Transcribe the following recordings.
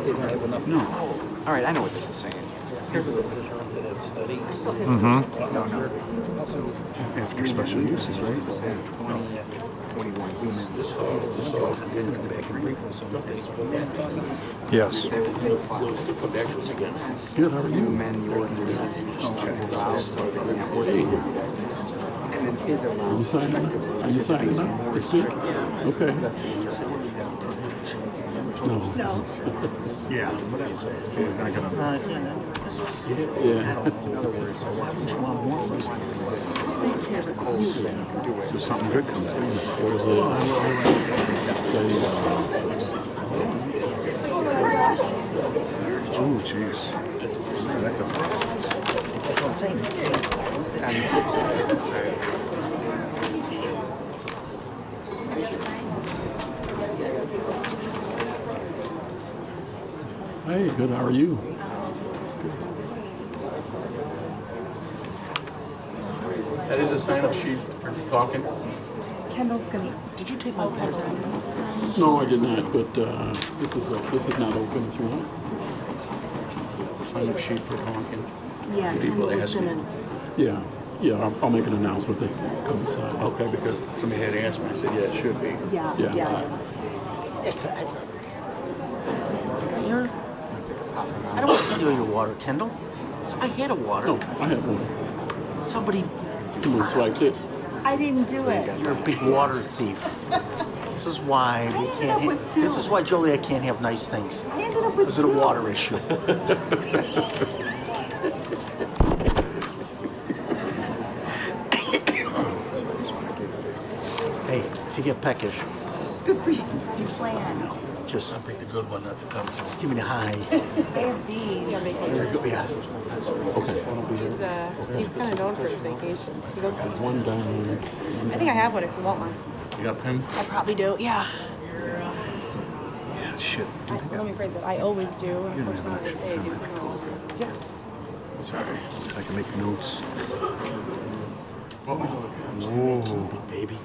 didn't have enough. No. All right, I know what this is saying. Here's what this is. After special uses, right? 21 human. Then come back and read Yes. Good, how are you? amend the ordinance to allow something that wasn't. And then is Are allowed. you signing? Are you signing up to speak? Okay. No. Yeah. I gotta, Yeah. so something good comes out. Oh, jeez. That Hey, good. How are you? That is a sign-up sheet for talking. Kendall's gonna. Did you take my pen? No, I did not. But this is not open. If you want. Sign-up sheet for talking. Yeah, People Kendall's ask me. gonna. Yeah. Yeah. I'll make an announcement. They can come inside. Okay, because somebody had asked me. I said, yeah, it should be. Yeah, Yeah. yeah. It is. I don't want to steal your water, Kendall. I had a water. No, I have one. Somebody, Someone swiped it. I didn't do it. you're a big water thief. This is why we ended can't. up with two. This is why Joliet can't have nice things. I ended up with Because of the two. water issue. Hey, if you get peckish, Good for you. You planned. just I'll pick the good one not to come through. give me the high. They have these. Yeah. He's kind of known for his vacations. He goes, One down. I think I have one if you want one. You got a pen? I probably do, yeah. Yeah, shit. Let me phrase it. I always do. Unfortunately, when I say I do, no. Sorry. I can make notes. Whoa, baby.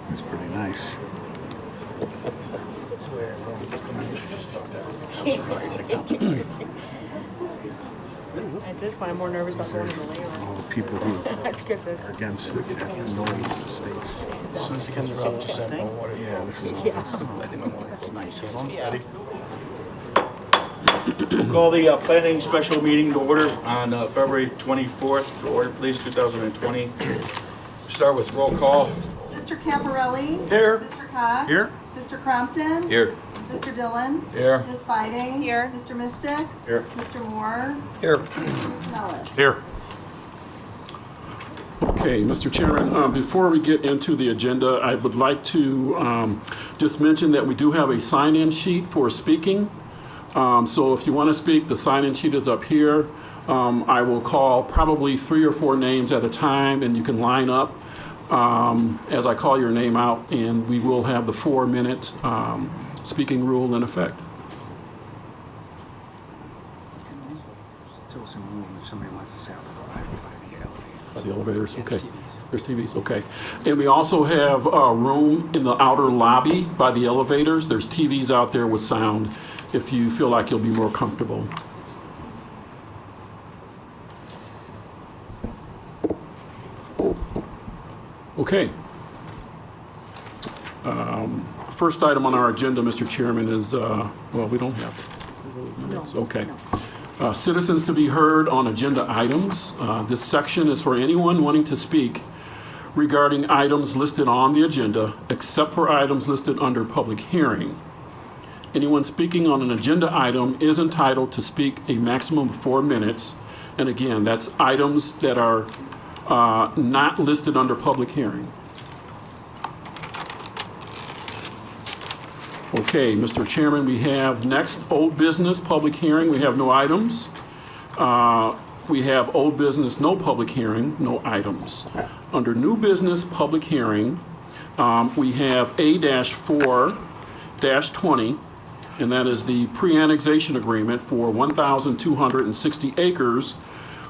That's pretty nice. At this point, I'm more nervous about going to the layover. All the people who I think at the are against it have no states. As soon as he comes around, just send him water. Yeah, this is I think my water. That's nice. Hold on. Ready? We'll call the planning special meeting to order on February 24th. To order, please, 2020. Start with roll call. Mr. Caparelli. Here. Mr. Cox. Here. Mr. Crompton. Here. Mr. Dillon. Here. Ms. Fiding. Here. Mr. Mystic. Here. Mr. Moore. Here. Mr. Nellis. Here. Okay, Mr. Chairman, before we get into the agenda, I would like to just mention that we do have a sign-in sheet for speaking. So if you want to speak, the sign-in sheet is up here. I will call probably 3 or 4 names at a time, and you can line up as I call your name out, and we will have the 4-minute speaking rule in effect. Still some room if somebody wants to say out by the elevator. By the elevators, okay. TVs. There's TVs, okay. And we also have room in the outer lobby by the elevators. There's TVs out there with sound if you feel like you'll be more comfortable. Okay. First item on our agenda, Mr. Chairman, is, well, we don't have minutes. Okay. Citizens to be heard on agenda items. This section is for anyone wanting to speak regarding items listed on the agenda, except for items listed under public hearing. Anyone speaking on an agenda item is entitled to speak a maximum of 4 minutes. And again, that's items that are not listed under public hearing. Okay, Mr. Chairman, we have next old business, public hearing. We have no items. We have old business, no public hearing, no items. Under new business, public hearing, we have A-4-20, and that is the pre-annexation agreement for 1,260 acres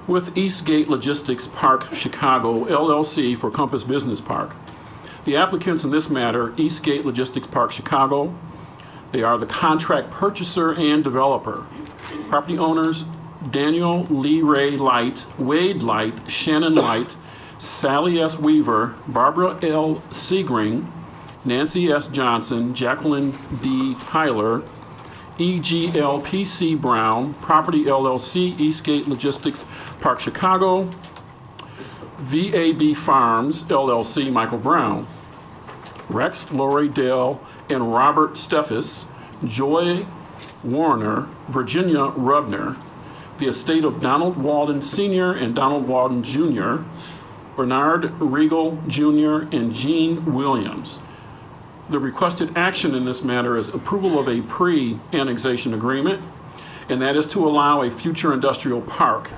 with Eastgate Logistics Park Chicago LLC for Compass Business Park. The applicants in this matter, Eastgate Logistics Park Chicago, They are the contract purchaser and developer. Property owners Daniel Lee Ray Light, Wade Light, Shannon Light, Sally S. Weaver, Barbara L. Seagring, Nancy S. Johnson, Jacqueline D. Tyler, EGLPC Brown, Property LLC, Eastgate Logistics Park Chicago, VAB Farms LLC, Michael Brown, Rex Lori Dale and Robert Steffes, Joy Warner, Virginia Rubner, the estate of Donald Walden Sr. and Donald Walden Jr., Bernard Regal Jr., and Jean Williams. The requested action in this matter is approval of a pre-annexation agreement, and that is to allow a future industrial park.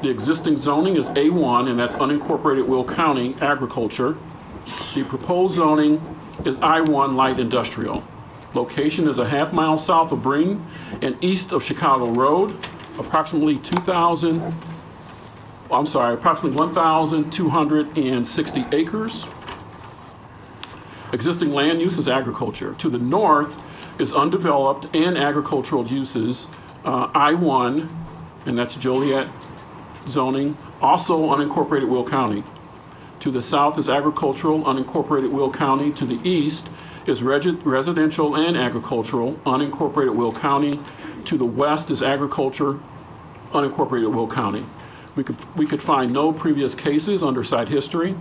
The existing zoning is A1, and that's unincorporated Will County agriculture. The proposed zoning is I1 light industrial. Location is a half-mile south of Breen and east of Chicago Road, approximately 1,260 acres. Existing land use is agriculture. To the north is undeveloped and agricultural uses, I1, and that's Joliet zoning, also unincorporated Will County. To the south is agricultural, unincorporated Will County. To the east is residential and agricultural, unincorporated Will County. To the west is agriculture, unincorporated Will County. We could find no previous cases under site history.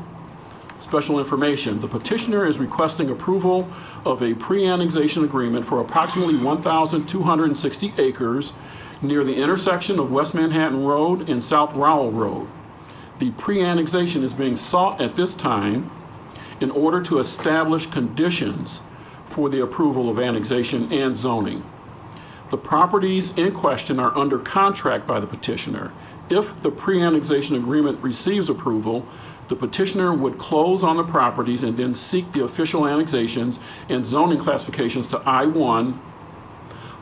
Special information. The petitioner is requesting approval of a pre-annexation agreement for approximately 1,260 acres near the intersection of West Manhattan Road and South Rowell Road. The pre-annexation is being sought at this time in order to establish conditions for the approval of annexation and zoning. The properties in question are under contract by the petitioner. If the pre-annexation agreement receives approval, the petitioner would close on the properties and then seek the official annexations and zoning classifications to I1.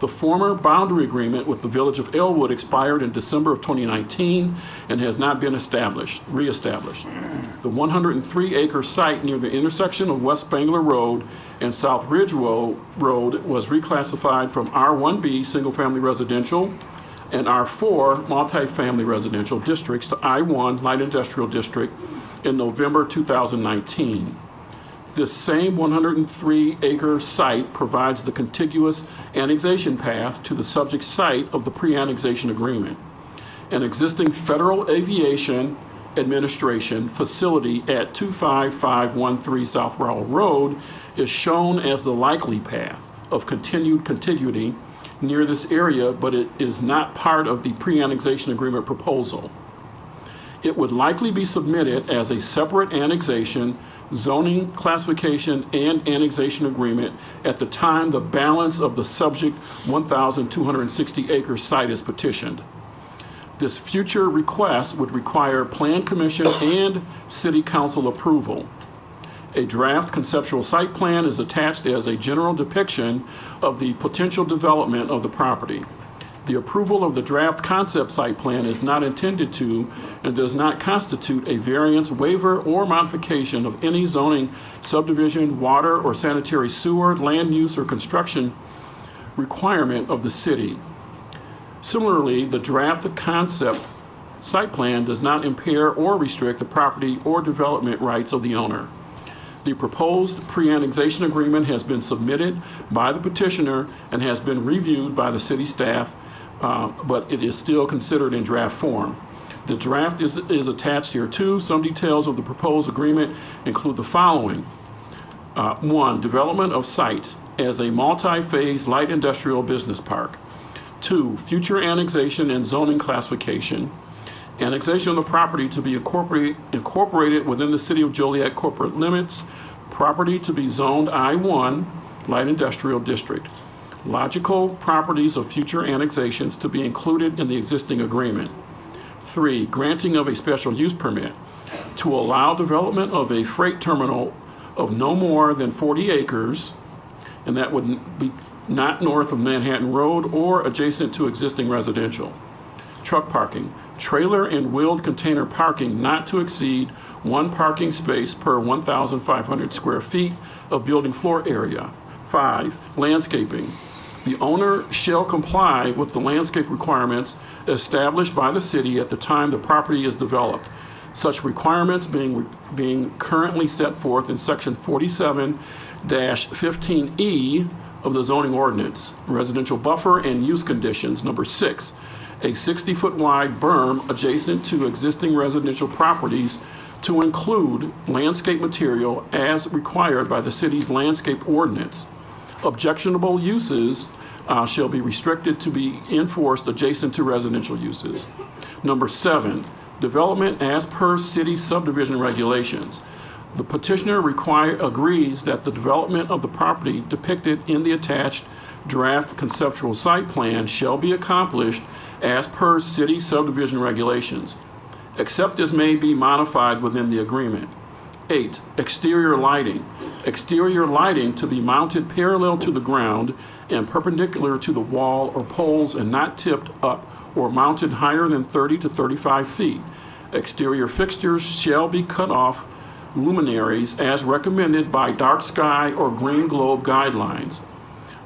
The former boundary agreement with the Village of Elwood expired in December of 2019 and has not been reestablished. The 103-acre site near the intersection of West Spangler Road and South Ridge Road was reclassified from R1B single-family residential and R4 multifamily residential districts to I1 light industrial district in November 2019. This same 103-acre site provides the contiguous annexation path to the subject site of the pre-annexation agreement. An existing Federal Aviation Administration facility at 25513 South Rowell Road is shown as the likely path of continued contiguity near this area, but it is not part of the pre-annexation agreement proposal. It would likely be submitted as a separate annexation, zoning classification, and annexation agreement at the time the balance of the subject 1,260-acre site is petitioned. This future request would require Plan Commission and City Council approval. A draft conceptual site plan is attached as a general depiction of the potential development of the property. The approval of the draft concept site plan is not intended to and does not constitute a variance, waiver, or modification of any zoning, subdivision, water, or sanitary sewer, land use, or construction requirement of the city. Similarly, the draft concept site plan does not impair or restrict the property or development rights of the owner. The proposed pre-annexation agreement has been submitted by the petitioner and has been reviewed by the city staff, but it is still considered in draft form. The draft is attached here too. Some details of the proposed agreement include the following. 1, development of site as a multi-phase light industrial business park. 2, future annexation and zoning classification. Annexation of the property to be incorporated within the City of Joliet corporate limits. Property to be zoned I1, light industrial district. Logical properties of future annexations to be included in the existing agreement. 3, granting of a special use permit to allow development of a freight terminal of no more than 40 acres, and that would be not north of Manhattan Road or adjacent to existing residential. Truck parking, trailer and wheeled container parking not to exceed 1 parking space per 1,500 square feet of building floor area. 5, landscaping, The owner shall comply with the landscape requirements established by the city at the time the property is developed. Such requirements being currently set forth in section 47-15E of the zoning ordinance. Residential buffer and use conditions. Number 6, a 60-foot wide berm adjacent to existing residential properties to include landscape material as required by the city's landscape ordinance. Objectionable uses shall be restricted to be enforced adjacent to residential uses. Number 7, development as per city subdivision regulations. The petitioner agrees that the development of the property depicted in the attached draft conceptual site plan shall be accomplished as per city subdivision regulations, except as may be modified within the agreement. 8, exterior lighting. Exterior lighting to be mounted parallel to the ground and perpendicular to the wall or poles and not tipped up or mounted higher than 30 to 35 feet. Exterior fixtures shall be cut off luminaries as recommended by dark sky or green globe guidelines.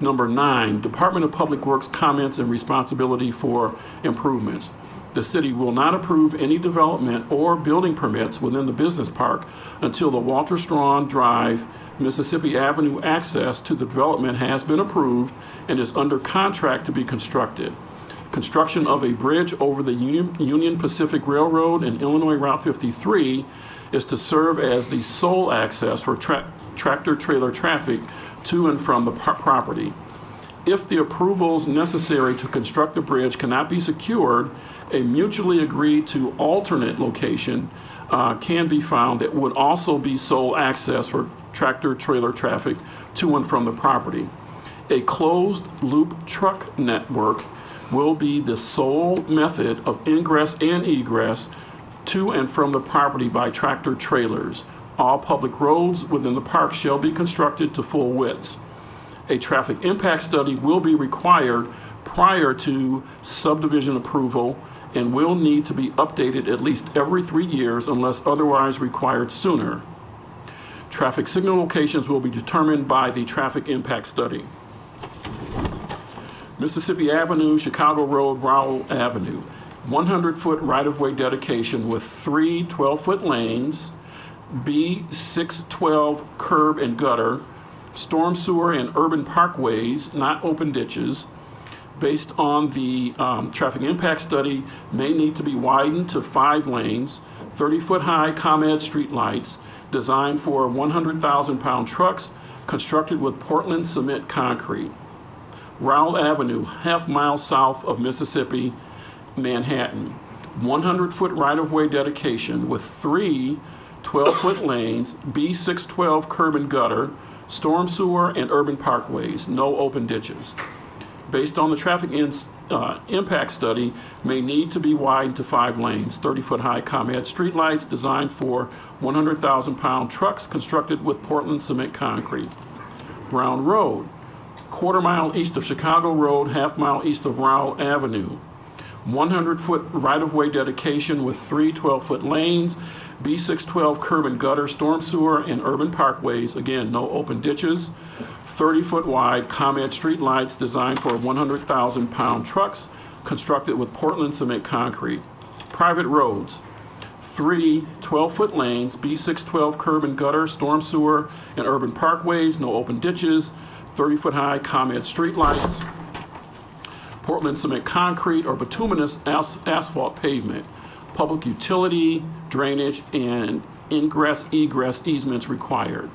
Number 9, Department of Public Works comments and responsibility for improvements. The city will not approve any development or building permits within the business park until the Walter Strawn Drive, Mississippi Avenue access to the development has been approved and is under contract to be constructed. Construction of a bridge over the Union Pacific Railroad and Illinois Route 53 is to serve as the sole access for tractor-trailer traffic to and from the property. If the approvals necessary to construct the bridge cannot be secured, a mutually agreed to alternate location can be found that would also be sole access for tractor-trailer traffic to and from the property. A closed-loop truck network will be the sole method of ingress and egress to and from the property by tractor-trailers. All public roads within the park shall be constructed to full widths. A traffic impact study will be required prior to subdivision approval and will need to be updated at least every 3 years unless otherwise required sooner. Traffic signal locations will be determined by the traffic impact study. Mississippi Avenue, Chicago Road, Rowell Avenue. 100-foot right-of-way dedication with 3 12-foot lanes, B612 curb and gutter, storm sewer and urban parkways, not open ditches, based on the traffic impact study, may need to be widened to 5 lanes, 30-foot high ComEd street lights, designed for 100,000-pound trucks, constructed with Portland cement concrete. Rowell Avenue, half-mile south of Mississippi, Manhattan. 100-foot right-of-way dedication with 3 12-foot lanes, B612 curb and gutter, storm sewer and urban parkways, no open ditches. Based on the traffic impact study, may need to be widened to 5 lanes, 30-foot high ComEd streetlights designed for 100,000-pound trucks constructed with Portland cement concrete. Brown Road, quarter-mile east of Chicago Road, half-mile east of Rowell Avenue. 100-foot right-of-way dedication with 3 12-foot lanes, B612 curb and gutter, storm sewer, and urban parkways, again, no open ditches. 30-foot wide ComEd street lights designed for 100,000-pound trucks, constructed with Portland cement concrete. Private roads, 3 12-foot lanes, B612 curb and gutter, storm sewer, and urban parkways, no open ditches. 30-foot high ComEd street lights. Portland cement concrete or bituminous asphalt pavement. Public utility, drainage, and ingress-egress easements required.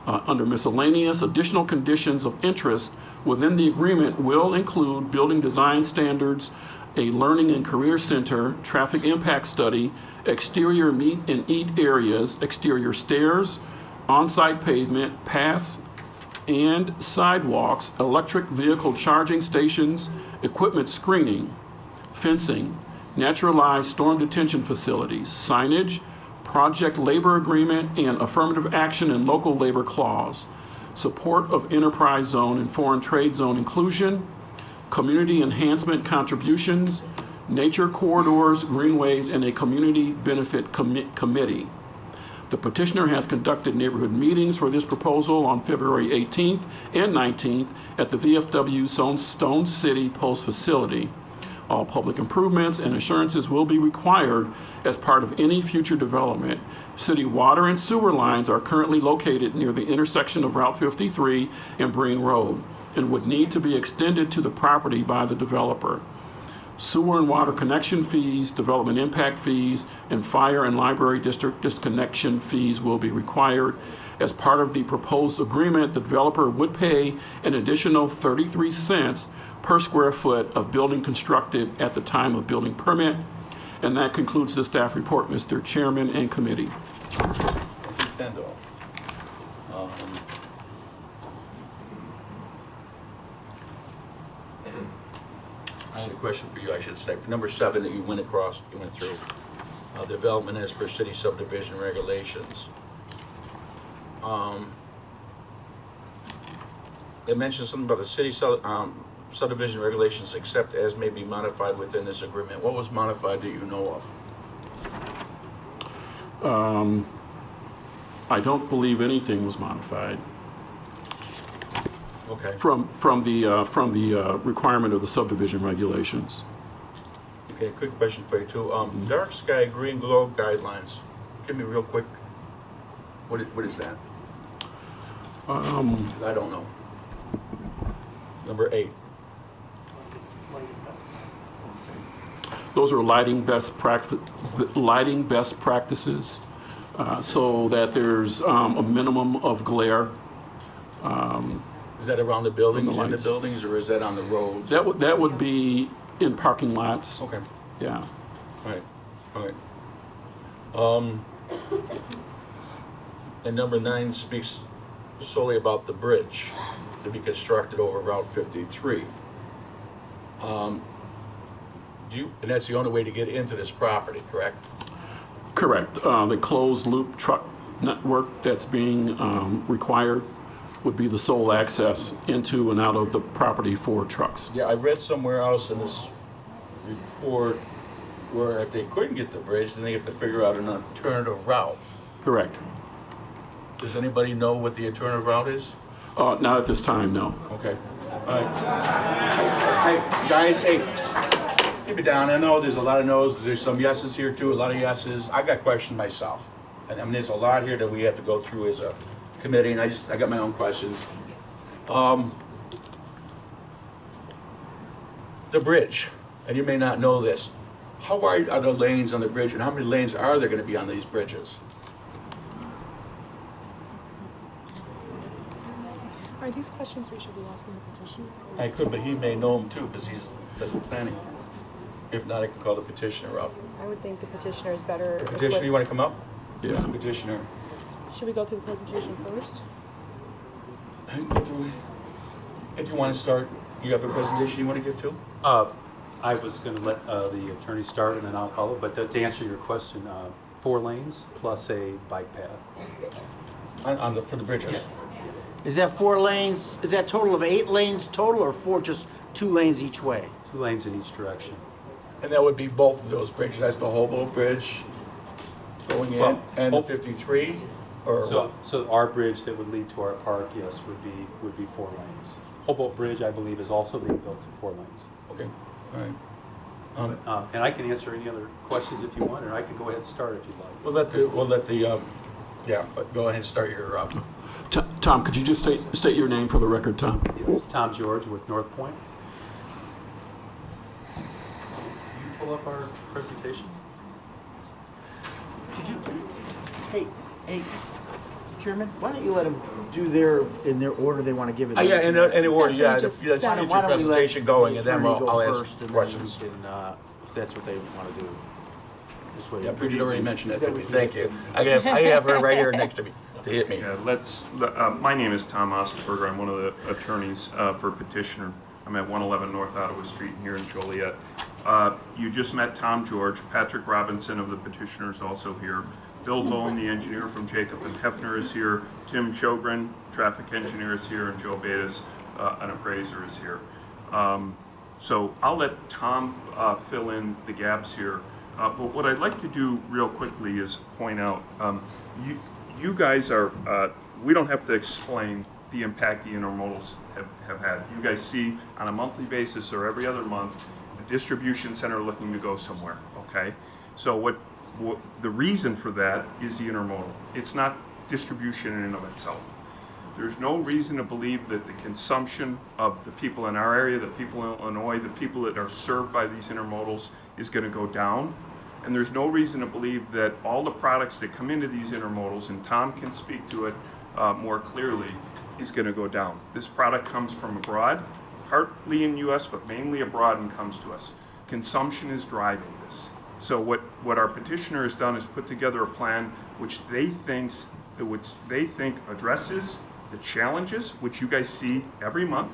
Under miscellaneous, additional conditions of interest within the agreement will include building design standards, a learning and career center, traffic impact study, exterior meet and eat areas, exterior stairs, on-site pavement, paths, and sidewalks, electric vehicle charging stations, equipment screening, fencing, naturalized storm detention facilities, signage, project labor agreement, and affirmative action and local labor clause, support of enterprise zone and foreign trade zone inclusion, community enhancement contributions, nature corridors, greenways, and a community benefit committee. The petitioner has conducted neighborhood meetings for this proposal on February 18th and 19th at the VFW Stone City Post Facility. All public improvements and assurances will be required as part of any future development. City water and sewer lines are currently located near the intersection of Route 53 and Breen Road and would need to be extended to the property by the developer. Sewer and water connection fees, development impact fees, and fire and library district disconnection fees will be required. As part of the proposed agreement, the developer would pay an additional 33 cents per square foot of building constructed at the time of building permit. And that concludes the staff report, Mr. Chairman and committee. Kendall. I had a question for you, I should say. For number 7 that you went through, development as per city subdivision regulations. It mentions something about the city subdivision regulations except as may be modified within this agreement. What was modified that you know of? I don't believe anything was modified Okay. from the requirement of the subdivision regulations. Okay, quick question for you too. Dark sky green globe guidelines. Give me real quick. What is that? I don't know. Number 8. Those are lighting best practices, so that there's a minimum of glare. Is that around the buildings, in the lights. buildings, or is that on the roads? That would be in parking lots. Okay, Yeah. all right. And number 9 speaks solely about the bridge to be constructed over Route 53. And that's the only way to get into this property, correct? Correct. The closed loop truck network that's being required would be the sole access into and out of the property for trucks. Yeah, I read somewhere else in this report where if they couldn't get the bridge, then they have to figure out an alternative route. Correct. Does anybody know what the alternative route is? Not at this time, no. Okay. All right. Hey, guys, hey, keep it down. I know there's a lot of no's. There's some yeses here too, a lot of yeses. I got questions myself. And I mean, there's a lot here that we have to go through as a committee, and I got my own questions. The bridge, and you may not know this. How wide are the lanes on the bridge, and how many lanes are there going to be on these bridges? Are these questions we should be asking the petitioner? I could, but he may know them too, because he's does the planning. If not, I can call the petitioner up. I would think the petitioner is better. Petitioner, you want to come up? Yeah. Who's the petitioner? Should we go through the presentation first? I can go through it. If you want to start, you have a presentation you want to give too? I was going to let the attorney start and then I'll follow, but to answer your question, 4 lanes plus a bike path. For the bridges? Is that 4 lanes? Is that total of 8 lanes total, or 4 just 2 lanes each way? 2 lanes in each direction. And that would be both of those bridges. That's the Hobo Bridge going in, Well, and the 53, or what? So our bridge that would lead to our park, yes, would be 4 lanes. Hobolt Bridge, I believe, is also being built to 4 lanes. Okay, all right. And I can answer any other questions if you want, or I can go ahead and start if you'd like. But go ahead and start your, Tom, could you just state your name for the record, Tom? Tom George with North Point. Can you pull up our presentation? Did you? Hey, Chairman, why don't you let them do in their order they want to give it? yeah, in the order, That's yeah. what just Let's said. get Why your don't we let presentation going, the and then attorney go I'll ask first, and questions. then you can, if that's what they want to do. This way. Yeah, Bridget already mentioned that to me. we can Thank get you. I have her right here next to me to hit me. Yeah, my name is Tom Osterberger. I'm one of the attorneys for Petitioner. I'm at 111 North Ottawa Street here in Joliet. You just met Tom George. Patrick Robinson of the Petitioner is also here. Bill Bowen, the engineer from Jacob and Hefner, is here. Tim Sjogren, traffic engineer, is here. And Joe Betas, an appraiser, is here. So I'll let Tom fill in the gaps here. But what I'd like to do real quickly is point out, you guys are, we don't have to explain the impact the intermodals have had. You guys see on a monthly basis or every other month, a distribution center looking to go somewhere, okay? So what the reason for that is the intermodal. It's not distribution in and of itself. There's no reason to believe that the consumption of the people in our area, the people in Illinois, the people that are served by these intermodals is going to go down. And there's no reason to believe that all the products that come into these intermodals, and Tom can speak to it more clearly, is going to go down. This product comes from abroad, partly in U.S., but mainly abroad, and comes to us. Consumption is driving this. So what our petitioner has done is put together a plan which they think addresses the challenges, which you guys see every month,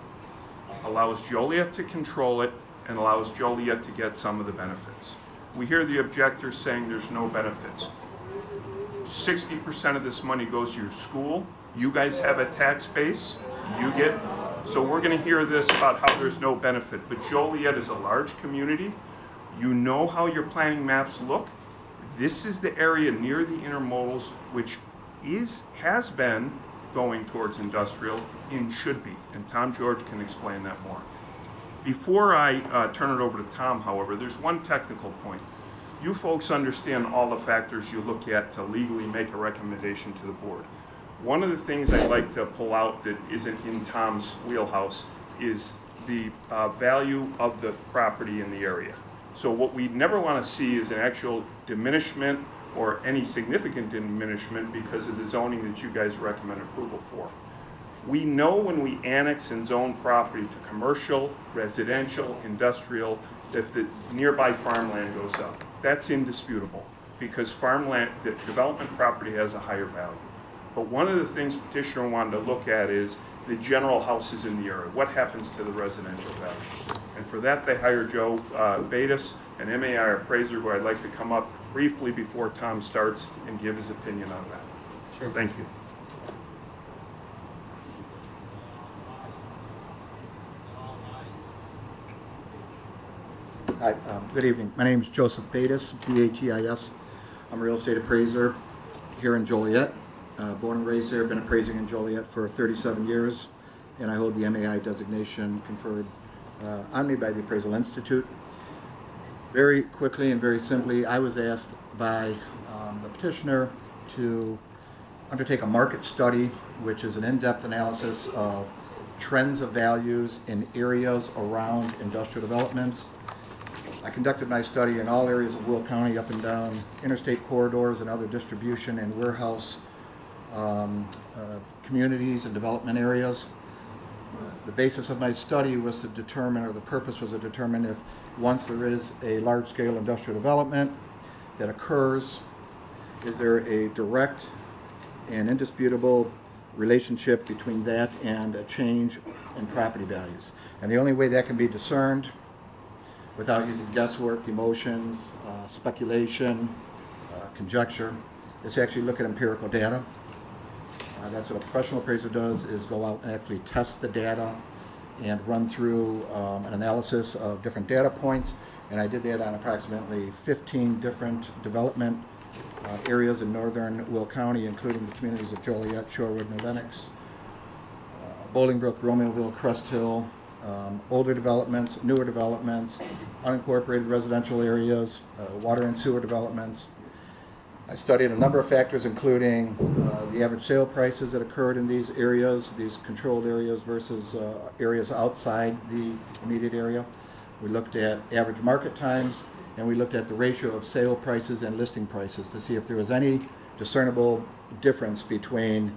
allows Joliet to control it, and allows Joliet to get some of the benefits. We hear the objectors saying there's no benefits. 60% of this money goes to your school. You guys have a tax base. So we're going to hear this about how there's no benefit. But Joliet is a large community. You know how your planning maps look. This is the area near the intermodals, which has been going towards industrial and should be. And Tom George can explain that more. Before I turn it over to Tom, however, there's one technical point. You folks understand all the factors you look at to legally make a recommendation to the board. One of the things I'd like to pull out that isn't in Tom's wheelhouse is the value of the property in the area. So what we never want to see is an actual diminishment or any significant diminishment because of the zoning that you guys recommend approval for. We know when we annex and zone property to commercial, residential, industrial, that the nearby farmland goes up. That's indisputable because farmland, the development property has a higher value. But one of the things petitioner wanted to look at is the general houses in the area. What happens to the residential value? And for that, they hired Joe Bates, an MAI appraiser, who I'd like to come up briefly before Tom starts and give his opinion on that. Sure. Thank you. Hi, good evening. My name is Joseph Bates, B-A-T-I-S. I'm a real estate appraiser here in Joliet. Born and raised there, been appraising in Joliet for 37 years, and I hold the MAI designation conferred on me by the Appraisal Institute. Very quickly and very simply, I was asked by the petitioner to undertake a market study, which is an in-depth analysis of trends of values in areas around industrial developments. I conducted my study in all areas of Will County, up and down interstate corridors and other distribution and warehouse communities and development areas. The basis of my study was to determine, or the purpose was to determine, if once there is a large-scale industrial development that occurs, is there a direct and indisputable relationship between that and a change in property values. And the only way that can be discerned without using guesswork, emotions, speculation, conjecture, is to actually look at empirical data. That's what a professional appraiser does, is go out and actually test the data and run through an analysis of different data points. And I did that on approximately 15 different development areas in northern Will County, including the communities of Joliet, Shorewood, New Lenox, Bolingbrook, Romeoville, Crest Hill, older developments, newer developments, unincorporated residential areas, water and sewer developments. I studied a number of factors, including the average sale prices that occurred in these areas, these controlled areas versus areas outside the immediate area. We looked at average market times, and we looked at the ratio of sale prices and listing prices to see if there was any discernible difference between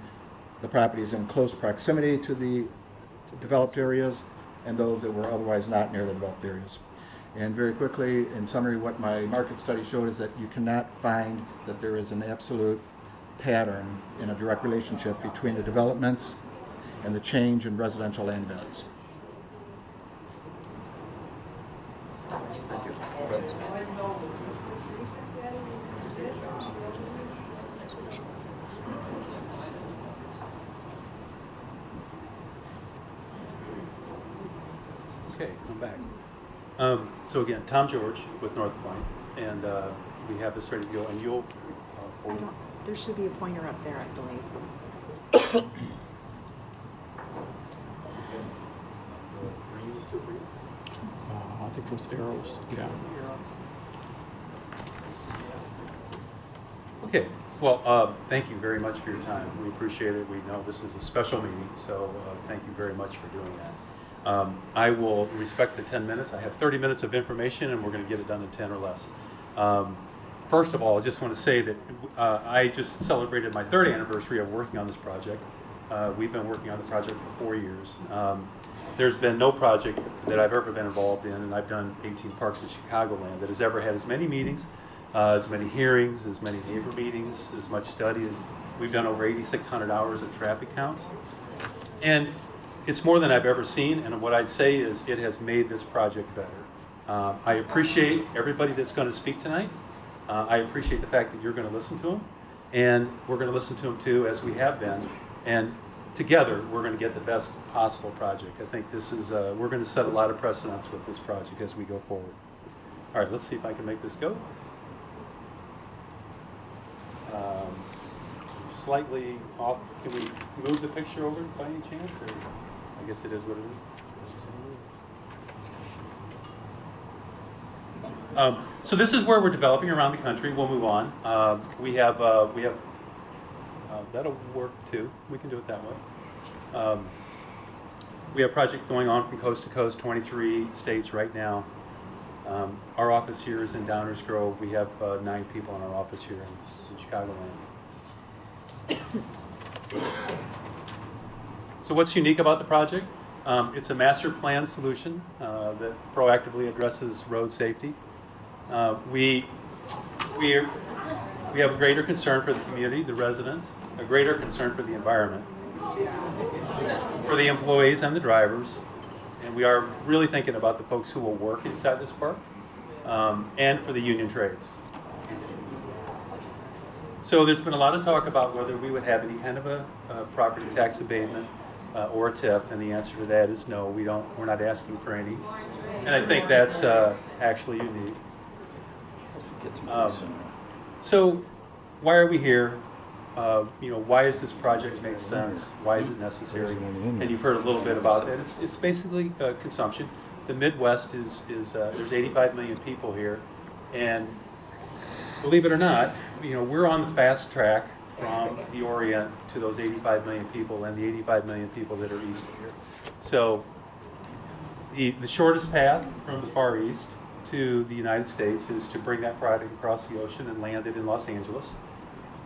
the properties in close proximity to the developed areas and those that were otherwise not near the developed areas. And very quickly, in summary, what my market study showed is that you cannot find that there is an absolute pattern in a direct relationship between the developments and the change in residential land values. Thank you. Okay, I'm back. So again, Tom George with North Point. and we have this ready to go, and you'll I don't, there should be a pointer up there, I believe. I think those arrows, yeah. Okay, well, thank you very much for your time. We appreciate it. We know this is a special meeting, so thank you very much for doing that. I will respect the 10 minutes. I have 30 minutes of information, and we're going to get it done in 10 or less. First of all, I just want to say that I just celebrated my 3rd anniversary of working on this project. We've been working on the project for 4 years. There's been no project that I've ever been involved in, and I've done 18 parks in Chicagoland, that has ever had as many meetings, as many hearings, as many neighbor meetings, as much study as we've done over 8,600 hours of traffic counts. And it's more than I've ever seen, and what I'd say is it has made this project better. I appreciate everybody that's going to speak tonight. I appreciate the fact that you're going to listen to them, and we're going to listen to them too, as we have been, and together we're going to get the best possible project. I think this is, we're going to set a lot of precedents with this project as we go forward. All right, let's see if I can make this go. Slightly off. Can we move the picture over by any chance? Or I guess it is what it is. So this is where we're developing around the country. We'll move on. We have that'll work too. We can do it that way. We have a project going on from coast to coast, 23 states right now. Our office here is in Downers Grove. We have 9 people in our office here in Chicagoland. So what's unique about the project? It's a master plan solution that proactively addresses road safety. We have a greater concern for the community, the residents, a greater concern for the environment, for the employees and the drivers, and we are really thinking about the folks who will work inside this park, and for the union trades. So there's been a lot of talk about whether we would have any kind of a property tax abatement or a TIF, and the answer to that is no. We're not asking for any, and I think that's actually unique. So why are we here? Why does this project make sense? Why is it necessary? And you've heard a little bit about that. It's basically consumption. The Midwest is there's 85 million people here, and believe it or not, we're on the fast track from the Orient to those 85 million people and the 85 million people that are east of here. So the shortest path from the Far East to the United States is to bring that product across the ocean and land it in Los Angeles.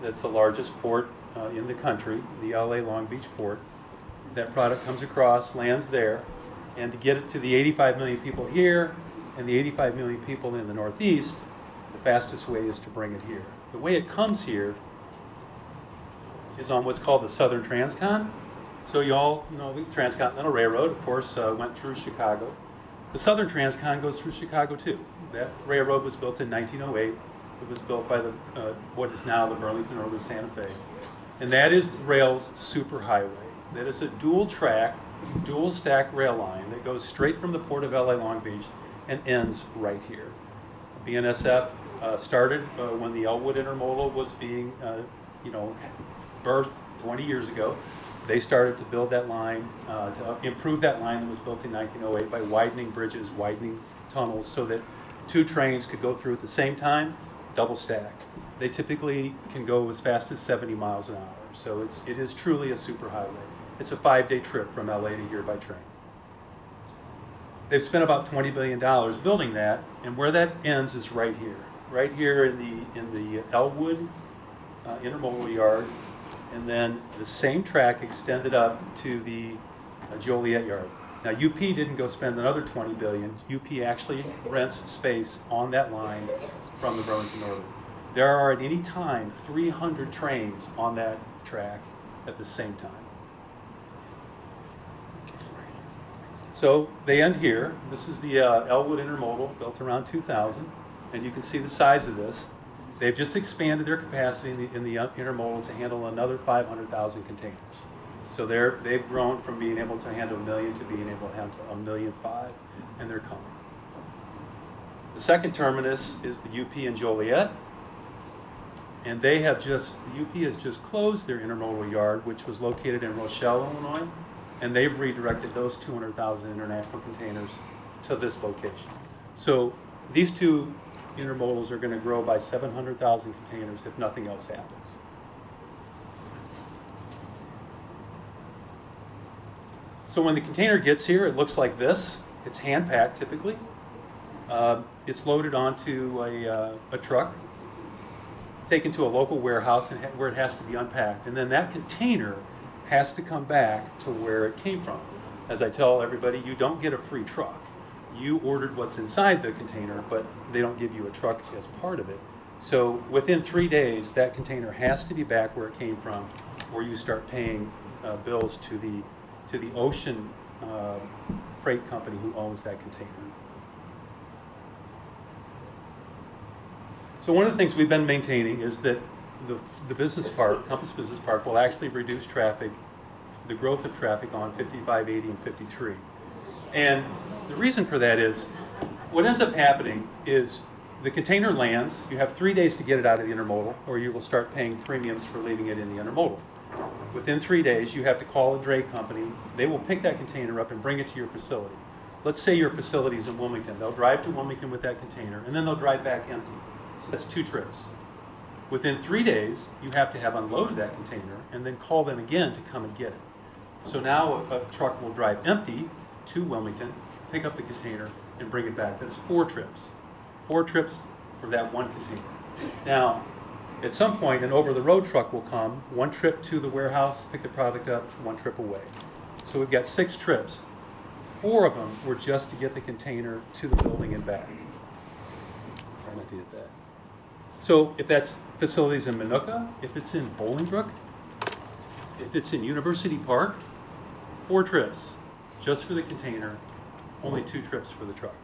That's the largest port in the country, the LA Long Beach port. That product comes across, lands there, and to get it to the 85 million people here and the 85 million people in the Northeast, the fastest way is to bring it here. The way it comes here is on what's called the Southern Transcon. So you all know the Transcontinental Railroad, of course, went through Chicago. The Southern Transcon goes through Chicago too. That railroad was built in 1908. It was built by what is now the Burlington Northern Santa Fe. And that is rail's superhighway. That is a dual track, dual stack rail line that goes straight from the port of LA Long Beach and ends right here. BNSF started when the Elwood Intermodal was being birthed 20 years ago. They started to build that line, to improve that line that was built in 1908 by widening bridges, widening tunnels so that 2 trains could go through at the same time, double stack. They typically can go as fast as 70 miles an hour. So it is truly a superhighway. It's a 5-day trip from LA to here by train. They've spent about $20 billion building that, and where that ends is right here in the Elwood Intermodal Yard, and then the same track extended up to the Joliet Yard. Now UP didn't go spend another $20 billion. UP actually rents space on that line from the Burlington Northern. There are at any time 300 trains on that track at the same time. So they end here. This is the Elwood Intermodal, built around 2000, and you can see the size of this. They've just expanded their capacity in the intermodal to handle another 500,000 containers. So they've grown from being able to handle 1 million to being able to handle 1.5 million, and they're coming. The second terminus is the UP in Joliet. And the UP has just closed their intermodal yard, which was located in Rochelle, Illinois, and they've redirected those 200,000 international containers to this location. So these two intermodals are going to grow by 700,000 containers if nothing else happens. So when the container gets here, it looks like this. It's hand-packed typically. It's loaded onto a truck, taken to a local warehouse where it has to be unpacked. And then that container has to come back to where it came from. As I tell everybody, you don't get a free truck. You ordered what's inside the container, but they don't give you a truck as part of it. So within 3 days, that container has to be back where it came from, or you start paying bills to the ocean freight company who owns that container. So one of the things we've been maintaining is that the business park, Compass Business Park, will actually reduce traffic, the growth of traffic on 55, 80, and 53. And the reason for that is, what ends up happening is the container lands, you have 3 days to get it out of the intermodal, or you will start paying premiums for leaving it in the intermodal. Within 3 days, you have to call a dray company. They will pick that container up and bring it to your facility. Let's say your facility is in Wilmington. They'll drive to Wilmington with that container, and then they'll drive back empty. So that's 2 trips. Within 3 days, you have to have unloaded that container and then call them again to come and get it. So now a truck will drive empty to Wilmington, pick up the container, and bring it back. That's 4 trips. 4 trips for that one container. Now, at some point, an over-the-road truck will come, 1 trip to the warehouse, pick the product up, 1 trip away. So we've got 6 trips. 4 of them were just to get the container to the building and back. Try not to hit that. So if that's facilities in Minooka, if it's in Bolingbrook, if it's in University Park, 4 trips just for the container, only 2 trips for the truck.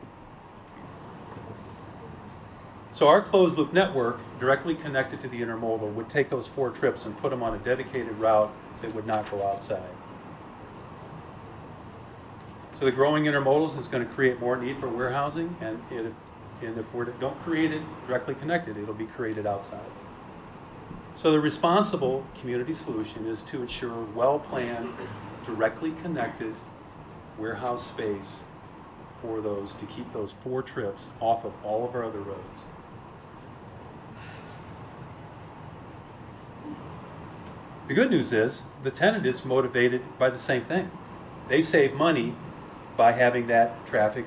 So our closed loop network, directly connected to the intermodal, would take those 4 trips and put them on a dedicated route that would not go outside. So the growing intermodals is going to create more need for warehousing, and if we don't create it directly connected, it'll be created outside. So the responsible community solution is to ensure well-planned, directly connected warehouse space for those, to keep those 4 trips off of all of our other roads. The good news is the tenant is motivated by the same thing. They save money by having that traffic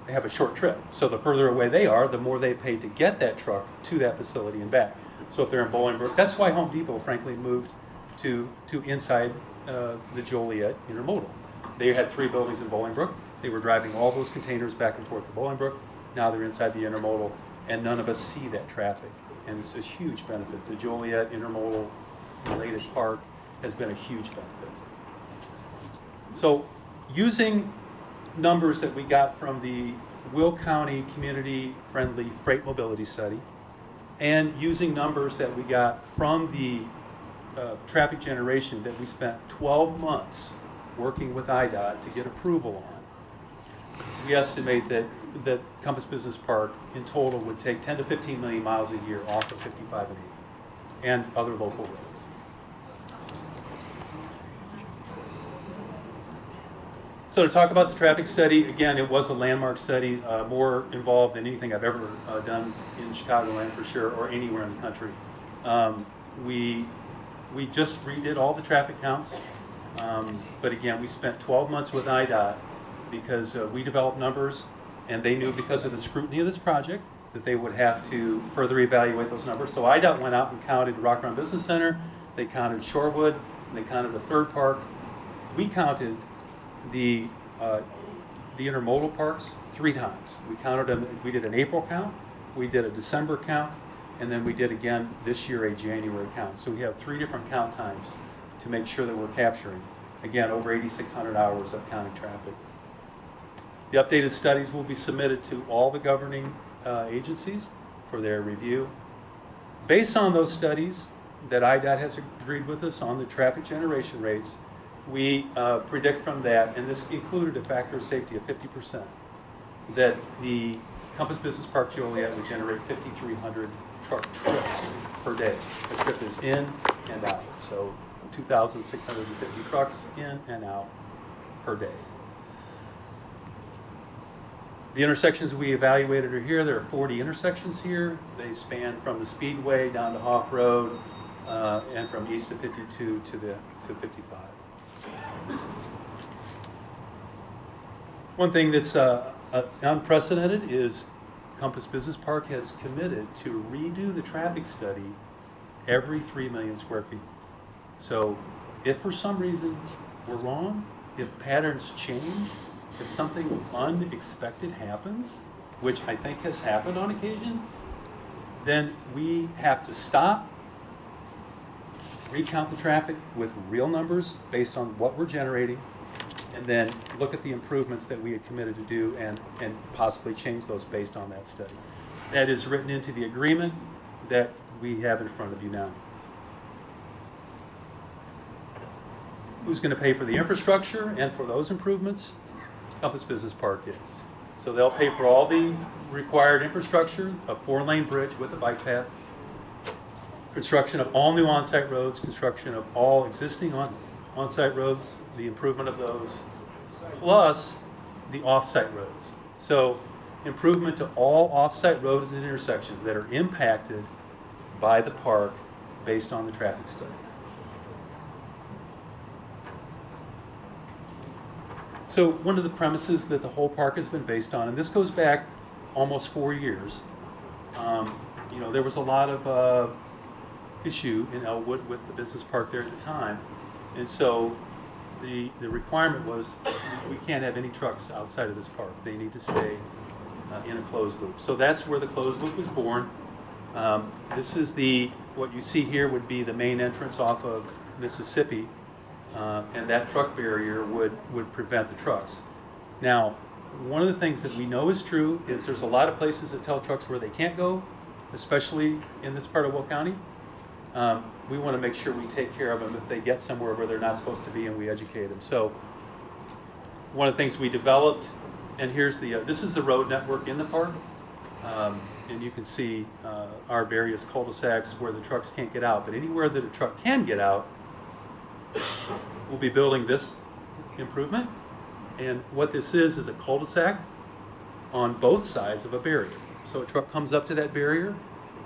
have a short trip. So the further away they are, the more they pay to get that truck to that facility and back. So if they're in Bolingbrook, that's why Home Depot, frankly, moved to inside the Joliet intermodal. They had 3 buildings in Bolingbrook. They were driving all those containers back and forth to Bolingbrook. Now they're inside the intermodal, and none of us see that traffic. And it's a huge benefit. The Joliet intermodal related park has been a huge benefit. So using numbers that we got from the Will County Community Friendly Freight Mobility Study, and using numbers that we got from the traffic generation that we spent 12 months working with IDOT to get approval on, we estimate that Compass Business Park in total would take 10 to 15 million miles a year off of 55 and 80 and other local roads. So to talk about the traffic study, again, it was a landmark study, more involved than anything I've ever done in Chicagoland for sure, or anywhere in the country. We just redid all the traffic counts, but again, we spent 12 months with IDOT because we developed numbers, and they knew because of the scrutiny of this project that they would have to further evaluate those numbers. So IDOT went out and counted Rock Run Business Center, they counted Shorewood, and they counted the third park. We counted the intermodal parks 3 times. We counted them. We did an April count, we did a December count, and then we did again this year a January count. So we have 3 different count times to make sure that we're capturing, again, over 8,600 hours of counting traffic. The updated studies will be submitted to all the governing agencies for their review. Based on those studies that IDOT has agreed with us on the traffic generation rates, we predict from that, and this included a factor of safety of 50%, that the Compass Business Park Joliet would generate 5,300 truck trips per day. The trip is in and out, so 2,650 trucks in and out per day. The intersections we evaluated are here. There are 40 intersections here. They span from the Speedway down to Hoff Road, and from east of 52 to 55. One thing that's unprecedented is Compass Business Park has committed to redo the traffic study every 3 million square feet. So if for some reason we're wrong, if patterns change, if something unexpected happens, which I think has happened on occasion, then we have to stop, recount the traffic with real numbers based on what we're generating, and then look at the improvements that we had committed to do and possibly change those based on that study. That is written into the agreement that we have in front of you now. Who's going to pay for the infrastructure and for those improvements? Compass Business Park is. So they'll pay for all the required infrastructure, a 4-lane bridge with a bike path, construction of all new on-site roads, construction of all existing on-site roads, the improvement of those, plus the off-site roads. So improvement to all off-site roads and intersections that are impacted by the park based on the traffic study. So one of the premises that the whole park has been based on, and this goes back almost 4 years, there was a lot of issue in Elwood with the business park there at the time. And so the requirement was we can't have any trucks outside of this park. They need to stay in a closed loop. So that's where the closed loop was born. This is what you see here would be the main entrance off of Mississippi. And that truck barrier would prevent the trucks. Now, one of the things that we know is true is there's a lot of places that tell trucks where they can't go, especially in this part of Will County. We want to make sure we take care of them if they get somewhere where they're not supposed to be, and we educate them. So one of the things we developed, and here's this is the road network in the park. And you can see our various cul-de-sacs where the trucks can't get out. But anywhere that a truck can get out, we'll be building this improvement. And what this is a cul-de-sac on both sides of a barrier. So a truck comes up to that barrier,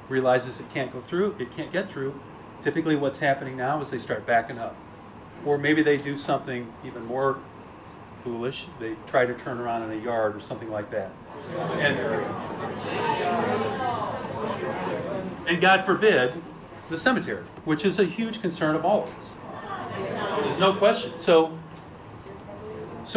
realizes it can't go through, it can't get through. Typically what's happening now is they start backing up. Or maybe they do something even more foolish. They try to turn around in a yard or something like that. And God forbid, the cemetery, which is a huge concern of all of us. There's no question. So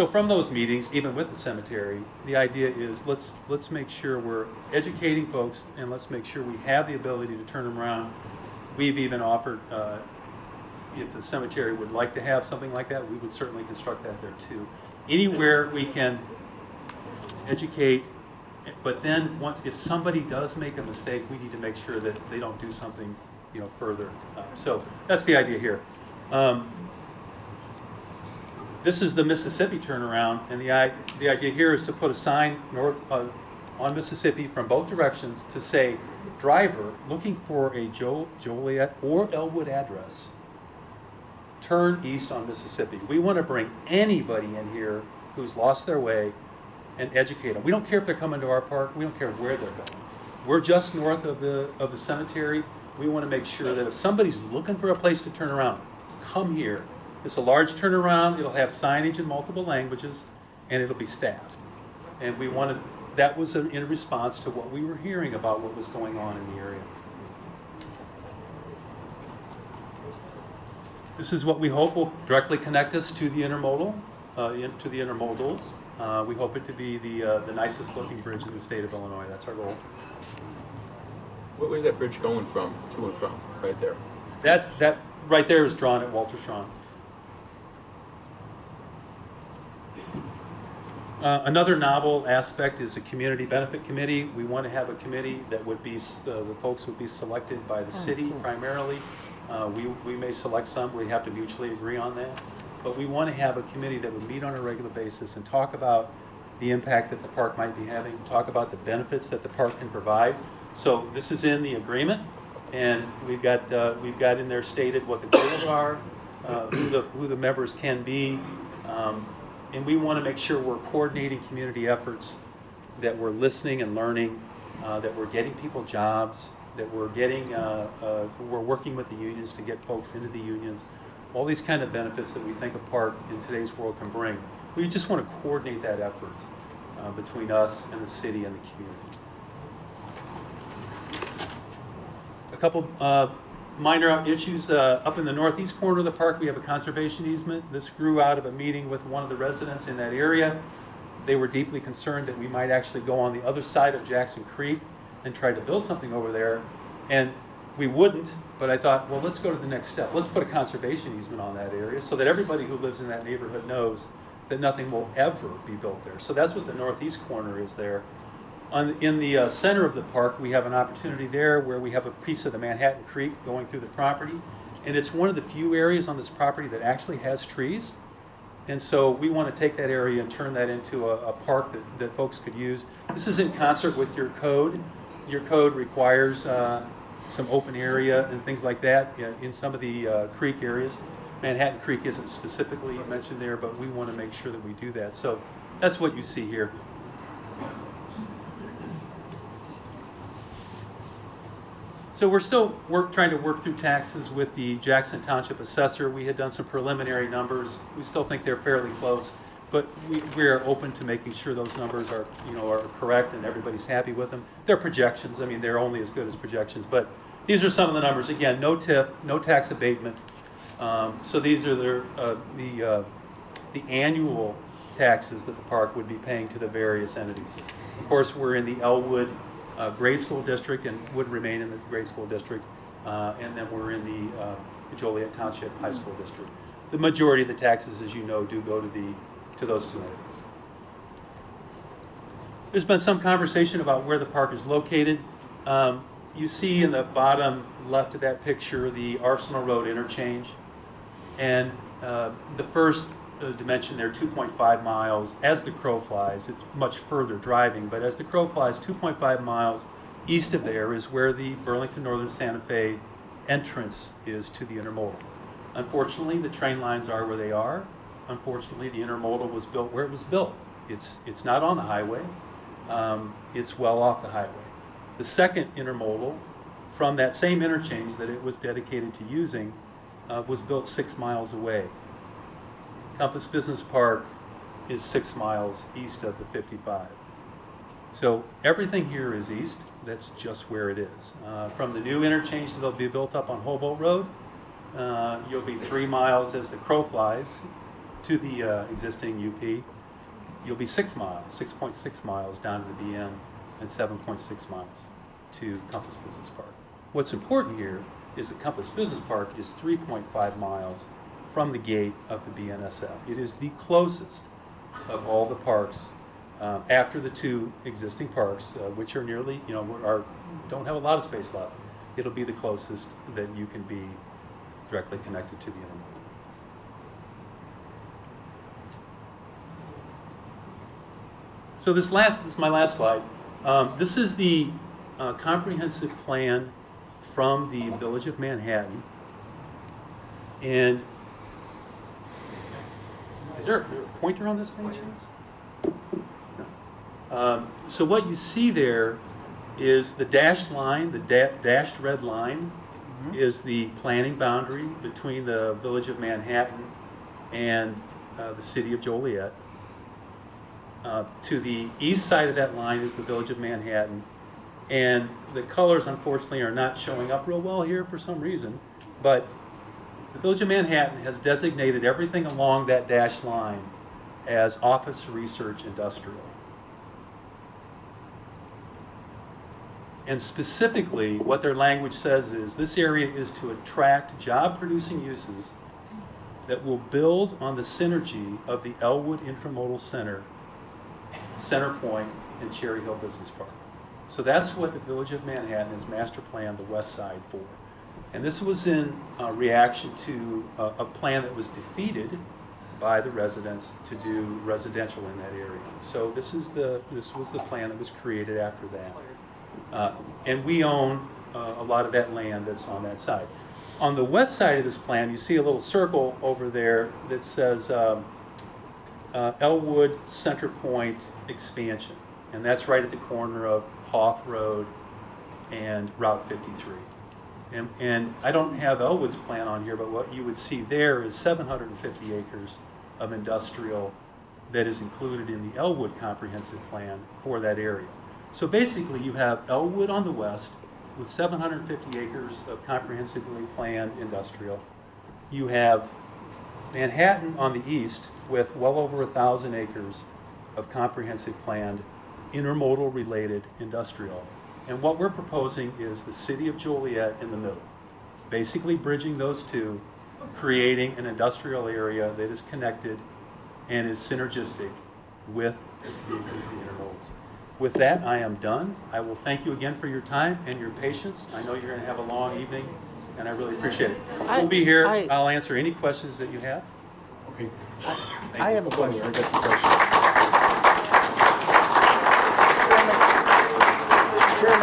from those meetings, even with the cemetery, the idea is let's make sure we're educating folks, and let's make sure we have the ability to turn them around. We've even offered, if the cemetery would like to have something like that, we would certainly construct that there too. Anywhere we can educate, but then if somebody does make a mistake, we need to make sure that they don't do something, further. So that's the idea here. This is the Mississippi turnaround, and the idea here is to put a sign north on Mississippi from both directions to say, driver looking for a Joliet or Elwood address, turn east on Mississippi. We want to bring anybody in here who's lost their way and educate them. We don't care if they're coming to our park. We don't care where they're going. We're just north of the cemetery. We want to make sure that if somebody's looking for a place to turn around, come here. It's a large turnaround. It'll have signage in multiple languages, and it'll be staffed. And that was in response to what we were hearing about what was going on in the area. This is what we hope will directly connect us to the intermodals. We hope it to be the nicest looking bridge in the state of Illinois. That's our goal. Where's that bridge going from, to and from, right there? That right there is drawn at Walter Strawn. Another novel aspect is a community benefit committee. We want to have a committee that would be, the folks would be selected by the city primarily. We may select some, we have to mutually agree on that. But we want to have a committee that would meet on a regular basis and talk about the impact that the park might be having, talk about the benefits that the park can provide. So this is in the agreement, and we've got in there stated what the goals are, who the members can be, and we want to make sure we're coordinating community efforts, that we're listening and learning, that we're getting people jobs, that we're working with the unions to get folks into the unions, all these kind of benefits that we think a park in today's world can bring. We just want to coordinate that effort between us and the city and the community. A couple minor issues. Up in the northeast corner of the park, we have a conservation easement. This grew out of a meeting with one of the residents in that area. They were deeply concerned that we might actually go on the other side of Jackson Creek and try to build something over there. And we wouldn't, but I thought, well, let's go to the next step. Let's put a conservation easement on that area so that everybody who lives in that neighborhood knows that nothing will ever be built there. So that's what the northeast corner is there. In the center of the park, we have an opportunity there where we have a piece of the Manhattan Creek going through the property. And it's one of the few areas on this property that actually has trees. And so we want to take that area and turn that into a park that folks could use. This is in concert with your code. Your code requires some open area and things like that in some of the creek areas. Manhattan Creek isn't specifically mentioned there, but we want to make sure that we do that. So that's what you see here. So we're still trying to work through taxes with the Jackson Township Assessor. We had done some preliminary numbers. We still think they're fairly close, but we are open to making sure those numbers are correct and everybody's happy with them. They're projections. I mean, they're only as good as projections, but these are some of the numbers. Again, no TIF, no tax abatement. So these are the annual taxes that the park would be paying to the various entities. Of course, we're in the Elwood grade school district and would remain in the grade school district, and then we're in the Joliet Township High School district. The majority of the taxes, as you know, do go to those two entities. There's been some conversation about where the park is located. You see in the bottom left of that picture the Arsenal Road interchange, and the first dimension there, 2.5 miles. As the crow flies, it's much further driving, but as the crow flies, 2.5 miles east of there is where the Burlington Northern Santa Fe entrance is to the intermodal. Unfortunately, the train lines are where they are. Unfortunately, the intermodal was built where it was built. It's not on the highway. It's well off the highway. The second intermodal from that same interchange that it was dedicated to using was built 6 miles away. Compass Business Park is 6 miles east of the 55. So everything here is east. That's just where it is. From the new interchange that'll be built up on Hobolt Road, you'll be 3 miles as the crow flies to the existing UP. You'll be 6 miles, 6.6 miles down to the BN, and 7.6 miles to Compass Business Park. What's important here is that Compass Business Park is 3.5 miles from the gate of the BNSF. It is the closest of all the parks after the two existing parks, which are nearly, don't have a lot of space left. It'll be the closest that you can be directly connected to the intermodal. So this is my last slide. This is the comprehensive plan from the Village of Manhattan. And is there a pointer on this by any chance? No. So what you see there is the dashed line, the dashed red line is the planning boundary between the Village of Manhattan and the city of Joliet. To the east side of that line is the Village of Manhattan. And the colors, unfortunately, are not showing up real well here for some reason, but the Village of Manhattan has designated everything along that dashed line as office research industrial. And specifically, what their language says is this area is to attract job-producing uses that will build on the synergy of the Elwood Intermodal Center, Center Point, and Cherry Hill Business Park. So that's what the Village of Manhattan has master planned the west side for. And this was in reaction to a plan that was defeated by the residents to do residential in that area. So this was the plan that was created after that. And we own a lot of that land that's on that side. On the west side of this plan, you see a little circle over there that says Elwood Center Point expansion. And that's right at the corner of Hoff Road and Route 53. And I don't have Elwood's plan on here, but what you would see there is 750 acres of industrial that is included in the Elwood comprehensive plan for that area. So basically you have Elwood on the west with 750 acres of comprehensively planned industrial. You have Manhattan on the east with well over 1,000 acres of comprehensive planned intermodal related industrial. And what we're proposing is the city of Joliet in the middle, basically bridging those two, creating an industrial area that is connected and is synergistic with the existing intermodals. With that, I am done. I will thank you again for your time and your patience. I know you're going to have a long evening, and I really appreciate it. We'll be here. I'll answer any questions that you have. Okay. I have a question. Chairman,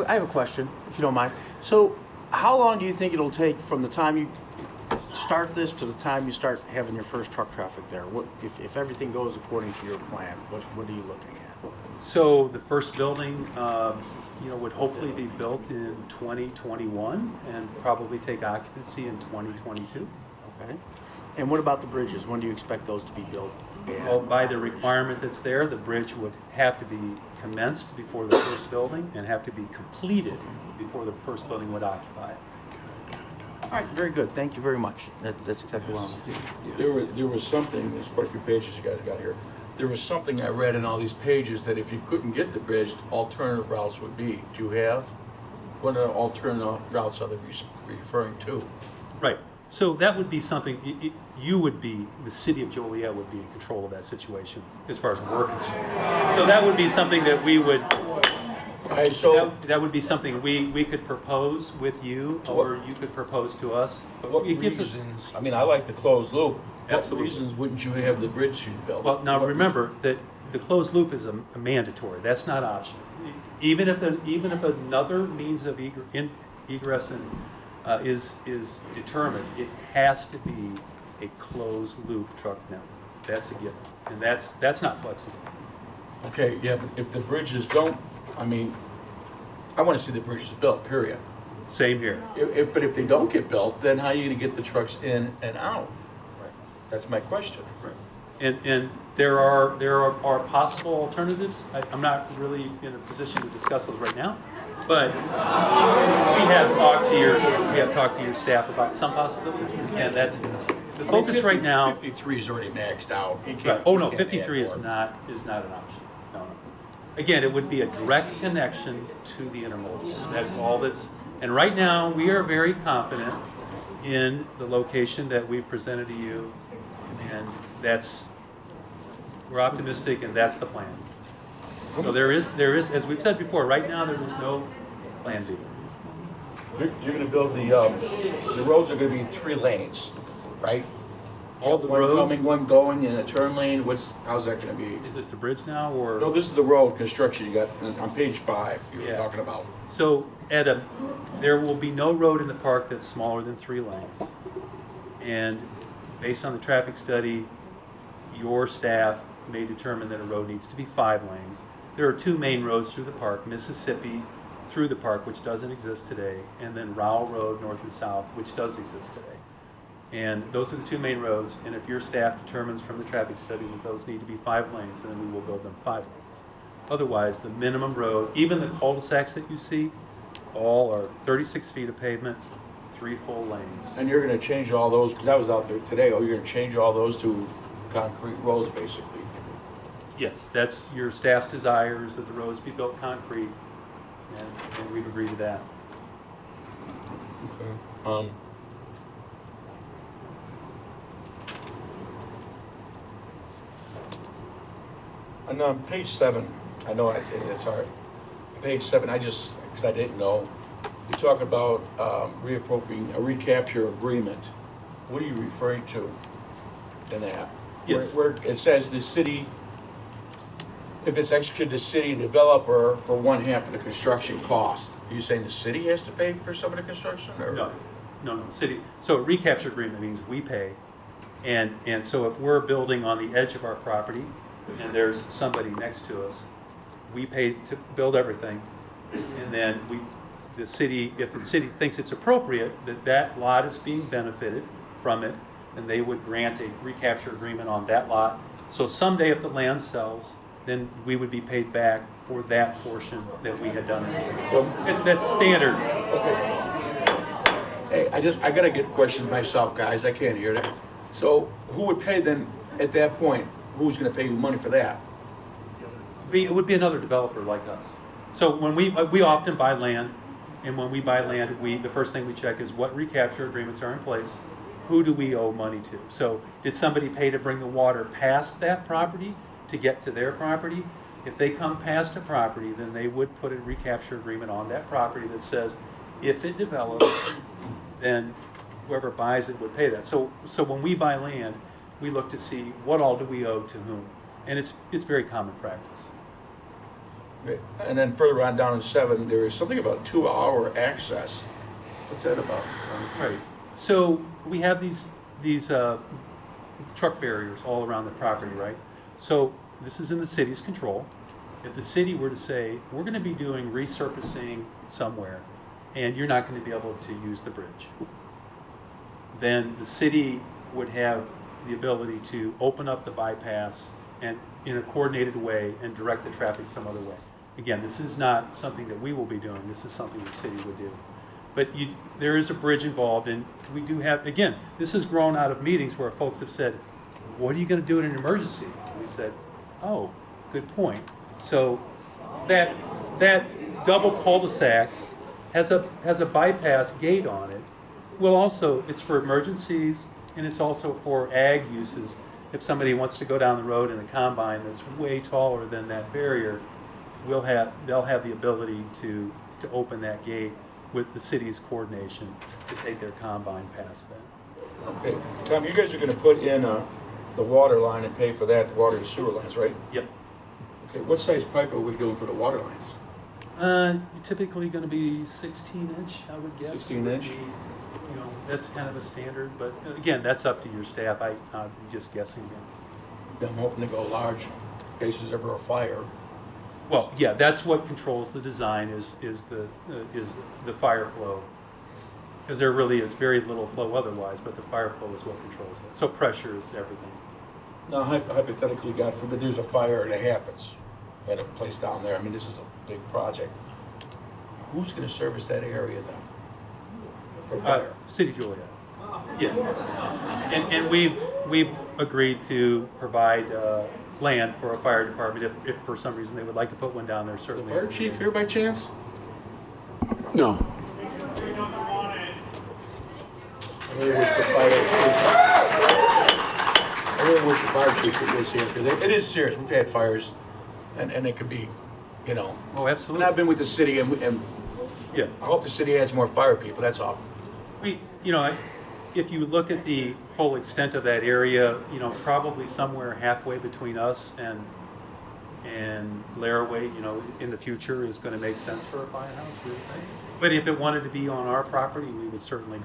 I have a question, if you don't mind. So, how long do you think it'll take from the time you start this to the time you start having your first truck traffic there? What, if everything goes according to your plan, what are you looking at? So the first building, would hopefully be built in 2021 and probably take occupancy in 2022. Okay. And what about the bridges? When do you expect those to be built? Well, by the requirement that's there, the bridge would have to be commenced before the first building and have to be completed before the first building would occupy. All right, very good. Thank you very much. That's exactly what I'm looking for. There was something, there's quite a few pages you guys got here. There was something I read in all these pages that if you couldn't get the bridge, alternative routes would be. Do you have? What alternative routes are they referring to? Right. So that would be something, you would be, the city of Joliet would be in control of that situation as far as we're concerned. So that would be something that we would, that would be something we could propose with you, or you could propose to us. What it gives reasons, I mean, I like the closed loop. Absolutely. What reasons wouldn't you have the bridge built? Well, now remember that the closed loop is a mandatory. That's not optional. Even if another means of egress is determined, it has to be a closed loop truck network. That's a given, and that's not flexible. Okay, yeah, but if the bridges don't, I mean, I want to see the bridges built, period. Same here. But if they don't get built, then how are you going to get the trucks in and out? Right. That's my question. Right. And there are possible alternatives. I'm not really in a position to discuss those right now, but we have talked to your staff about some possibilities. And that's the focus right now. 53 is already maxed out. Right. Oh no, 53 is not an option. No. Again, it would be a direct connection to the intermodal. That's all that's. And right now, we are very confident in the location that we've presented to you, and we're optimistic, and that's the plan. So there is, as we've said before, right now there is no plan B. You're going to build the roads are going to be 3 lanes, right? All the one roads. coming, one going, in a turn lane. How's that going to be? Is this the bridge now, or? No, this is the road construction you got on page 5. You were talking about. So there will be no road in the park that's smaller than 3 lanes. And based on the traffic study, your staff may determine that a road needs to be 5 lanes. There are 2 main roads through the park: Mississippi through the park, which doesn't exist today, and then Rowell Road north and south, which does exist today. And those are the 2 main roads, and if your staff determines from the traffic study that those need to be 5 lanes, then we will build them 5 lanes. Otherwise, the minimum road, even the cul-de-sacs that you see, all are 36 feet of pavement, 3 full lanes. And you're going to change all those, because I was out there today, you're going to change all those to concrete roads, basically. Yes, that's your staff's desire, is that the roads be built concrete, and we've agreed to that. Okay. And on page 7, I know it's hard. Page 7, because I didn't know, you talk about reappropriating a recapture agreement. what are you referring to in that? Yes. Where it says the city, if it's executed, the city developer for one half of the construction cost. Are you saying the city has to pay for some of the construction, or? No, city. So a recapture agreement means we pay. And so if we're building on the edge of our property and there's somebody next to us, we pay to build everything. And then the city, if the city thinks it's appropriate that that lot is being benefited from it, then they would grant a recapture agreement on that lot. So someday if the land sells, then we would be paid back for that portion that we had done. So that's standard. Hey, I gotta get questions myself, guys, I can't hear that. So who would pay then, at that point, who's gonna pay you money for that? It would be another developer like us. So when we often buy land, and when we buy land, the first thing we check is what recapture agreements are in place, who do we owe money to? So did somebody pay to bring the water past that property to get to their property? If they come past a property, then they would put a recapture agreement on that property that says, if it develops, then whoever buys it would pay that. So when we buy land, we look to see what all do we owe to whom, and it's very common practice. Okay. And then further on down in 7, there is something about 2-hour access. What's that about? Right. So we have these truck barriers all around the property, right? So this is in the city's control. If the city were to say, we're going to be doing resurfacing somewhere, and you're not going to be able to use the bridge, then the city would have the ability to open up the bypass and in a coordinated way and direct the traffic some other way. Again, this is not something that we will be doing. This is something the city would do. But there is a bridge involved, and we do have, again, this has grown out of meetings where folks have said, what are you going to do in an emergency? And we said, oh, good point. So that double cul-de-sac has a bypass gate on it. Well, also, it's for emergencies, and it's also for ag uses. If somebody wants to go down the road in a combine that's way taller than that barrier, they'll have the ability to open that gate with the city's coordination to take their combine past that. Okay, Tom, you guys are gonna put in the water line and pay for that, the water and sewer lines, right? Yep. Okay, what size pipe are we doing for the water lines? Typically going to be 16-inch, I would guess. 16-inch? You know, that's kind of a standard, but again, that's up to your staff. I'm just guessing again. I'm hoping to go large in case there's ever a fire. Well, yeah, that's what controls the design is the fire flow, because there really is very little flow otherwise, but the fire flow is what controls it. So pressure is everything. Now, hypothetically, God forbid, there's a fire and it happens at a place down there. I mean, this is a big project. Who's going to service that area then? For fire? City Joliet. Yeah, and we've agreed to provide land for a fire department if for some reason they would like to put one down there. Is the Certainly. fire chief here by chance? No. I really wish the fire chief. I really wish the fire chief was here, because it is serious. We've had fires, and it could be, you know. Oh, And absolutely. I've been with the city, and Yeah. I hope the city has more fire people, that's all. If you look at the full extent of that area, probably somewhere halfway between us and Laraway, in the future is going to make sense for a firehouse, we would think. But if it wanted to be on our property, we would certainly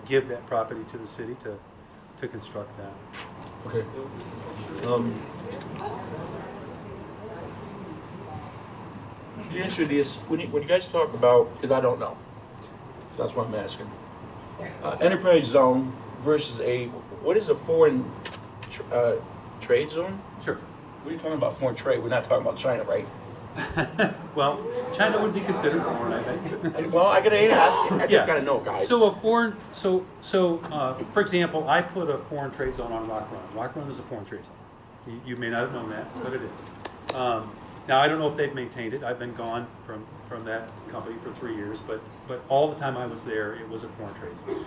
give that property to the city to construct that. Okay. The answer to this, when you guys talk about, because I don't know, that's what I'm asking. Enterprise zone versus what is a foreign trade zone? Sure. What are you talking about foreign trade? We're not talking about China, right? Well, China would be considered foreign, I think. Well, I gotta ask. I just Yeah. gotta know, guys. So for example, I put a foreign trade zone on Rock Run. Rock Run is a foreign trade zone. You may not have known that, but it is. Now, I don't know if they've maintained it. I've been gone from that company for 3 years, but all the time I was there, it was a foreign trade zone.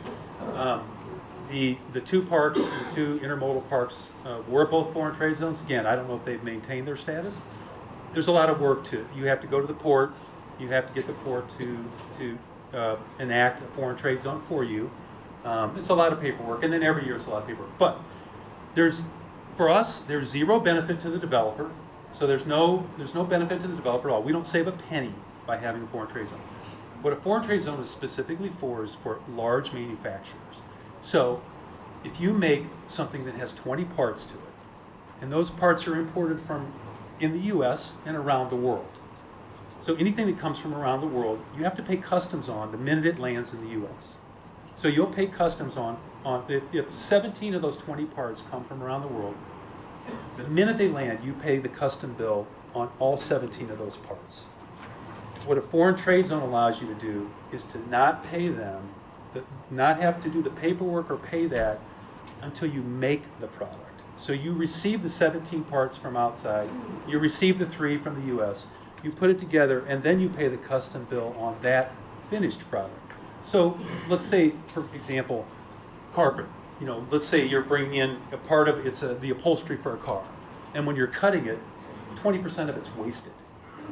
The two parks, the two intermodal parks, were both foreign trade zones. Again, I don't know if they've maintained their status. There's a lot of work to it. You have to go to the port. You have to get the port to enact a foreign trade zone for you. It's a lot of paperwork, and then every year it's a lot of paperwork. But for us, there's zero benefit to the developer. So there's no benefit to the developer at all. We don't save a penny by having a foreign trade zone. What a foreign trade zone is specifically for is for large manufacturers. So if you make something that has 20 parts to it, and those parts are imported from in the US and around the world. So anything that comes from around the world, you have to pay customs on the minute it lands in the US. So you'll pay customs on if 17 of those 20 parts come from around the world, the minute they land, you pay the custom bill on all 17 of those parts. What a foreign trade zone allows you to do is to not pay them, not have to do the paperwork or pay that until you make the product. So you receive the 17 parts from outside, you receive the 3 from the US, you put it together, and then you pay the custom bill on that finished product. So let's say, for example, carpet. Let's say you're bringing in a part of it's the upholstery for a car, and when you're cutting it, 20% of it's wasted,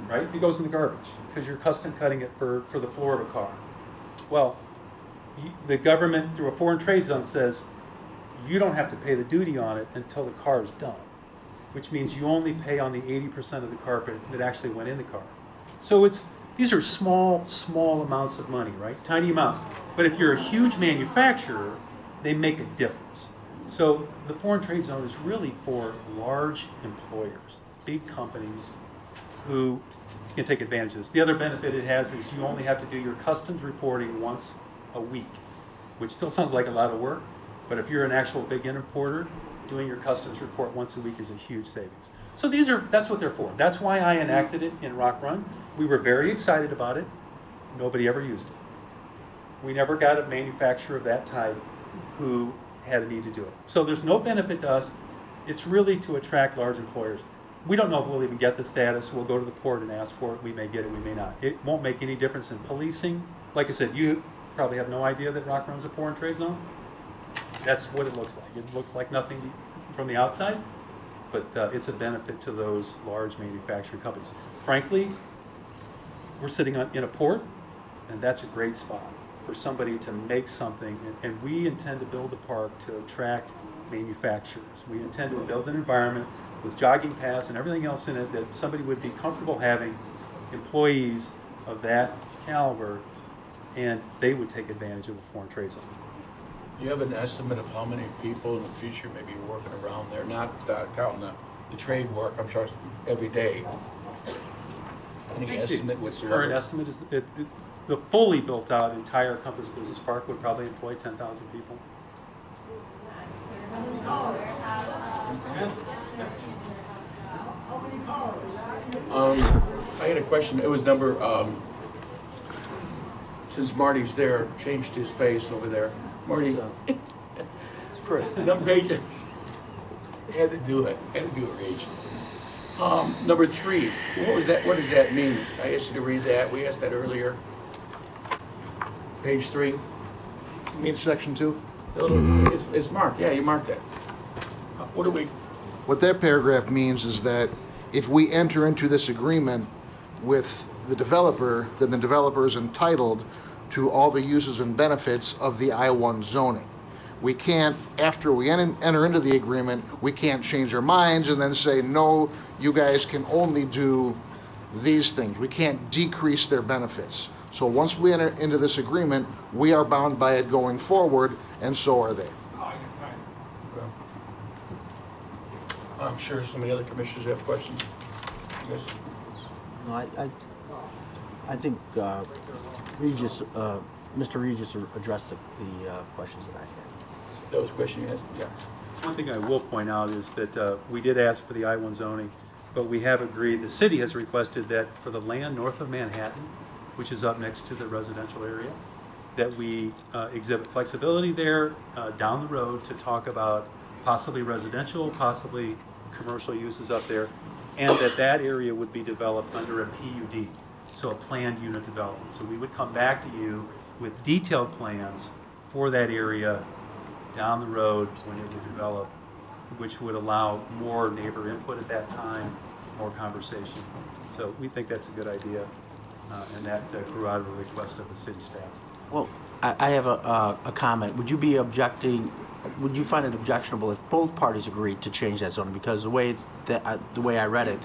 right? It goes in the garbage because you're custom cutting it for the floor of a car. Well, the government through a foreign trade zone says you don't have to pay the duty on it until the car is done, which means you only pay on the 80% of the carpet that actually went in the car. So these are small amounts of money, right? Tiny amounts. But if you're a huge manufacturer, they make a difference. So the foreign trade zone is really for large employers, big companies who can take advantage of this. The other benefit it has is you only have to do your customs reporting once a week, which still sounds like a lot of work, but if you're an actual big importer, doing your customs report once a week is a huge savings. So that's what they're for. That's why I enacted it in Rock Run. We were very excited about it. Nobody ever used it. We never got a manufacturer of that type who had a need to do it. So there's no benefit to us. It's really to attract large employers. We don't know if we'll even get the status. We'll go to the port and ask for it. We may get it, we may not. It won't make any difference in policing. Like I said, you probably have no idea that Rock Run's a foreign trade zone. That's what it looks like. It looks like nothing from the outside, but it's a benefit to those large manufacturing companies. Frankly, we're sitting in a port, and that's a great spot for somebody to make something, and we intend to build the park to attract manufacturers. We intend to build an environment with jogging paths and everything else in it that somebody would be comfortable having employees of that caliber, and they would take advantage of a foreign trade zone. Do you have an estimate of how many people in the future may be working around there? Not counting the trade work, I'm sure, every day. Any estimate whatsoever? Current estimate is the fully built out entire Compass Business Park would probably employ 10,000 people. I had a question. It was since Marty's there, changed his face over there. Marty, It's Chris. number 8, had to do it, Rage. Number 3, what was that? What does that mean? I asked you to read that. We asked that earlier. Page 3. You mean section 2? It's marked. Yeah, you marked that. What do we? What that paragraph means is that if we enter into this agreement with the developer, then the developer is entitled to all the uses and benefits of the I-1 zoning. We can't, after we enter into the agreement, we can't change our minds and then say, no, you guys can only do these things. We can't decrease their benefits. So once we enter into this agreement, we are bound by it going forward, and so are they. I'm sure some of the other commissioners have questions. You guys? No, I think Mr. Regis addressed the questions that I had. That was a question you had? Yeah. One thing I will point out is that we did ask for the I-1 zoning, but we have agreed, the city has requested that for the land north of Manhattan, which is up next to the residential area, that we exhibit flexibility there down the road to talk about possibly residential, possibly commercial uses up there, and that area would be developed under a PUD, so a planned unit development. So we would come back to you with detailed plans for that area down the road when it would develop, which would allow more neighbor input at that time, more conversation. So we think that's a good idea, and that grew out of a request of the city staff. Well, I have a comment. Would you be objecting, would you find it objectionable if both parties agreed to change that zoning? Because the way I read it,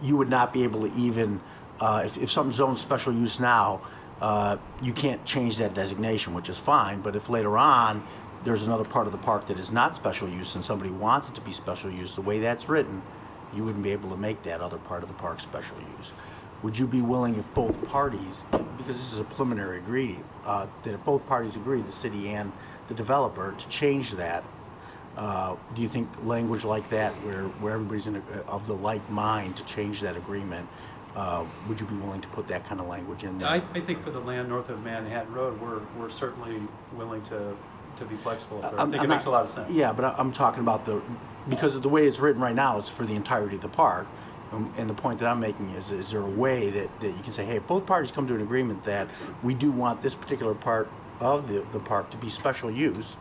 you would not be able to even, if something's zoned special use now, you can't change that designation, which is fine, but if later on, there's another part of the park that is not special use and somebody wants it to be special use, the way that's written, you wouldn't be able to make that other part of the park special use. Would you be willing, if both parties, because this is a preliminary agreement, that if both parties agree, the city and the developer, to change that? Do you think language like that, where everybody's of the like mind to change that agreement, would you be willing to put that kind of language in there? I think for the land north of Manhattan Road, we're certainly willing to be flexible. I think it makes a lot of sense. Yeah, but I'm talking about because of the way it's written right now, it's for the entirety of the park. And the point that I'm making is there a way that you can say, hey, if both parties come to an agreement that we do want this particular part of the park to be special use,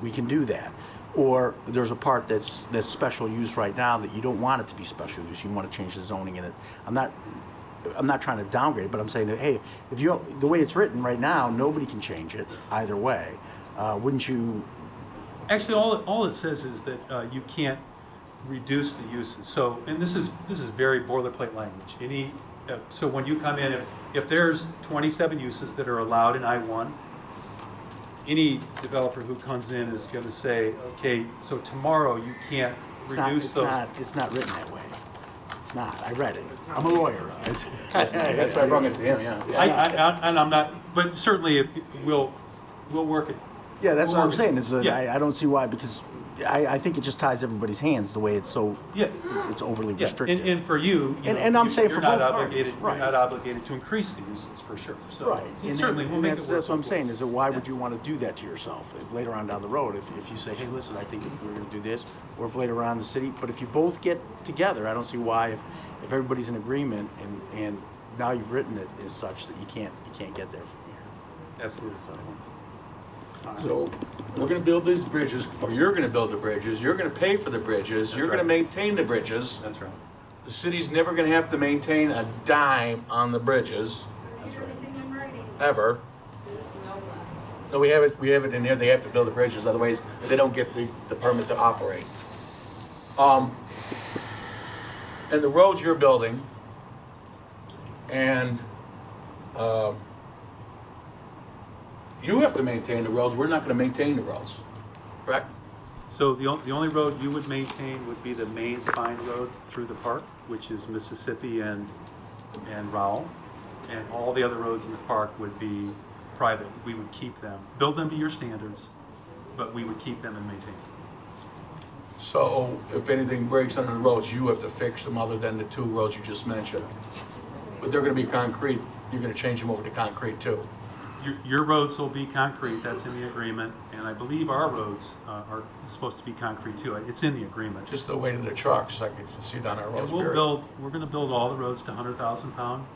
we can do that. Or there's a part that's special use right now that you don't want it to be special use. You want to change the zoning in it. I'm not trying to downgrade it, but I'm saying that, hey, the way it's written right now, nobody can change it either way. Wouldn't you? Actually, all it says is that you can't reduce the uses. So, and this is very boilerplate language. So when you come in, if there's 27 uses that are allowed in I-1, any developer who comes in is going to say, okay, so tomorrow you can't reduce those. It's not written that way. It's not. I read it. I'm a lawyer. That's why I brought it to him, yeah. And I'm not, but certainly we'll work it. Yeah, that's we'll what I'm work saying. it. Is that Yeah. I don't see why, because I think it just ties everybody's hands the way it's so. Yeah. It's overly Yeah, restricted. and for you, And I'm saying you're for not both obligated. parties, right. You're not obligated to increase the uses for sure. So Right. And certainly we'll make it work. that's what I'm both saying. ways. Is that why would you want to do that to yourself later on down the road? If you say, hey, listen, I think we're going to do this, or if later on the city. But if you both get together, I don't see why if everybody's in agreement and now you've written it as such that you can't get there from here. Absolutely. So we're gonna build these bridges, or you're gonna build the bridges, you're gonna pay for the bridges, you're gonna right. maintain the bridges. That's right. The city's never gonna have to maintain a dime on the bridges, That's right. ever. So we have it in here, they have to build the bridges, otherwise they don't get the permit to operate. And the roads you're building, and, you have to maintain the roads, we're not gonna maintain the roads, correct? So the only road you would maintain would be the main spine road through the park, which is Mississippi and Rowell. And all the other roads in the park would be private. We would keep them, build them to your standards, but we would keep them and maintain them. So if anything breaks on the roads, you have to fix them other than the two roads you just mentioned. But they're gonna be concrete, you're gonna change them over to concrete too. Your roads will be concrete, that's in the agreement, and I believe our roads are supposed to be concrete too. It's in the agreement. Just the weight of the trucks, I could see down our And roads. we're gonna build all the roads to 100,000 pound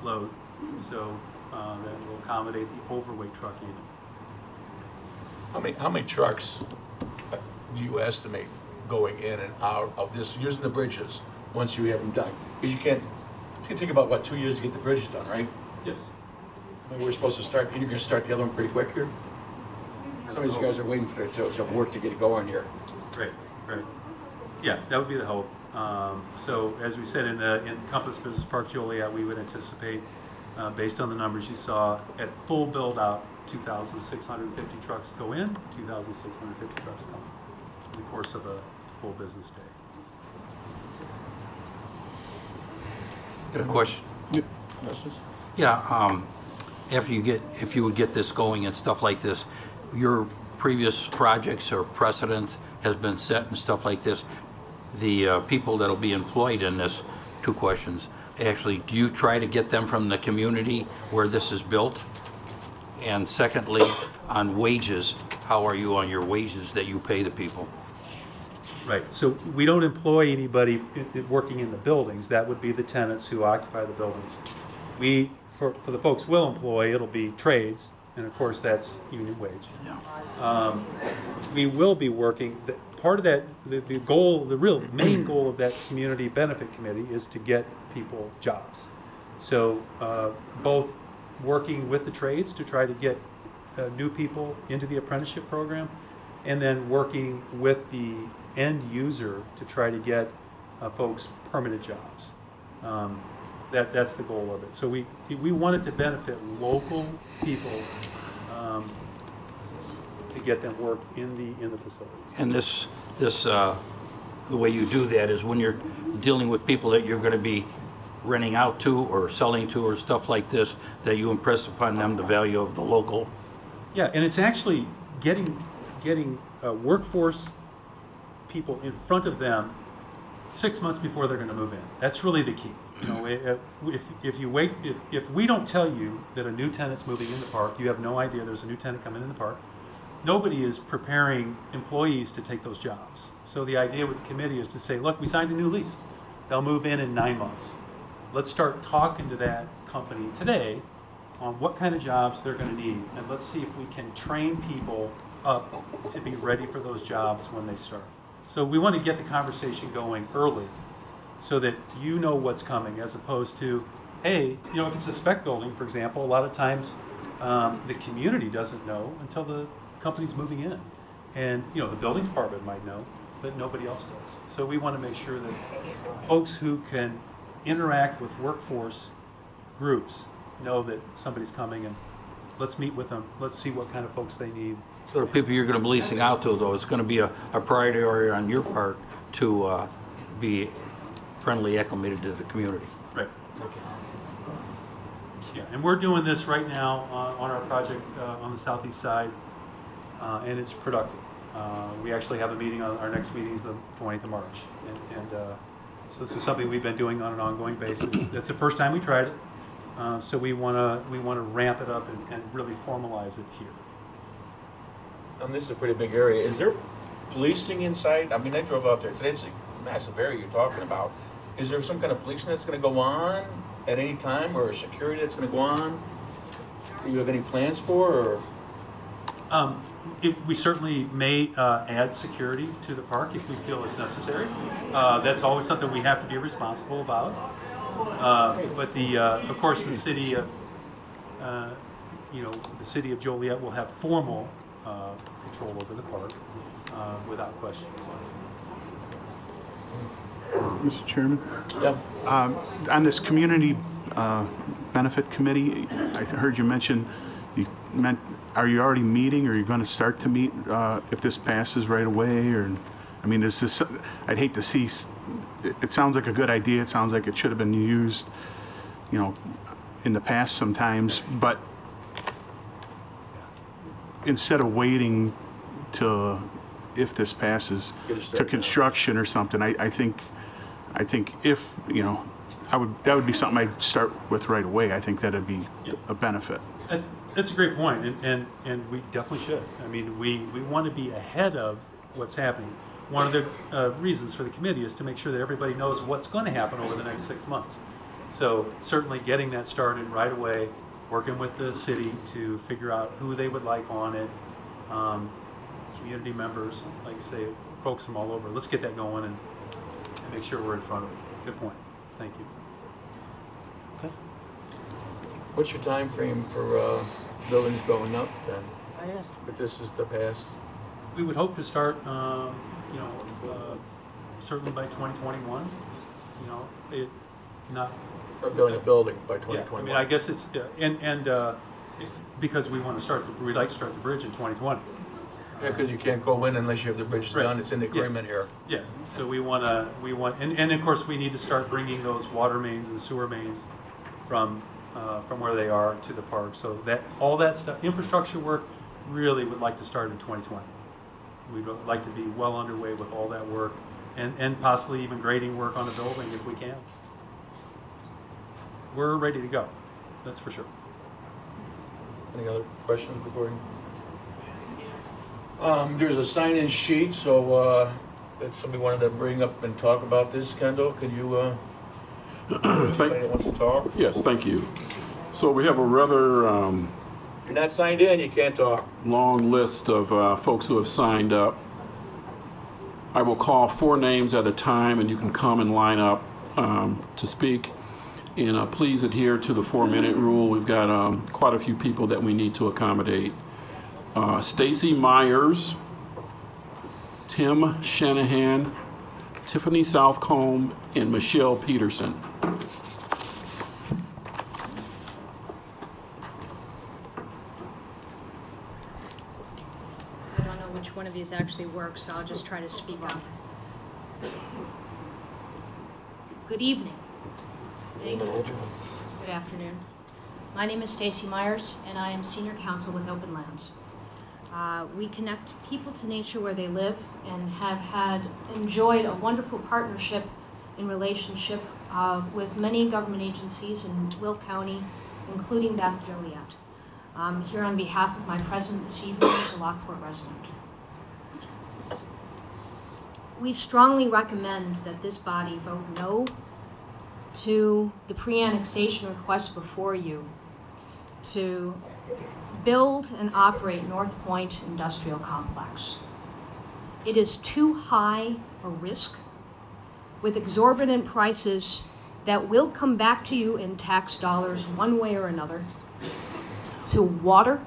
load, so that will accommodate the overweight truck even. How many trucks do you estimate going in and out of this, using the bridges, once you have them done? Because it's gonna take about, 2 years to get the bridges done, right? Yes. I mean, we're supposed to start, you're gonna start the other one pretty quick here? Some of these guys are waiting for it to work to get it going here. Great. Yeah, that would be the hope. So as we said in Compass Business Park Joliet, we would anticipate, based on the numbers you saw, at full build out, 2,650 trucks go in, 2,650 trucks come in the course of a full business day. Got a question? Questions? Yeah, if you would get this going and stuff like this, your previous projects or precedents has been set and stuff like this, the people that'll be employed in this, 2 questions. Actually, do you try to get them from the community where this is built? And secondly, on wages, how are you on your wages that you pay the people? Right, so we don't employ anybody working in the buildings. That would be the tenants who occupy the buildings. For the folks we'll employ, it'll be trades, and of course that's union wage. Yeah. We will be working, part of that, the real main goal of that community benefit committee is to get people jobs. So both working with the trades to try to get new people into the apprenticeship program, and then working with the end user to try to get folks permanent jobs. That's the goal of it. So we wanted to benefit local people to get them work in the facilities. And the way you do that is when you're dealing with people that you're going to be renting out to or selling to or stuff like this, that you impress upon them the value of the local. Yeah, and it's actually getting workforce people in front of them 6 months before they're going to move in. That's really the key. You know, if you wait, if we don't tell you that a new tenant's moving in the park, you have no idea there's a new tenant coming in the park. Nobody is preparing employees to take those jobs. So the idea with the committee is to say, look, we signed a new lease. They'll move in 9 months. Let's start talking to that company today on what kind of jobs they're going to need, and let's see if we can train people up to be ready for those jobs when they start. So we want to get the conversation going early so that you know what's coming, as opposed to, hey, you know, if it's a spec building, for example, a lot of times the community doesn't know until the company's moving in. And, you know, the building department might know, but nobody else does. So we want to make sure that folks who can interact with workforce groups know that somebody's coming, and let's meet with them. Let's see what kind of folks they need. So the people you're going to be leasing out to, though, it's going to be a priority on your part to be friendly acclimated to the community. Right. Yeah, and we're doing this right now on our project on the southeast side, and it's productive. We actually have a meeting, our next meeting is the 20th of March. And so this is something we've been doing on an ongoing basis. It's the first time we tried it, so we want to ramp it up and really formalize it here. And this is a pretty big area. Is there policing inside? I mean, I drove out there today. It's a massive area you're talking about. Is there some kind of policing that's going to go on at any time, or security that's going to go on? Do you have any plans for, or? We certainly may add security to the park if we feel it's necessary. That's always something we have to be responsible about. But of course, the city of, the city of Joliet will have formal control over the park without questions. Mr. Chairman, Yeah. on this community benefit committee, I heard you mention, are you already meeting, or are you going to start to meet if this passes right away? Or, I mean, is this, I'd hate to see, it sounds like a good idea. It sounds like it should have been used, you know, in the past sometimes, but instead of waiting to, if this passes, to construction or something, I think if, you know, that would be something I'd start with right away. I think that'd be a benefit. That's a great point, and we definitely should. I mean, we want to be ahead of what's happening. One of the reasons for the committee is to make sure that everybody knows what's going to happen over the next 6 months. So certainly getting that started right away, working with the city to figure out who they would like on it, community members, like you say, folks from all over. Let's get that going and make sure we're in front of it. Good point. Thank you. Okay. What's your time frame for buildings going up then? I asked. If this is the pass? We would hope to start, certainly by 2021. You know, it not. Or building a building by Yeah, 2021? I mean, I guess it's because we want to we'd like to start the bridge in 2020. Yeah, because you can't go in unless you have the bridges Right. done. It's in the agreement here. Yeah, so we want, and of course, we need to start bringing those water mains and sewer mains from where they are to the park. So that, all that stuff, infrastructure work, really would like to start in 2020. We'd like to be well underway with all that work and possibly even grading work on the building if we can. We're ready to go, that's for sure. Any other questions before we? There's a sign-in sheet, so that somebody wanted to bring up and talk about this. Kendall, could you, anybody that wants to talk? Yes, thank you. So we have a rather If you're not signed in, you can't talk. long list of folks who have signed up. I will call 4 names at a time, and you can come and line up to speak. And please adhere to the 4-minute rule. We've got quite a few people that we need to accommodate. Stacy Myers, Tim Shanahan, Tiffany Southcombe, and Michelle Peterson. I don't know which one of these actually works, so I'll just try to speak up. Good evening. Good afternoon. My name is Stacy Myers, and I am Senior Counsel with Open Lands. We connect people to nature where they live and have enjoyed a wonderful partnership in relationship with many government agencies in Will County, including that of Joliet. I'm here on behalf of my president this evening as a Lockport resident. We strongly recommend that this body vote no to the pre-annexation request before you to build and operate North Point Industrial Complex. It is too high a risk with exorbitant prices that will come back to you in tax dollars one way or another, to water,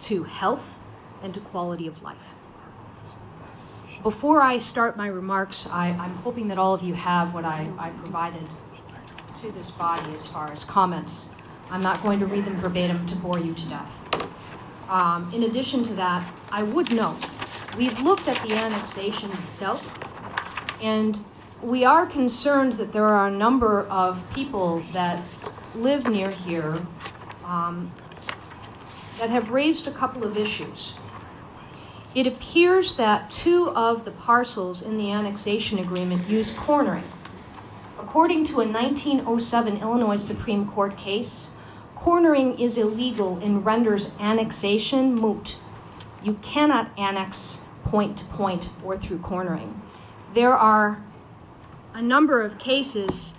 to health, and to quality of life. Before I start my remarks, I'm hoping that all of you have what I provided to this body as far as comments. I'm not going to read them verbatim to bore you to death. In addition to that, I would note, we've looked at the annexation itself, and we are concerned that there are a number of people that live near here that have raised a couple of issues. It appears that 2 of the parcels in the annexation agreement use cornering. According to a 1907 Illinois Supreme Court case, cornering is illegal and renders annexation moot. You cannot annex point to point or through cornering. There are a number of cases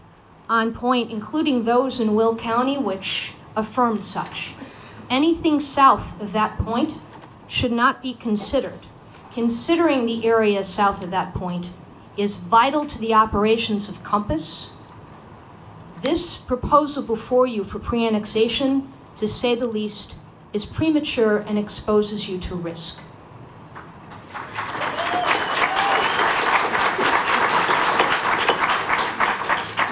on point, including those in Will County, which affirm such. Anything south of that point should not be considered. Considering the area south of that point is vital to the operations of Compass. This proposal before you for pre-annexation, to say the least, is premature and exposes you to risk.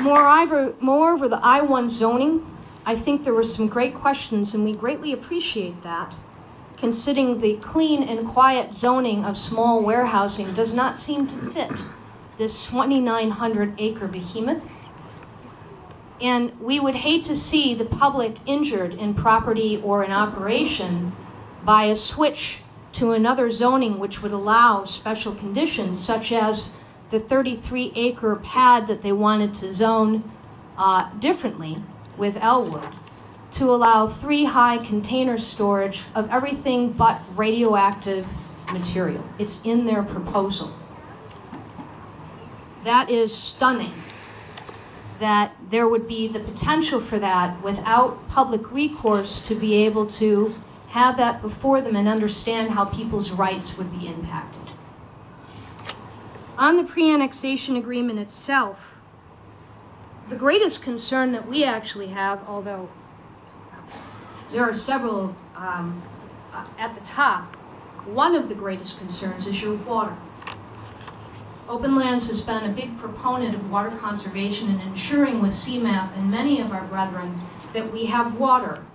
Moreover, the I-1 zoning, I think there were some great questions, and we greatly appreciate that. Considering the clean and quiet zoning of small warehousing does not seem to fit this 2,900-acre behemoth. And we would hate to see the public injured in property or in operation by a switch to another zoning which would allow special conditions, such as the 33-acre pad that they wanted to zone differently with Elwood, to allow 3 high container storage of everything but radioactive material. It's in their proposal. That is stunning, that there would be the potential for that without public recourse to be able to have that before them and understand how people's rights would be impacted. On the pre-annexation agreement itself, the greatest concern that we actually have, although there are several at the top, one of the greatest concerns is your water. Open Lands has been a big proponent of water conservation and ensuring with CMAP and many of our brethren that we have water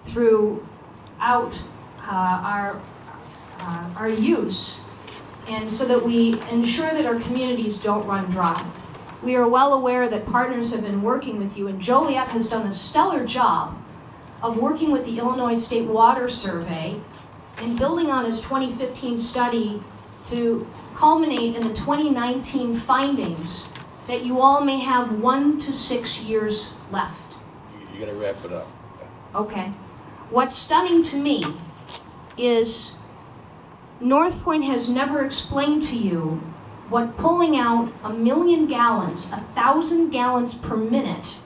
throughout our use, and so that we ensure that our communities don't run dry. We are well aware that partners have been working with you, and Joliet has done a stellar job of working with the Illinois State Water Survey and building on its 2015 study to culminate in the 2019 findings that you all may have 1 to 6 years left. You gotta wrap it up. Okay. What's stunning to me is North Point has never explained to you what pulling out 1 million gallons, 1,000 gallons per minute,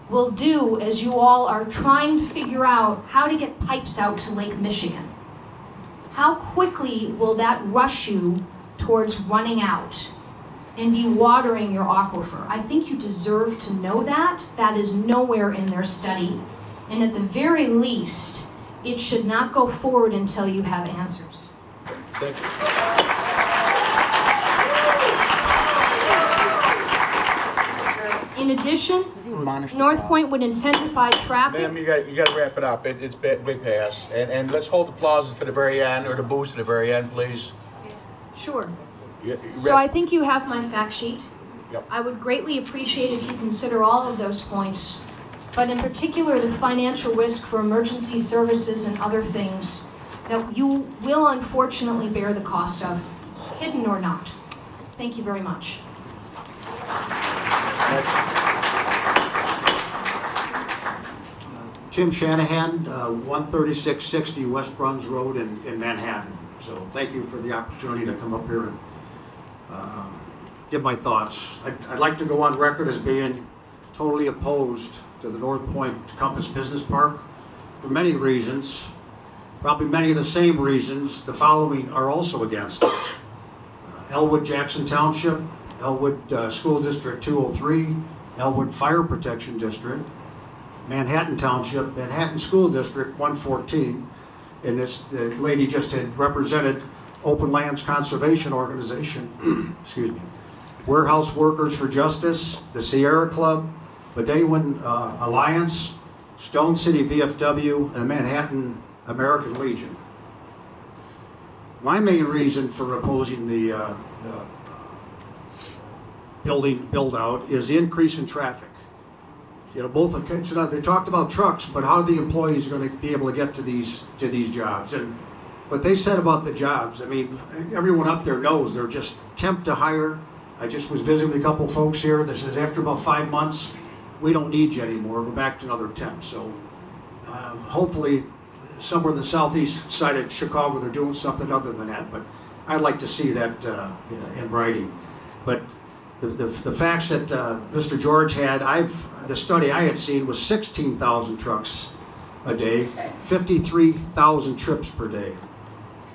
will do as you all are trying to figure out how to get pipes out to Lake Michigan. How quickly will that rush you towards running out and dewatering your aquifer? I think you deserve to know that. That is nowhere in their study. And at the very least, it should not go forward until you have answers. Thank you. In addition, Admonish the North crowd. Point would intensify traffic. Ma'am, you got to wrap it up. It's way past. And let's hold the applauses to the very end, or the boos to the very end, please. Sure. You So wrap- I think you have my fact sheet. Yep. I would greatly appreciate if you consider all of those points, but in particular the financial risk for emergency services and other things that you will unfortunately bear the cost of, hidden or not. Thank you very much. Tim Shanahan, 13660 West Bruns Road in Manhattan. So thank you for the opportunity to come up here and give my thoughts. I'd like to go on record as being totally opposed to the North Point Compass Business Park for many reasons. Probably many of the same reasons the following are also against it. Elwood Jackson Township, Elwood School District 203, Elwood Fire Protection District, Manhattan Township, Manhattan School District 114, and the lady just had represented Open Lands Conservation Organization, excuse me, Warehouse Workers for Justice, the Sierra Club, Badawin Alliance, Stone City VFW, and Manhattan American Legion. My main reason for opposing the building build-out is the increase in traffic. You know, they talked about trucks, but how are the employees going to be able to get to these jobs? And what they said about the jobs, I mean, everyone up there knows they're just temp to hire. I just was visiting a couple folks here. This is after about 5 months, we don't need you anymore. Go back to another temp. So hopefully somewhere in the southeast side of Chicago, they're doing something other than that. But I'd like to see that in writing. But the facts that Mr. George had, the study I had seen was 16,000 trucks a day, 53,000 trips per day.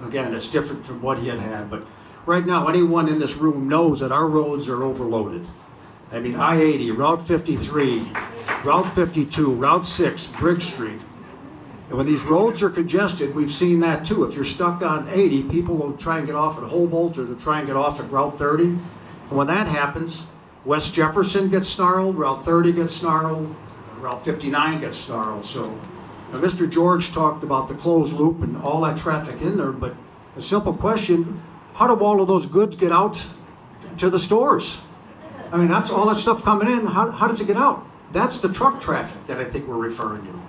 Again, it's different from what he had, but right now anyone in this room knows that our roads are overloaded. I mean, I-80, Route 53, Route 52, Route 6, Bridge Street. And when these roads are congested, we've seen that too. If you're stuck on 80, people will try and get off at Humboldt or they'll try and get off at Route 30. And when that happens, West Jefferson gets snarled, Route 30 gets snarled, Route 59 gets snarled. So now Mr. George talked about the closed loop and all that traffic in there, but a simple question, how do all of those goods get out to the stores? I mean, that's all that stuff coming in, how does it get out? That's the truck traffic that I think we're referring to.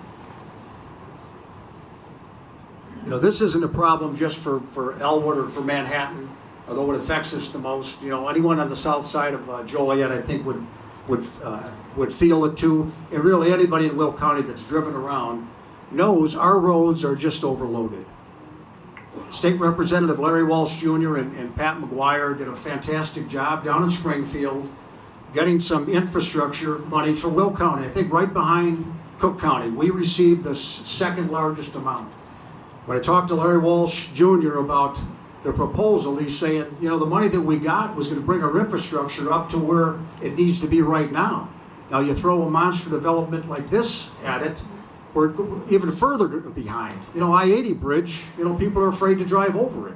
You know, this isn't a problem just for Elwood or for Manhattan, although it affects us the most. You know, anyone on the south side of Joliet, I think, would feel it too. And really, anybody in Will County that's driven around knows our roads are just overloaded. State Representative Larry Walsh Jr. and Pat McGuire did a fantastic job down in Springfield, getting some infrastructure money for Will County. I think right behind Cook County, we received the second largest amount. When I talked to Larry Walsh Jr. about the proposal, he's saying, you know, the money that we got was going to bring our infrastructure up to where it needs to be right now. Now you throw a monster development like this at it, we're even further behind. You know, I-80 bridge, you know, people are afraid to drive over it.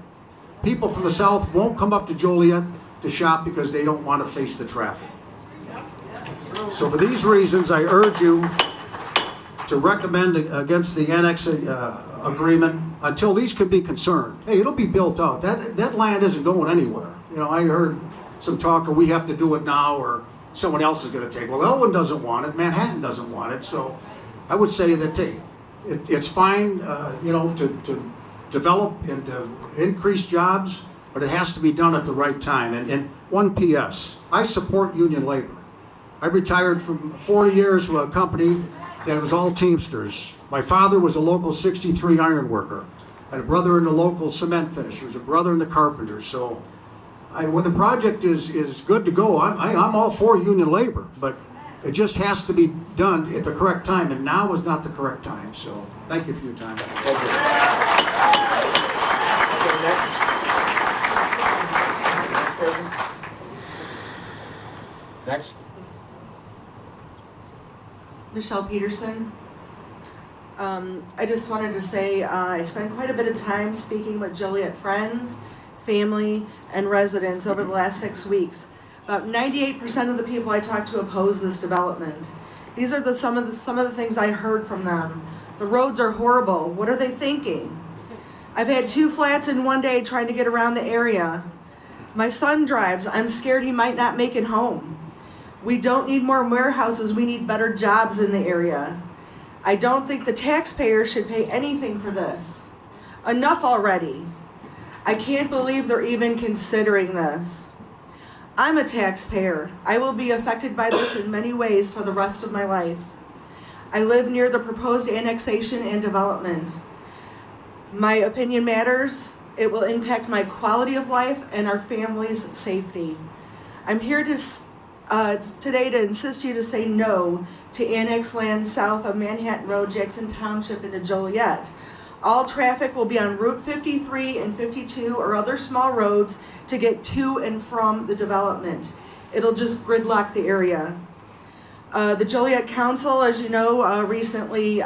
People from the south won't come up to Joliet to shop because they don't want to face the traffic. So for these reasons, I urge you to recommend against the annex agreement until these can be concerned. Hey, it'll be built out. That land isn't going anywhere. You know, I heard some talk of we have to do it now or someone else is going to take. Well, Elwood doesn't want it. Manhattan doesn't want it. So I would say that, hey, it's fine, you know, to develop and increase jobs, but it has to be done at the right time. And one PS, I support union labor. I retired from 40 years with a company that was all Teamsters. My father was a local 63 iron worker. I had a brother in the local cement finishers, a brother in the carpenters. So when the project is good to go, I'm all for union labor, but it just has to be done at the correct time, and now is not the correct time. So thank you for your time. Next. Michelle Peterson. I just wanted to say I spent quite a bit of time speaking with Joliet friends, family, and residents over the last 6 weeks. About 98% of the people I talked to oppose this development. These are some of the things I heard from them. The roads are horrible. What are they thinking? I've had 2 flats in one day trying to get around the area. My son drives. I'm scared he might not make it home. We don't need more warehouses. We need better jobs in the area. I don't think the taxpayers should pay anything for this. Enough already. I can't believe they're even considering this. I'm a taxpayer. I will be affected by this in many ways for the rest of my life. I live near the proposed annexation and development. My opinion matters. It will impact my quality of life and our family's safety. I'm here today to insist you to say no to annex land south of Manhattan Road, Jackson Township into Joliet. All traffic will be on Route 53 and 52 or other small roads to get to and from the development. It'll just gridlock the area. The Joliet Council, as you know, recently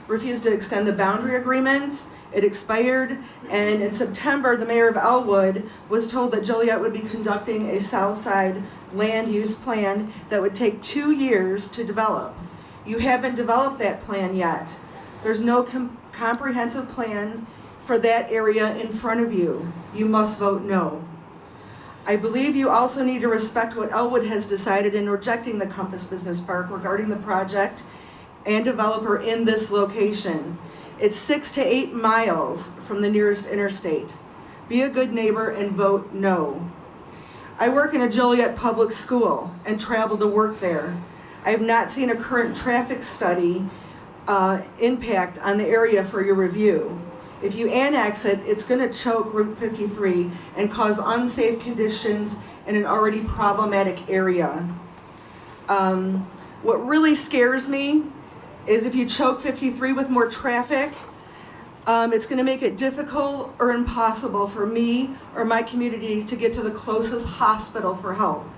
refused to extend the boundary agreement. It expired, and in September, the mayor of Elwood was told that Joliet would be conducting a south side land use plan that would take 2 years to develop. You haven't developed that plan yet. There's no comprehensive plan for that area in front of you. You must vote no. I believe you also need to respect what Elwood has decided in rejecting the Compass Business Park regarding the project and developer in this location. It's 6 to 8 miles from the nearest interstate. Be a good neighbor and vote no. I work in a Joliet public school and travel to work there. I have not seen a current traffic study impact on the area for your review. If you annex it, it's going to choke Route 53 and cause unsafe conditions in an already problematic area. What really scares me is if you choke 53 with more traffic, it's going to make it difficult or impossible for me or my community to get to the closest hospital for help.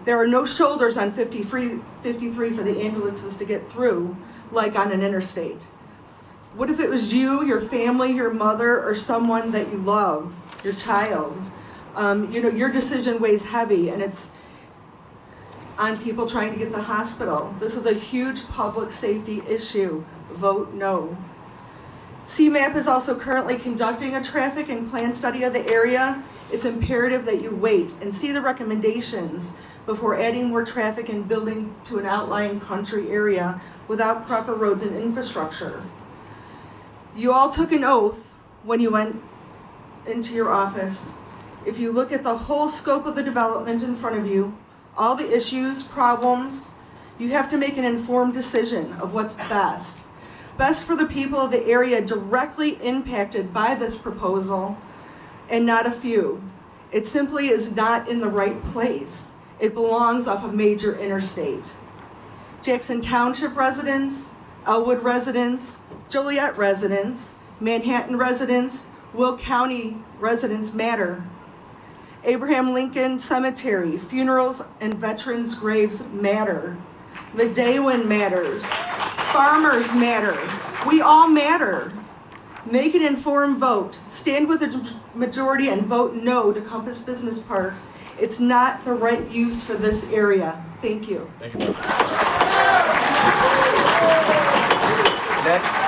There are no shoulders on 53 for the ambulances to get through, like on an interstate. What if it was you, your family, your mother, or someone that you love, your child? Your decision weighs heavy, and it's on people trying to get to the hospital. This is a huge public safety issue. Vote no. CMAP is also currently conducting a traffic and plan study of the area. It's imperative that you wait and see the recommendations before adding more traffic and building to an outlying country area without proper roads and infrastructure. You all took an oath when you went into your office. If you look at the whole scope of the development in front of you, all the issues, problems, you have to make an informed decision of what's best. Best for the people of the area directly impacted by this proposal, and not a few. It simply is not in the right place. It belongs off a major interstate. Jackson Township residents, Elwood residents, Joliet residents, Manhattan residents, Will County residents matter. Abraham Lincoln Cemetery, funerals and veterans' graves matter. Medewin matters. Farmers matter. We all matter. Make an informed vote. Stand with the majority and vote no to Compass Business Park. It's not the right use for this area. Thank you. Thank you. Next.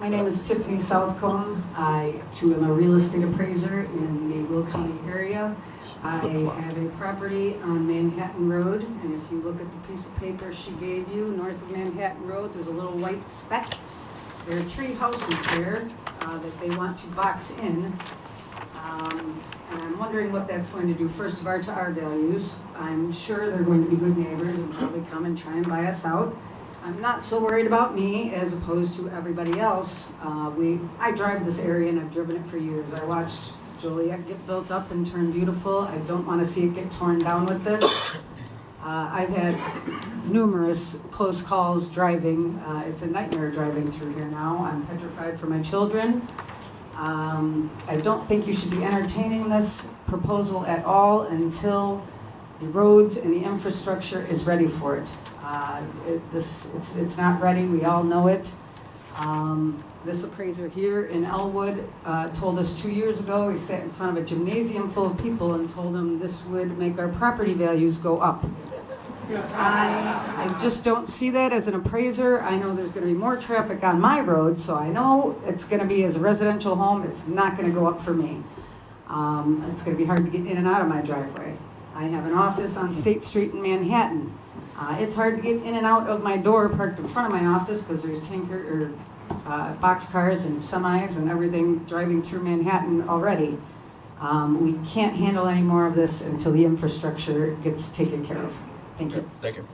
My name is Tiffany Southcombe. I too am a real estate appraiser in the Will County area. I have a property on Manhattan Road, and if you look at the piece of paper she gave you, north of Manhattan Road, there's a little white speck. There are 3 houses there that they want to box in. And I'm wondering what that's going to do, first of all, to our values. I'm sure they're going to be good neighbors and probably come and try and buy us out. I'm not so worried about me as opposed to everybody else. I drive this area and I've driven it for years. I watched Joliet get built up and turn beautiful. I don't want to see it get torn down with this. I've had numerous close calls driving. It's a nightmare driving through here now. I'm petrified for my children. I don't think you should be entertaining this proposal at all until the roads and the infrastructure is ready for it. It's not ready, we all know it. This appraiser here in Elwood told us 2 years ago, he sat in front of a gymnasium full of people and told them this would make our property values go up. I just don't see that as an appraiser. I know there's going to be more traffic on my road, so I know it's going to be, as a residential home, it's not going to go up for me. It's going to be hard to get in and out of my driveway. I have an office on State Street in Manhattan. It's hard to get in and out of my door parked in front of my office because there's boxcars and semis and everything driving through Manhattan already. We can't handle any more of this until the infrastructure gets taken care of. Thank you. Thank you.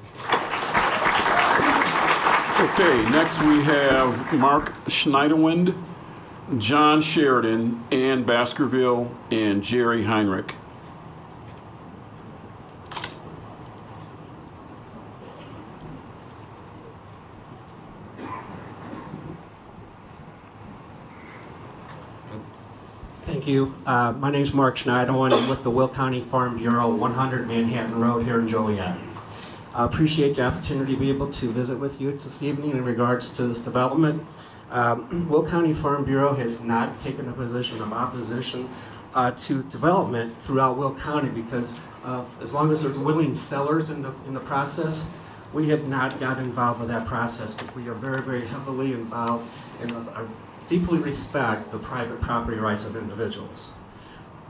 Okay, next we have Mark Schneiderwind, John Sheridan, Ann Baskerville, and Jerry Heinrich. Thank you. My name is Mark Schneiderwind. I'm with the Will County Farm Bureau, 100 Manhattan Road here in Joliet. I appreciate the opportunity to be able to visit with you this evening in regards to this development. Will County Farm Bureau has not taken a position of opposition to development throughout Will County because as long as there's willing sellers in the process, we have not got involved with that process because we are very, very heavily involved in deeply respect the private property rights of individuals.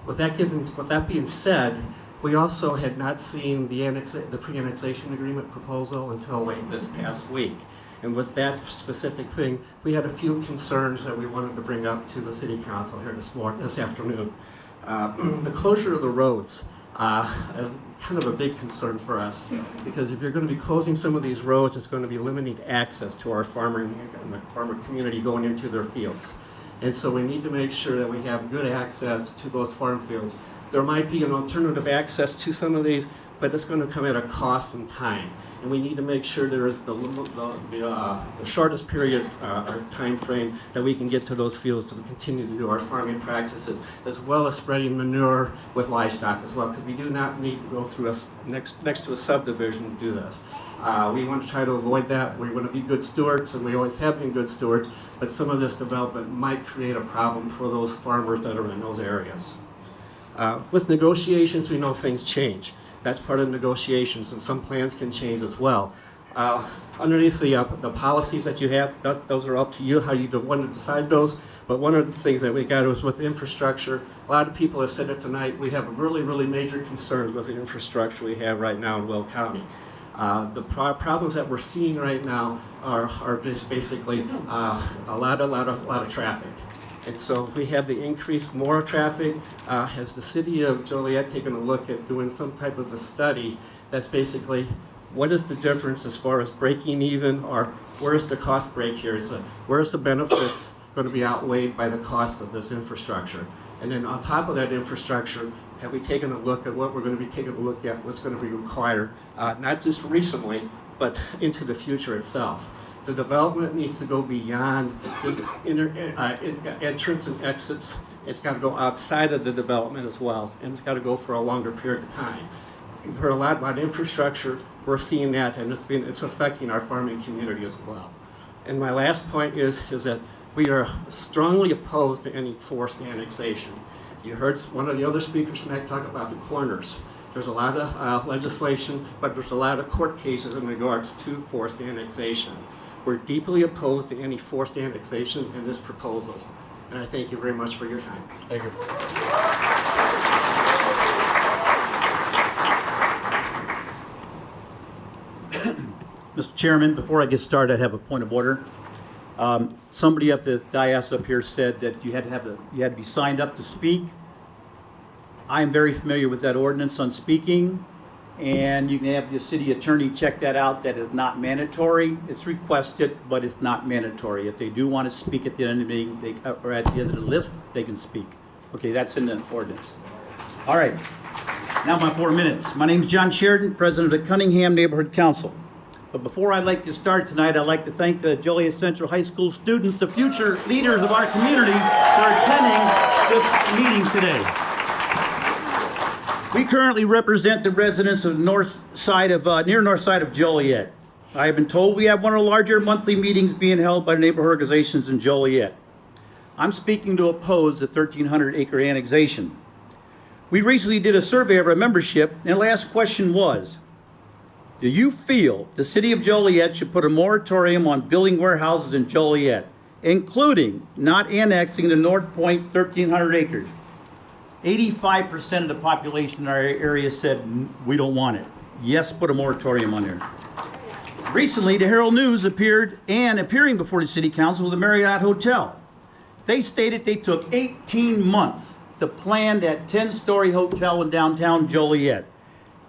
With that being said, we also had not seen the pre-annexation agreement proposal until late this past week. And with that specific thing, we had a few concerns that we wanted to bring up to the City Council here this afternoon. The closure of the roads is kind of a big concern for us because if you're going to be closing some of these roads, it's going to be limiting access to our farmer community going into their fields. And so we need to make sure that we have good access to those farm fields. There might be an alternative access to some of these, but it's going to come at a cost and time. And we need to make sure there is the shortest period or time frame that we can get to those fields to continue to do our farming practices, as well as spreading manure with livestock as well, because we do not need to go through next to a subdivision to do this. We want to try to avoid that. We want to be good stewards, and we always have been good stewards, but some of this development might create a problem for those farmers that are in those areas. With negotiations, we know things change. That's part of negotiations, and some plans can change as well. Underneath the policies that you have, those are up to you how you want to decide those. But one of the things that we got was with infrastructure. A lot of people have said it tonight. We have really, really major concerns with the infrastructure we have right now in Will County. The problems that we're seeing right now are just basically a lot of traffic. And so if we have the increased more traffic, has the city of Joliet taken a look at doing some type of a study that's basically what is the difference as far as breaking even, or where is the cost break here? Where is the benefits going to be outweighed by the cost of this infrastructure? And then on top of that infrastructure, have we taken a look at what we're going to be taking a look at, what's going to be required, not just recently, but into the future itself? The development needs to go beyond just entrance and exits. It's got to go outside of the development as well, and it's got to go for a longer period of time. We've heard a lot about infrastructure. We're seeing that, and it's affecting our farming community as well. And my last point is that we are strongly opposed to any forced annexation. You heard one of the other speakers tonight talk about the corners. There's a lot of legislation, but there's a lot of court cases in regards to forced annexation. We're deeply opposed to any forced annexation in this proposal. And I thank you very much for your time. Thank you. Mr. Chairman, before I get started, I have a point of order. Somebody up the dais up here said that you had to be signed up to speak. I am very familiar with that ordinance on speaking, and you can have your city attorney check that out. That is not mandatory. It's requested, but it's not mandatory. If they do want to speak at the end of the meeting, or at the end of the list, they can speak. Okay, that's in the ordinance. All right, now my 4 minutes. My name is John Sheridan, president of the Cunningham Neighborhood Council. But before I'd like to start tonight, I'd like to thank the Joliet Central High School students, the future leaders of our community, for attending this meeting today. We currently represent the residents of north side of, near north side of Joliet. I have been told we have one of the larger monthly meetings being held by neighborhood organizations in Joliet. I'm speaking to oppose the 1,300-acre annexation. We recently did a survey of our membership, and the last question was, do you feel the city of Joliet should put a moratorium on building warehouses in Joliet, including not annexing the North Point 1,300 acres? 85% of the population in our area said, we don't want it. Yes, put a moratorium on there. Recently, the Herald News appearing before the City Council with the Marriott Hotel. They stated they took 18 months to plan that 10-story hotel in downtown Joliet.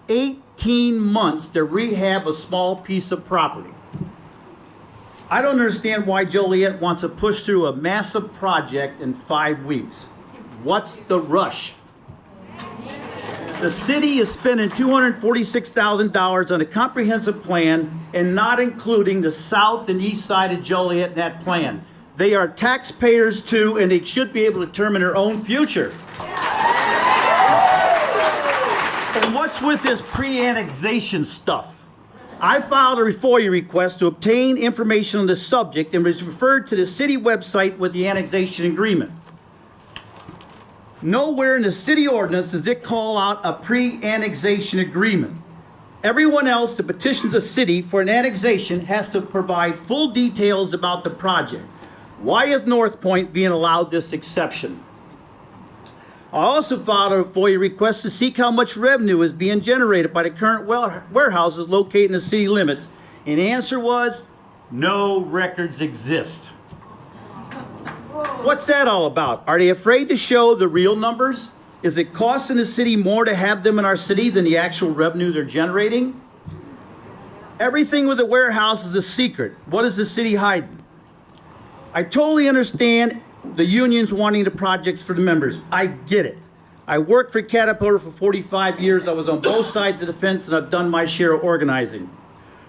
18 months to rehab a small piece of property. I don't understand why Joliet wants to push through a massive project in 5 weeks. What's the rush? The city is spending $246,000 on a comprehensive plan and not including the south and east side of Joliet in that plan. They are taxpayers too, and they should be able to determine their own future. And what's with this pre-annexation stuff? I filed a FOIA request to obtain information on this subject and was referred to the city website with the annexation agreement. Nowhere in the city ordinance does it call out a pre-annexation agreement. Everyone else that petitions the city for an annexation has to provide full details about the project. Why is North Point being allowed this exception? I also filed a FOIA request to seek how much revenue is being generated by the current warehouses located in the city limits. And the answer was, no records exist. What's that all about? Are they afraid to show the real numbers? Is it costing the city more to have them in our city than the actual revenue they're generating? Everything with the warehouse is a secret. What is the city hiding? I totally understand the unions wanting the projects for the members. I get it. I worked for Caterpillar for 45 years. I was on both sides of the fence, and I've done my share of organizing.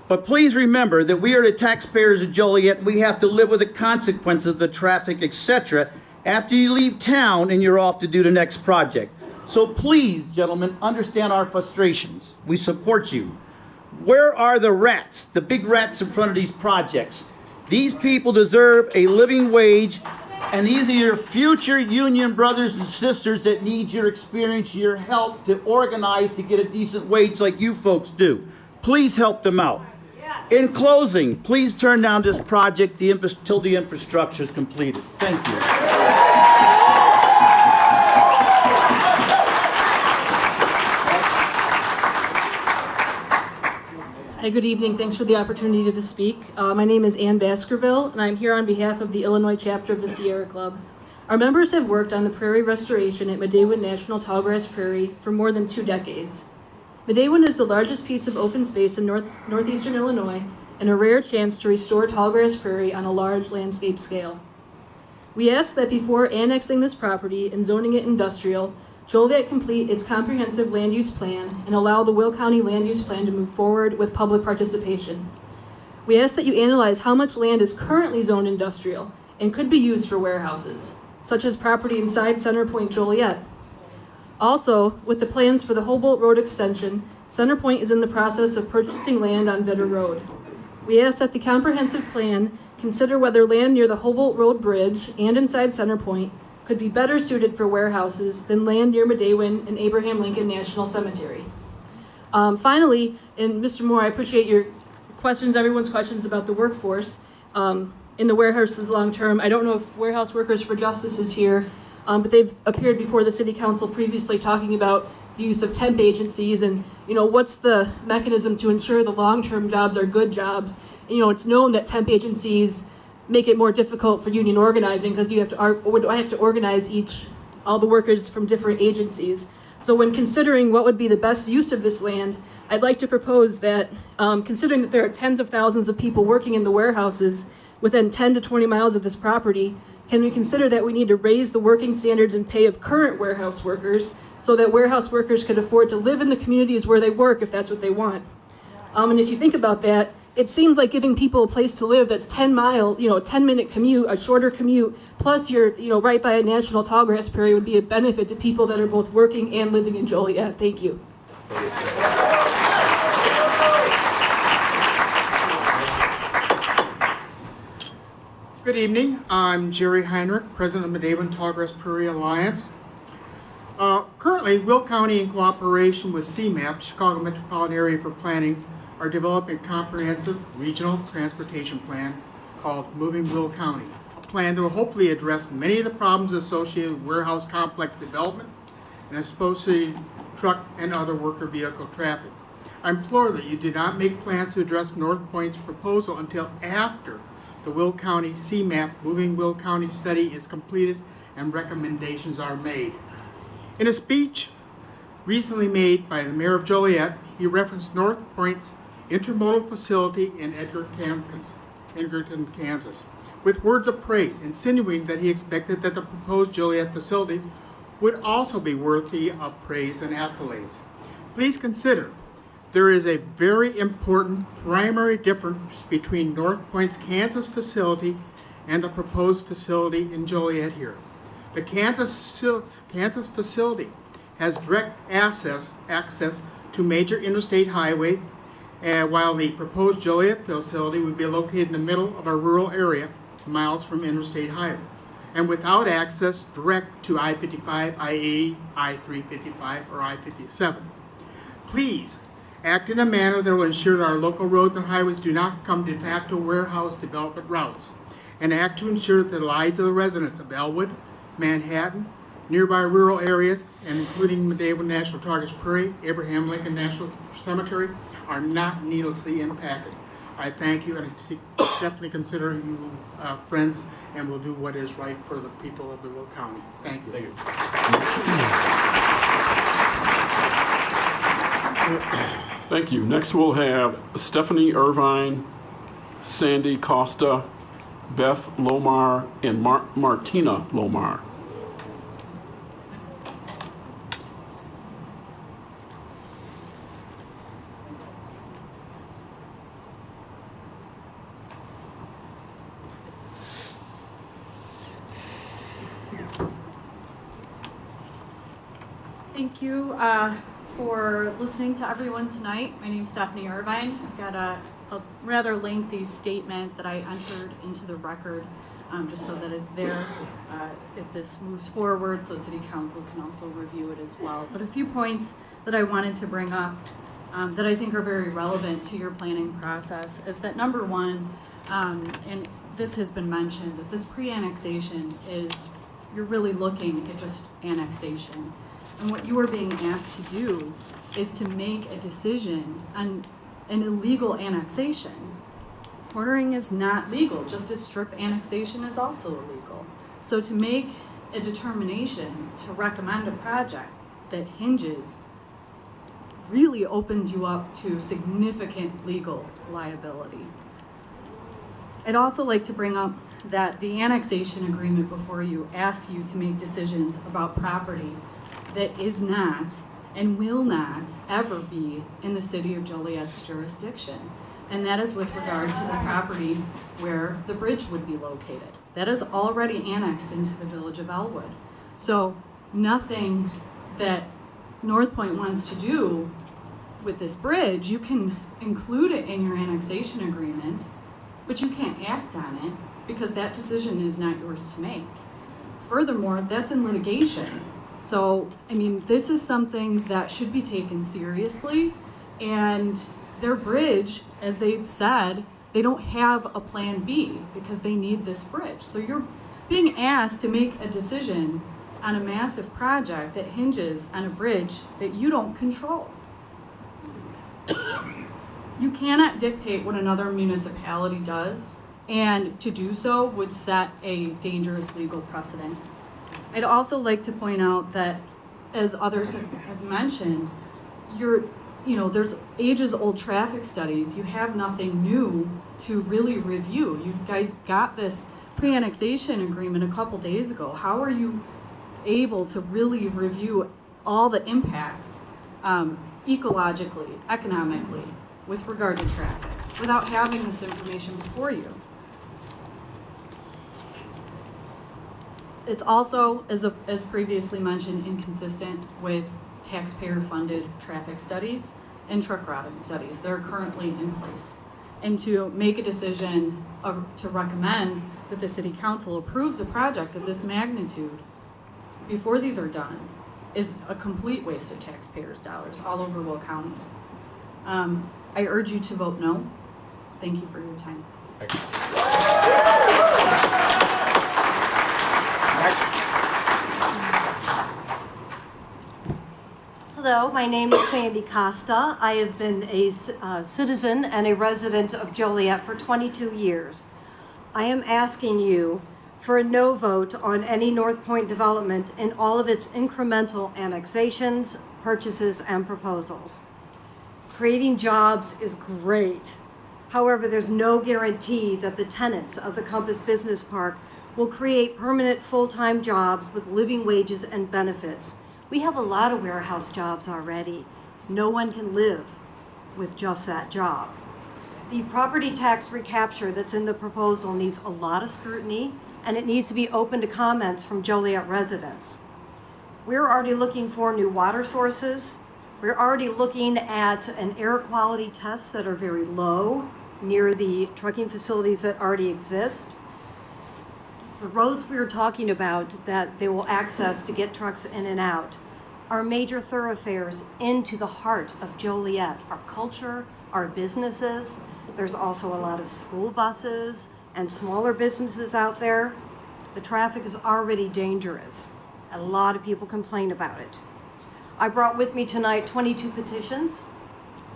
But please remember that we are the taxpayers of Joliet, and we have to live with the consequences of the traffic, etc., after you leave town and you're off to do the next project. So please, gentlemen, understand our frustrations. We support you. Where are the rats, the big rats in front of these projects? These people deserve a living wage, and these are your future union brothers and sisters that need your experience, your help to organize to get a decent wage like you folks do. Please help them out. In closing, please turn down this project till the infrastructure is completed. Thank you. Hi, good evening. Thanks for the opportunity to speak. My name is Ann Baskerville, and I'm here on behalf of the Illinois chapter of the Sierra Club. Our members have worked on the prairie restoration at Medewan National Tallgrass Prairie for more than 2 decades. Medewan is the largest piece of open space in northeastern Illinois and a rare chance to restore tallgrass prairie on a large landscape scale. We ask that before annexing this property and zoning it industrial, Joliet complete its comprehensive land use plan and allow the Will County land use plan to move forward with public participation. We ask that you analyze how much land is currently zoned industrial and could be used for warehouses, such as property inside Center Point Joliet. Also, with the plans for the Humboldt Road extension, Center Point is in the process of purchasing land on Vitter Road. We ask that the comprehensive plan consider whether land near the Humboldt Road Bridge and inside Center Point could be better suited for warehouses than land near Medewan and Abraham Lincoln National Cemetery. Finally, and Mr. Moore, I appreciate your questions, everyone's questions about the workforce in the warehouses long term. I don't know if Warehouse Workers for Justice is here, but they've appeared before the City Council previously talking about the use of temp agencies and, what's the mechanism to ensure the long-term jobs are good jobs. It's known that temp agencies make it more difficult for union organizing because I have to organize all the workers from different agencies. So when considering what would be the best use of this land, I'd like to propose that, considering that there are tens of thousands of people working in the warehouses within 10 to 20 miles of this property, can we consider that we need to raise the working standards and pay of current warehouse workers so that warehouse workers could afford to live in the communities where they work if that's what they want? And if you think about that, it seems like giving people a place to live that's 10 10-minute commute, a shorter commute, plus you're, right by a national tallgrass prairie would be a benefit to people that are both working and living in Joliet. Thank you. Good evening. I'm Jerry Heinrich, President of Medavin Tallgrass Prairie Alliance. Currently, Will County, in cooperation with CMAP, Chicago Metropolitan Area for Planning, are developing a comprehensive regional transportation plan called Moving Will County, a plan that will hopefully address many of the problems associated with warehouse complex development and associated truck and other worker vehicle traffic. I implore that you do not make plans to address North Point's proposal until after the Will County CMAP Moving Will County study is completed and recommendations are made. In a speech recently made by the mayor of Joliet, he referenced North Point's intermodal facility in Edgerton, Kansas, with words of praise, insinuating that he expected that the proposed Joliet facility would also be worthy of praise and accolades. Please consider there is a very important primary difference between North Point's Kansas facility and the proposed facility in Joliet here. The Kansas facility has direct access to major interstate highway, while the proposed Joliet facility would be located in the middle of a rural area, miles from interstate highway, and without access direct to I-55, I-80, I-355, or I-57. Please act in a manner that will ensure that our local roads and highways do not become de facto warehouse development routes, and act to ensure that the lives of the residents of Elwood, Manhattan, nearby rural areas, and including Medavin National Tallgrass Prairie, Abraham Lincoln National Cemetery, are not needlessly impacted. I thank you, and I definitely consider you friends, and will do what is right for the people of the Will County. Thank you. Thank you. Next, we'll have Stephanie Irvine, Sandy Costa, Beth Lomar, and Martina Lomar. Thank you for listening to everyone tonight. My name is Stephanie Irvine. I've got a rather lengthy statement that I entered into the record just so that it's there if this moves forward, so City Council can also review it as well. But a few points that I wanted to bring up that I think are very relevant to your planning process is that number one, and this has been mentioned, that this pre-annexation is, you're really looking at just annexation. And what you are being asked to do is to make a decision on an illegal annexation. Cornering is not legal, just as strip annexation is also illegal. So to make a determination to recommend a project that hinges really opens you up to significant legal liability. I'd also like to bring up that the annexation agreement before you asks you to make decisions about property that is not and will not ever be in the City of Joliet's jurisdiction. And that is with regard to the property where the bridge would be located. That is already annexed into the Village of Elwood. So nothing that North Point wants to do with this bridge, you can include it in your annexation agreement, but you can't act on it because that decision is not yours to make. Furthermore, that's in litigation. So, I mean, this is something that should be taken seriously, and their bridge, as they've said, they don't have a plan B because they need this bridge. So you're being asked to make a decision on a massive project that hinges on a bridge that you don't control. You cannot dictate what another municipality does, and to do so would set a dangerous legal precedent. I'd also like to point out that, as others have mentioned, there's ages-old traffic studies. You have nothing new to really review. You guys got this pre-annexation agreement a couple days ago. How are you able to really review all the impacts ecologically, economically, with regard to traffic? without having this information before you. It's also, as previously mentioned, inconsistent with taxpayer-funded traffic studies and truck routing studies that are currently in place. And to make a decision to recommend that the City Council approves a project of this magnitude before these are done is a complete waste of taxpayers' dollars all over Will County. I urge you to vote no. Thank you for your time. Hello, my name is Sandy Costa. I have been a citizen and a resident of Joliet for 22 years. I am asking you for a no vote on any North Point development in all of its incremental annexations, purchases, and proposals. Creating jobs is great. However, there's no guarantee that the tenants of the Compass Business Park will create permanent full-time jobs with living wages and benefits. We have a lot of warehouse jobs already. No one can live with just that job. The property tax recapture that's in the proposal needs a lot of scrutiny, and it needs to be open to comments from Joliet residents. We're already looking for new water sources. We're already looking at an air quality tests that are very low near the trucking facilities that already exist. The roads we were talking about that they will access to get trucks in and out are major thoroughfares into the heart of Joliet, our culture, our businesses. There's also a lot of school buses and smaller businesses out there. The traffic is already dangerous. A lot of people complain about it. I brought with me tonight 22 petitions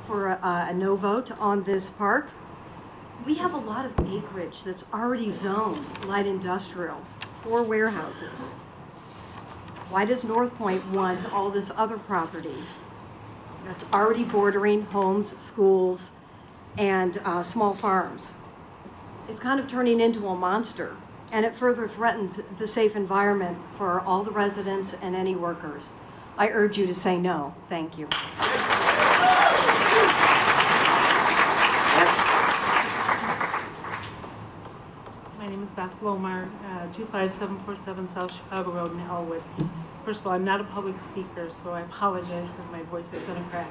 for a no vote on this park. We have a lot of acreage that's already zoned light industrial for warehouses. Why does North Point want all this other property that's already bordering homes, schools, and small farms? It's kind of turning into a monster, and it further threatens the safe environment for all the residents and any workers. I urge you to say no. Thank you. My name is Beth Lomar, 25747 South Chicago Road in Elwood. First of all, I'm not a public speaker, so I apologize because my voice is going to crack.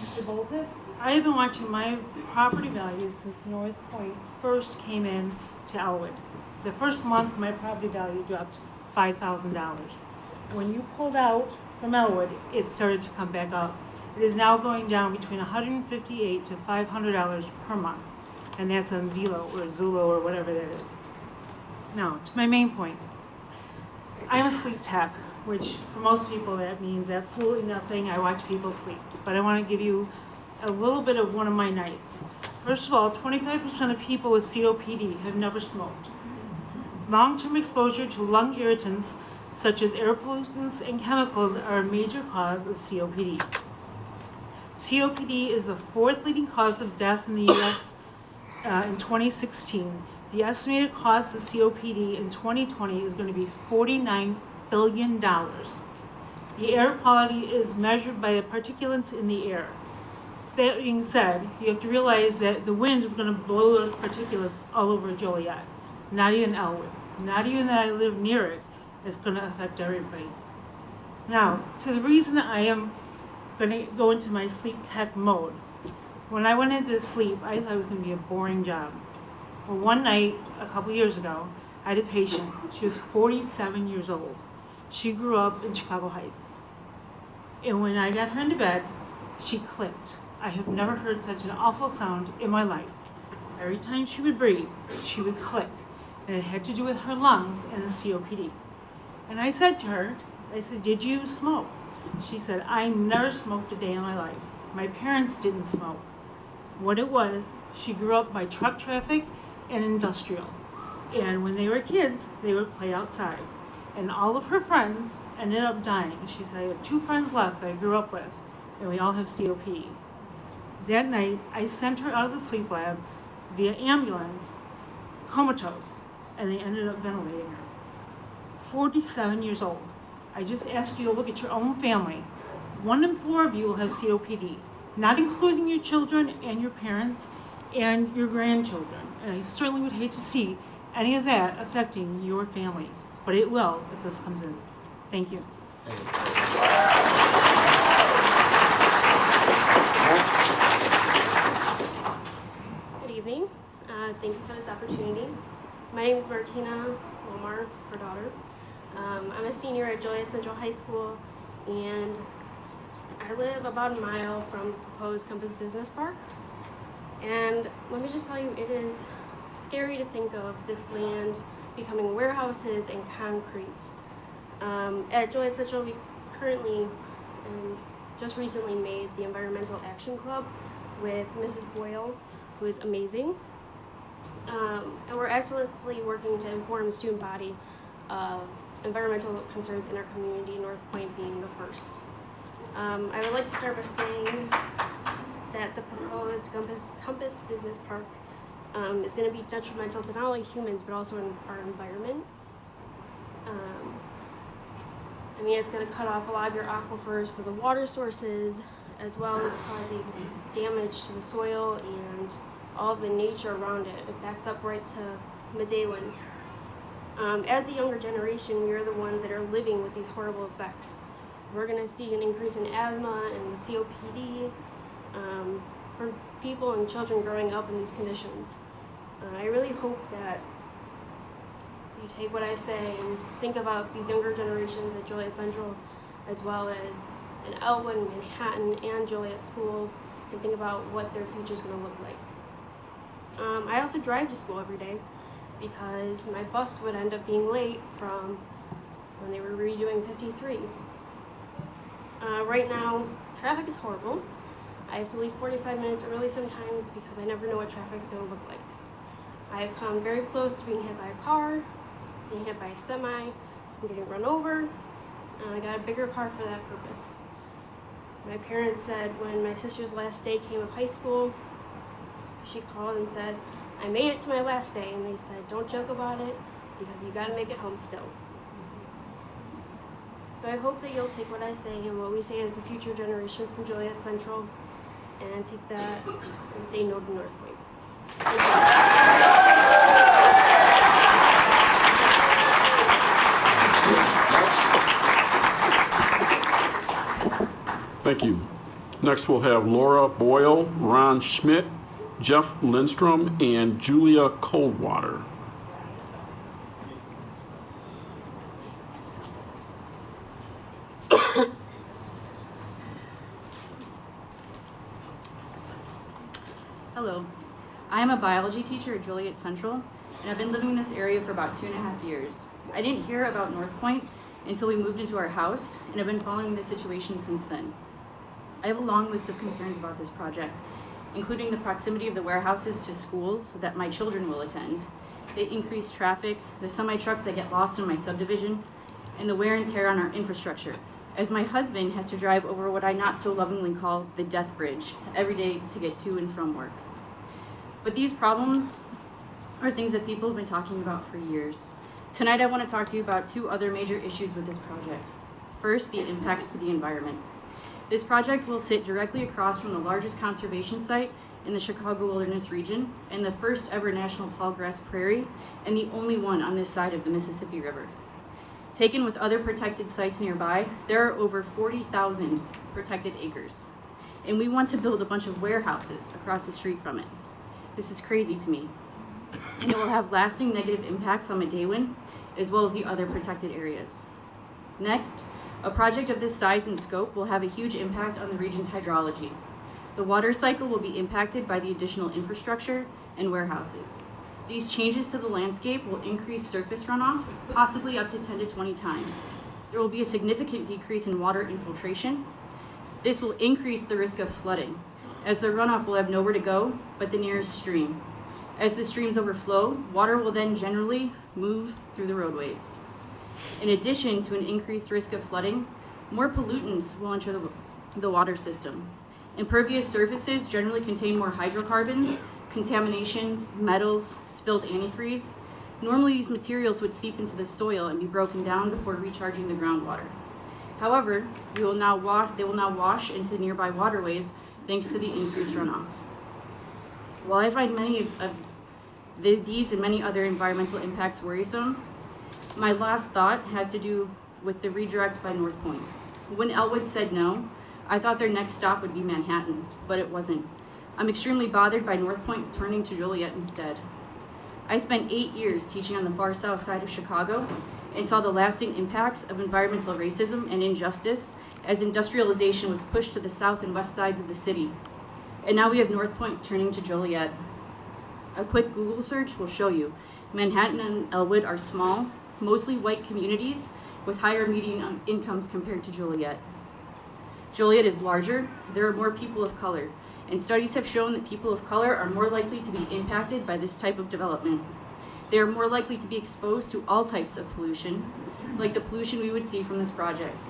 Mr. Boltis, I have been watching my property values since North Point first came in to Elwood. The first month, my property value dropped $5,000. When you pulled out from Elwood, it started to come back up. It is now going down between $158 to $500 per month. And that's on Zillow or Zillow or whatever that is. Now, to my main point. I'm a sleep tech, which for most people that means absolutely nothing. I watch people sleep. But I want to give you a little bit of one of my nights. First of all, 25% of people with COPD have never smoked. Long-term exposure to lung irritants such as air pollutants and chemicals are a major cause of COPD. COPD is the fourth leading cause of death in the U.S. In 2016. The estimated cost of COPD in 2020 is going to be $49 billion. The air quality is measured by the particulates in the air. So that being said, you have to realize that the wind is going to blow those particulates all over Joliet. Not even Elwood. Not even that I live near it. It's going to affect everybody. Now, to the reason that I am going to go into my sleep tech mode. When I went into sleep, I thought it was going to be a boring job. Well, one night, a couple years ago, I had a patient. She was 47 years old. She grew up in Chicago Heights. And when I got her into bed, she clicked. I have never heard such an awful sound in my life. Every time she would breathe, she would click. And it had to do with her lungs and the COPD. And I said to her, I said, did you smoke? She said, I never smoked a day in my life. My parents didn't smoke. What it was, she grew up by truck traffic and industrial. And when they were kids, they would play outside. And all of her friends ended up dying. She said, I have 2 friends left that I grew up with, and we all have COPD. That night, I sent her out of the sleep lab via ambulance, comatose, and they ended up ventilating her. 47 years old. I just ask you to look at your own family. 1 in 4 of you will have COPD, not including your children and your parents and your grandchildren. And I certainly would hate to see any of that affecting your family, but it will if this comes in. Thank you. Good evening. Thank you for this opportunity. My name is Martina Lomar, her daughter. I'm a senior at Joliet Central High School, and I live about a mile from proposed Compass Business Park. And let me just tell you, it is scary to think of this land becoming warehouses and concrete. At Joliet Central, we currently and just recently made the Environmental Action Club with Mrs. Boyle, who is amazing. And we're actively working to inform the student body of environmental concerns in our community, North Point being the first. I would like to start by saying that the proposed Compass Business Park is going to be detrimental to not only humans but also our environment. I mean, it's going to cut off a lot of your aquifers for the water sources, as well as causing damage to the soil and all of the nature around it. It backs up right to Medewin. As the younger generation, we are the ones that are living with these horrible effects. We're going to see an increase in asthma and COPD for people and children growing up in these conditions. I really hope that you take what I say and think about these younger generations at Joliet Central, as well as in Elwood, Manhattan, and Joliet schools, and think about what their future is going to look like. I also drive to school every day because my bus would end up being late from when they were redoing 53. Right now, traffic is horrible. I have to leave 45 minutes early sometimes because I never know what traffic's going to look like. I have come very close to being hit by a car, being hit by a semi, and getting run over, and I got a bigger car for that purpose. My parents said when my sister's last day came of high school, she called and said, I made it to my last day, and they said, don't joke about it because you got to make it home still. So I hope that you'll take what I say and what we say as the future generation from Joliet Central and take that and say no to North Point. Thank you. Next, we'll have Laura Boyle, Ron Schmidt, Jeff Lindstrom, and Julia Coldwater. Hello. I am a biology teacher at Joliet Central, and I've been living in this area for about 2.5 years. I didn't hear about North Point until we moved into our house, and I've been following the situation since then. I have a long list of concerns about this project, including the proximity of the warehouses to schools that my children will attend, the increased traffic, the semi-trucks that get lost in my subdivision, and the wear and tear on our infrastructure, as my husband has to drive over what I not so lovingly call the death bridge every day to get to and from work. But these problems are things that people have been talking about for years. Tonight I want to talk to you about two other major issues with this project. First, the impacts to the environment. This project will sit directly across from the largest conservation site in the Chicago Wilderness region and the first ever national tallgrass prairie and the only one on this side of the Mississippi River. Taken with other protected sites nearby, there are over 40,000 protected acres. And we want to build a bunch of warehouses across the street from it. This is crazy to me. And it will have lasting negative impacts on Medewin, as well as the other protected areas. Next, a project of this size and scope will have a huge impact on the region's hydrology. The water cycle will be impacted by the additional infrastructure and warehouses. These changes to the landscape will increase surface runoff, possibly up to 10 to 20 times. There will be a significant decrease in water infiltration. This will increase the risk of flooding, as the runoff will have nowhere to go but the nearest stream. As the streams overflow, water will then generally move through the roadways. In addition to an increased risk of flooding, more pollutants will enter the water system. Impervious surfaces generally contain more hydrocarbons, contaminations, metals, spilled antifreeze. Normally these materials would seep into the soil and be broken down before recharging the groundwater. However, they will now wash into nearby waterways thanks to the increased runoff. While I find many of these and many other environmental impacts worrisome, my last thought has to do with the redirect by North Point. When Elwood said no, I thought their next stop would be Manhattan, but it wasn't. I'm extremely bothered by North Point turning to Joliet instead. I spent 8 years teaching on the far south side of Chicago and saw the lasting impacts of environmental racism and injustice as industrialization was pushed to the south and west sides of the city. And now we have North Point turning to Joliet. A quick Google search will show you Manhattan and Elwood are small, mostly white communities with higher median incomes compared to Joliet. Joliet is larger, there are more people of color, and studies have shown that people of color are more likely to be impacted by this type of development. They are more likely to be exposed to all types of pollution, like the pollution we would see from this project.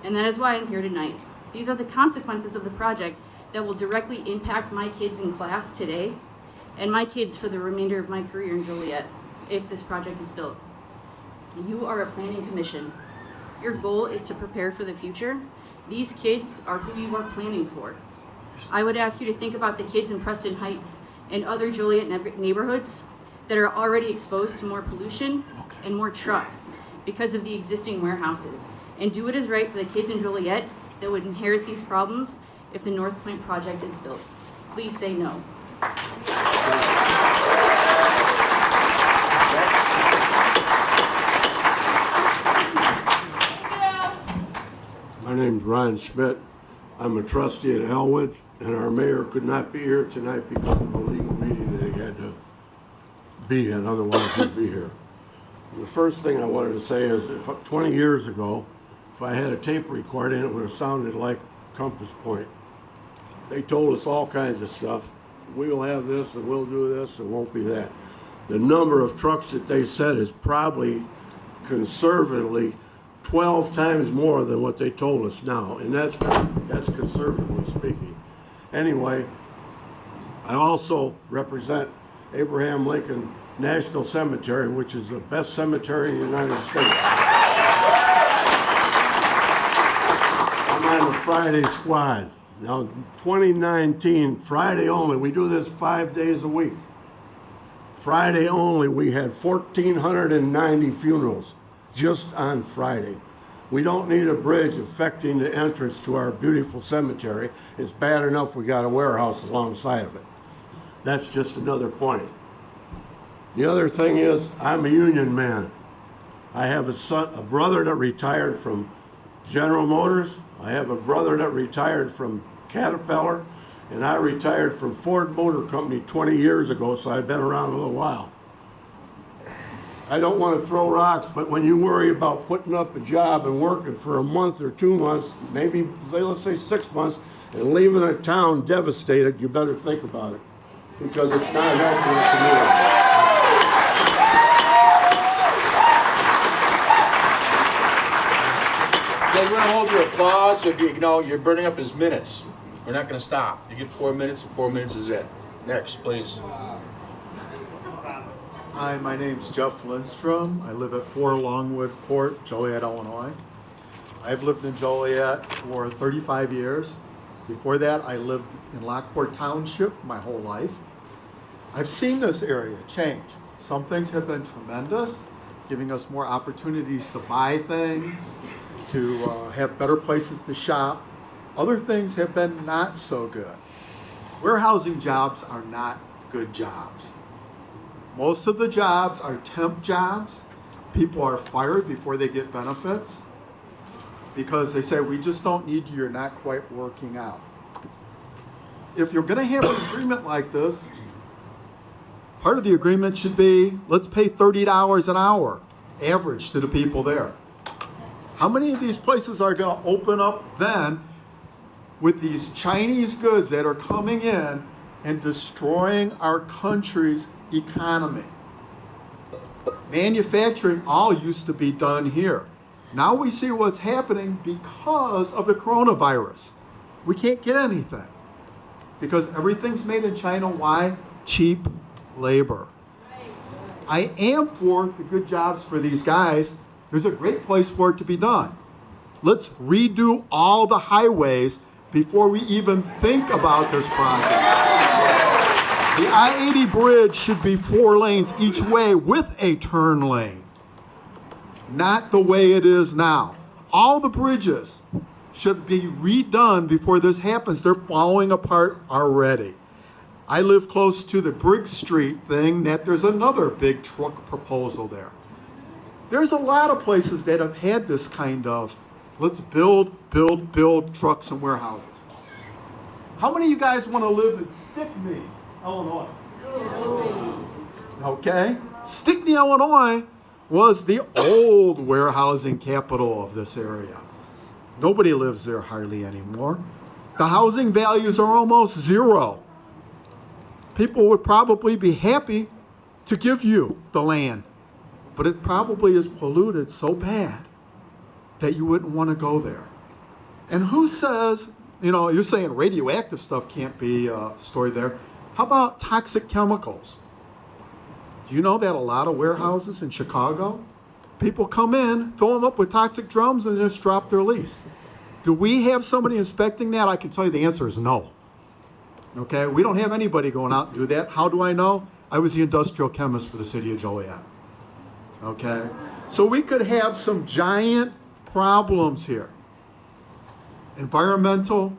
And that is why I'm here tonight. These are the consequences of the project that will directly impact my kids in class today and my kids for the remainder of my career in Joliet if this project is built. You are a planning commission. Your goal is to prepare for the future. These kids are who you are planning for. I would ask you to think about the kids in Preston Heights and other Joliet neighborhoods that are already exposed to more pollution and more trucks because of the existing warehouses. And do what is right for the kids in Joliet that would inherit these problems if the North Point project is built. Please say no. My name's Ron Schmidt. I'm a trustee at Elwood, and our mayor could not be here tonight because of a legal meeting that he had to be in, otherwise he'd be here. The first thing I wanted to say is, if 20 years ago, if I had a tape recording, it would have sounded like Compass Point. They told us all kinds of stuff. We'll have this, and we'll do this, and won't be that. The number of trucks that they said is probably conservatively 12 times more than what they told us now, and that's conservatively speaking. Anyway, I also represent Abraham Lincoln National Cemetery, which is the best cemetery in the United States. I'm on the Friday squad. Now, 2019, Friday only, we do this 5 days a week. Friday only, we had 1,490 funerals just on Friday. We don't need a bridge affecting the entrance to our beautiful cemetery. It's bad enough we got a warehouse alongside of it. That's just another point. The other thing is, I'm a union man. I have a brother that retired from General Motors. I have a brother that retired from Caterpillar, and I retired from Ford Motor Company 20 years ago, so I've been around a little while. I don't want to throw rocks, but when you worry about putting up a job and working for a month or 2 months, maybe let's say 6 months, and leaving a town devastated, you better think about it, because it's not helping the community. We're going to hold your applause if you're burning up his minutes. We're not going to stop. You get 4 minutes, and 4 minutes is it. Next, please. Hi, my name's Jeff Lindstrom. I live at 4 Longwood Court, Joliet, Illinois. I've lived in Joliet for 35 years. Before that, I lived in Lockport Township my whole life. I've seen this area change. Some things have been tremendous, giving us more opportunities to buy things, to have better places to shop. Other things have been not so good. Warehousing jobs are not good jobs. Most of the jobs are temp jobs. People are fired before they get benefits because they say, we just don't need you, you're not quite working out. If you're gonna have an agreement like this, part of the agreement should be, let's pay $30 an hour, average to the people there. How many of these places are gonna open up then with these Chinese goods that are coming in and destroying our country's economy? Manufacturing all used to be done here. Now we see what's happening because of the coronavirus. We can't get anything because everything's made in China. Why? Cheap labor. I am for the good jobs for these guys. There's a great place for it to be done. Let's redo all the highways before we even think about this project. The I-80 bridge should be 4 lanes each way with a turn lane, not the way it is now. All the bridges should be redone before this happens. They're falling apart already. I live close to the Briggs Street thing, that there's another big truck proposal there. There's a lot of places that have had this kind of, let's build trucks and warehouses. How many of you guys want to live in Stickney, Illinois? Okay. Stickney, Illinois was the old warehousing capital of this area. Nobody lives there hardly anymore. The housing values are almost zero. People would probably be happy to give you the land, but it probably is polluted so bad that you wouldn't want to go there. And who says, you're saying radioactive stuff can't be stored there. How about toxic chemicals? Do you know that a lot of warehouses in Chicago, people come in, fill them up with toxic drums, and just drop their lease? Do we have somebody inspecting that? I can tell you the answer is no. Okay, we don't have anybody going out and do that. How do I know? I was the industrial chemist for the city of Joliet. Okay, so we could have some giant problems here. Environmental,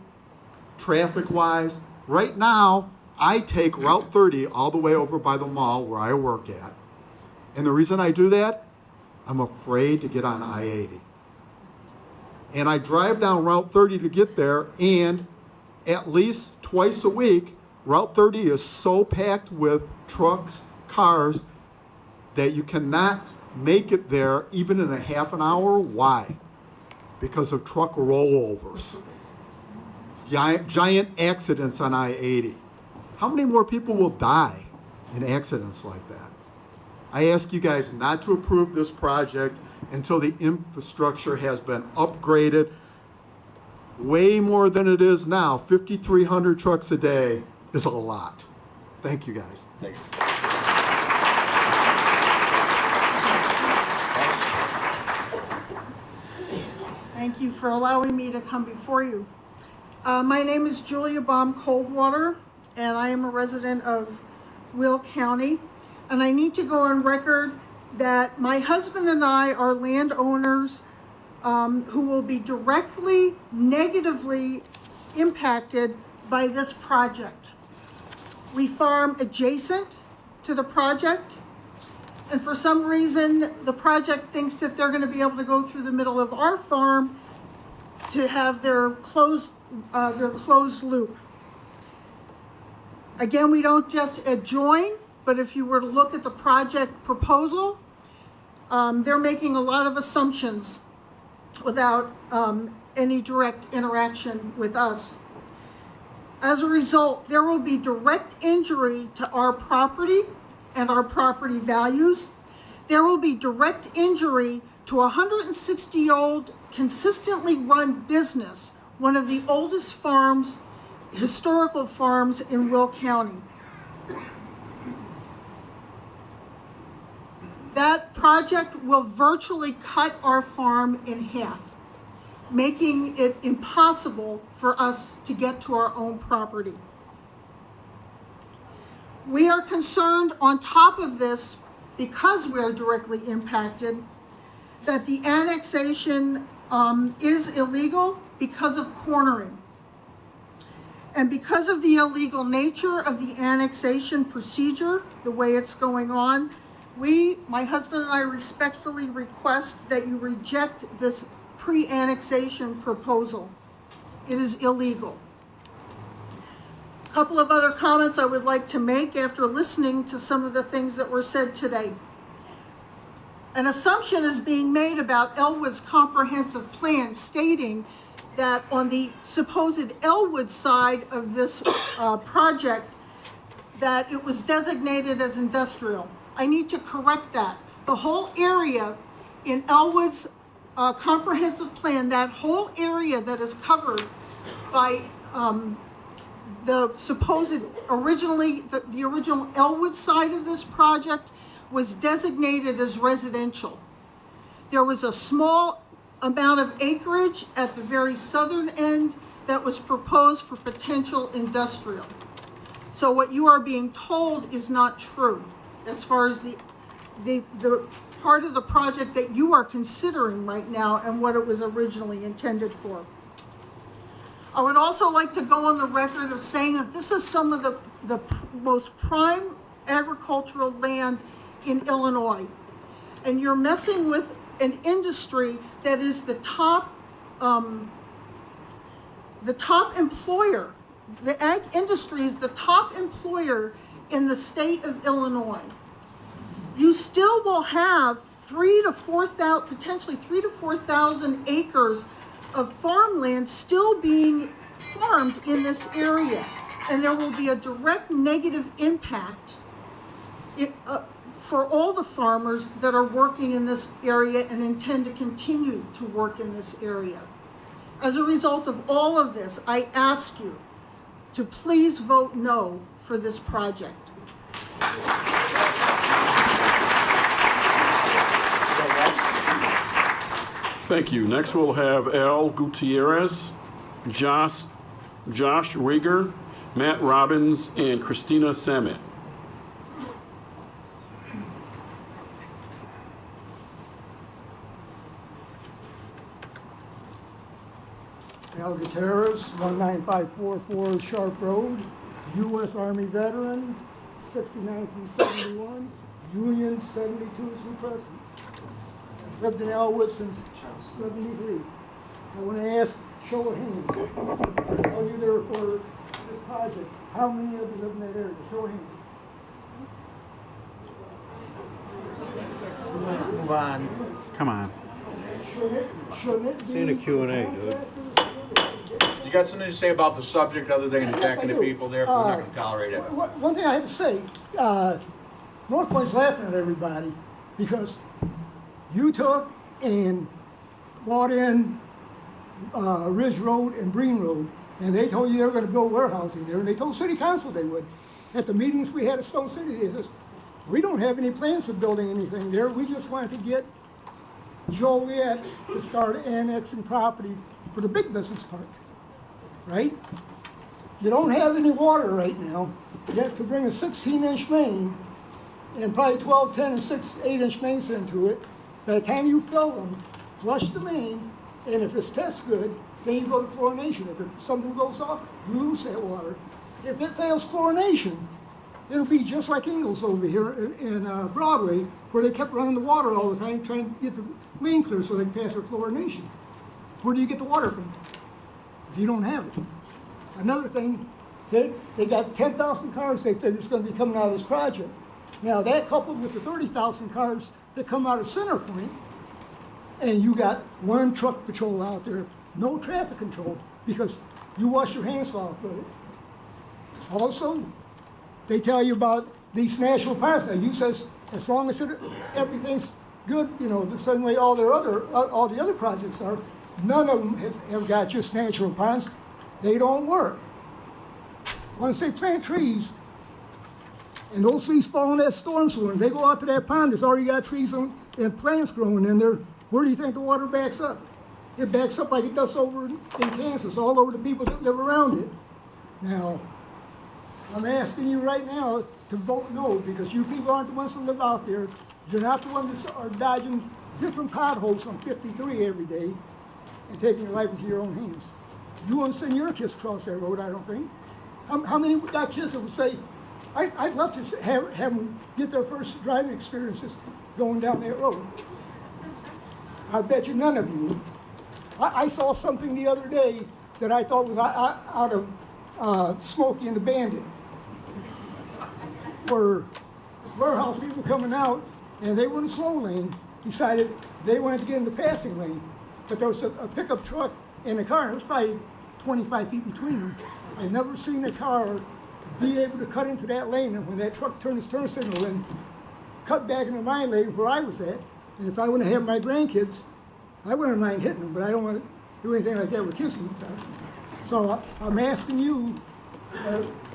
traffic-wise. Right now, I take Route 30 all the way over by the mall where I work at. And the reason I do that, I'm afraid to get on I-80. And I drive down Route 30 to get there, and at least twice a week, Route 30 is so packed with trucks, cars, that you cannot make it there even in a half an hour. Why? Because of truck rollovers. Giant accidents on I-80. How many more people will die in accidents like that? I ask you guys not to approve this project until the infrastructure has been upgraded way more than it is now. 5,300 trucks a day is a lot. Thank you, guys. Thank you. Thank you for allowing me to come before you. My name is Julia Baum Coldwater, and I am a resident of Will County. And I need to go on record that my husband and I are landowners who will be directly, negatively impacted by this project. We farm adjacent to the project, and for some reason, the project thinks that they're going to be able to go through the middle of our farm to have their closed loop. Again, we don't just adjoin, but if you were to look at the project proposal, they're making a lot of assumptions without any direct interaction with us. As a result, there will be direct injury to our property and our property values. There will be direct injury to a 160-year-old consistently run business, one of the oldest farms, historical farms in Will County. That project will virtually cut our farm in half, making it impossible for us to get to our own property. We are concerned on top of this, because we are directly impacted, that the annexation is illegal because of cornering. And because of the illegal nature of the annexation procedure, the way it's going on, my husband and I respectfully request that you reject this pre-annexation proposal. It is illegal. A couple of other comments I would like to make after listening to some of the things that were said today. An assumption is being made about Elwood's comprehensive plan, stating that on the supposed Elwood side of this project, that it was designated as industrial. I need to correct that. The whole area in Elwood's comprehensive plan, that whole area that is covered by the supposed originally, the original Elwood side of this project was designated as residential. There was a small amount of acreage at the very southern end that was proposed for potential industrial. So what you are being told is not true as far as the part of the project that you are considering right now and what it was originally intended for. I would also like to go on the record of saying that this is some of the most prime agricultural land in Illinois. And you're messing with an industry that is the top employer. The ag industry is the top employer in the state of Illinois. You still will have potentially 3,000 to 4,000 acres of farmland still being farmed in this area. And there will be a direct negative impact for all the farmers that are working in this area and intend to continue to work in this area. As a result of all of this, I ask you to please vote no for this project. Thank you. Next, we'll have Al Gutierrez, Josh Rieger, Matt Robbins, and Christina Samet. Al Gutierrez, 19544 Sharp Road, U.S. Army veteran, 69 through 71, Union 72 through present. Lived in Elwood since 73. I want to ask, show of hands, are you there for this project? How many of you live in that area? Show of hands. Let's move on. Come on. Shouldn't it be? See in a Q&A, dude. You got something to say about the subject other than attacking the people there? We're not going to tolerate it. One thing I have to say, North Point's laughing at everybody because you took and bought in Ridge Road and Breen Road, and they told you they were going to build warehousing there, and they told City Council they would. At the meetings we had at Stone City, they said, we don't have any plans of building anything there. We just wanted to get Joliet to start annexing property for the big business park, right? You don't have any water right now. You have to bring a 16-inch main and probably 12, 10, and 8-inch mains into it. By the time you fill them, flush the main, and if it tests good, then you go to chlorination. If something goes off, you lose that water. If it fails chlorination, it'll be just like Ingalls over here in Broadway, where they kept running the water all the time, trying to get the main clear so they can pass their chlorination. Where do you get the water from? If you don't have it. Another thing, they got 10,000 cars they figure is going to be coming out of this project. Now that coupled with the 30,000 cars that come out of Center Point, and you got one truck patrol out there, no traffic control, because you wash your hands off with it. Also, they tell you about these national parks. Now, you says as long as everything's good, you know, the same way all the other projects are. None of them have got just natural ponds. They don't work. Once they plant trees, and those trees fall in that storm sewer, and they go out to that pond that's already got trees and plants growing in there, where do you think the water backs up? It backs up like it does over in Kansas, all over the people that live around it. Now, I'm asking you right now to vote no, because you people aren't the ones that live out there. You're not the ones that are dodging different potholes on 53 every day and taking your life into your own hands. You won't send your kids across that road, I don't think. How many got kids that would say, I'd love to have them get their first driving experiences going down that road? I bet you none of you would. I saw something the other day that I thought was out of Smokey and the Bandit, where warehouse people coming out, and they were in slow lane, decided they wanted to get in the passing lane. But there was a pickup truck and a car, and it was probably 25 feet between them. I've never seen a car be able to cut into that lane, and when that truck turned his turn signal and cut back into my lane where I was at. And if I want to have my grandkids, I wouldn't mind hitting them, but I don't want to do anything like that with kids all the time. So I'm asking you,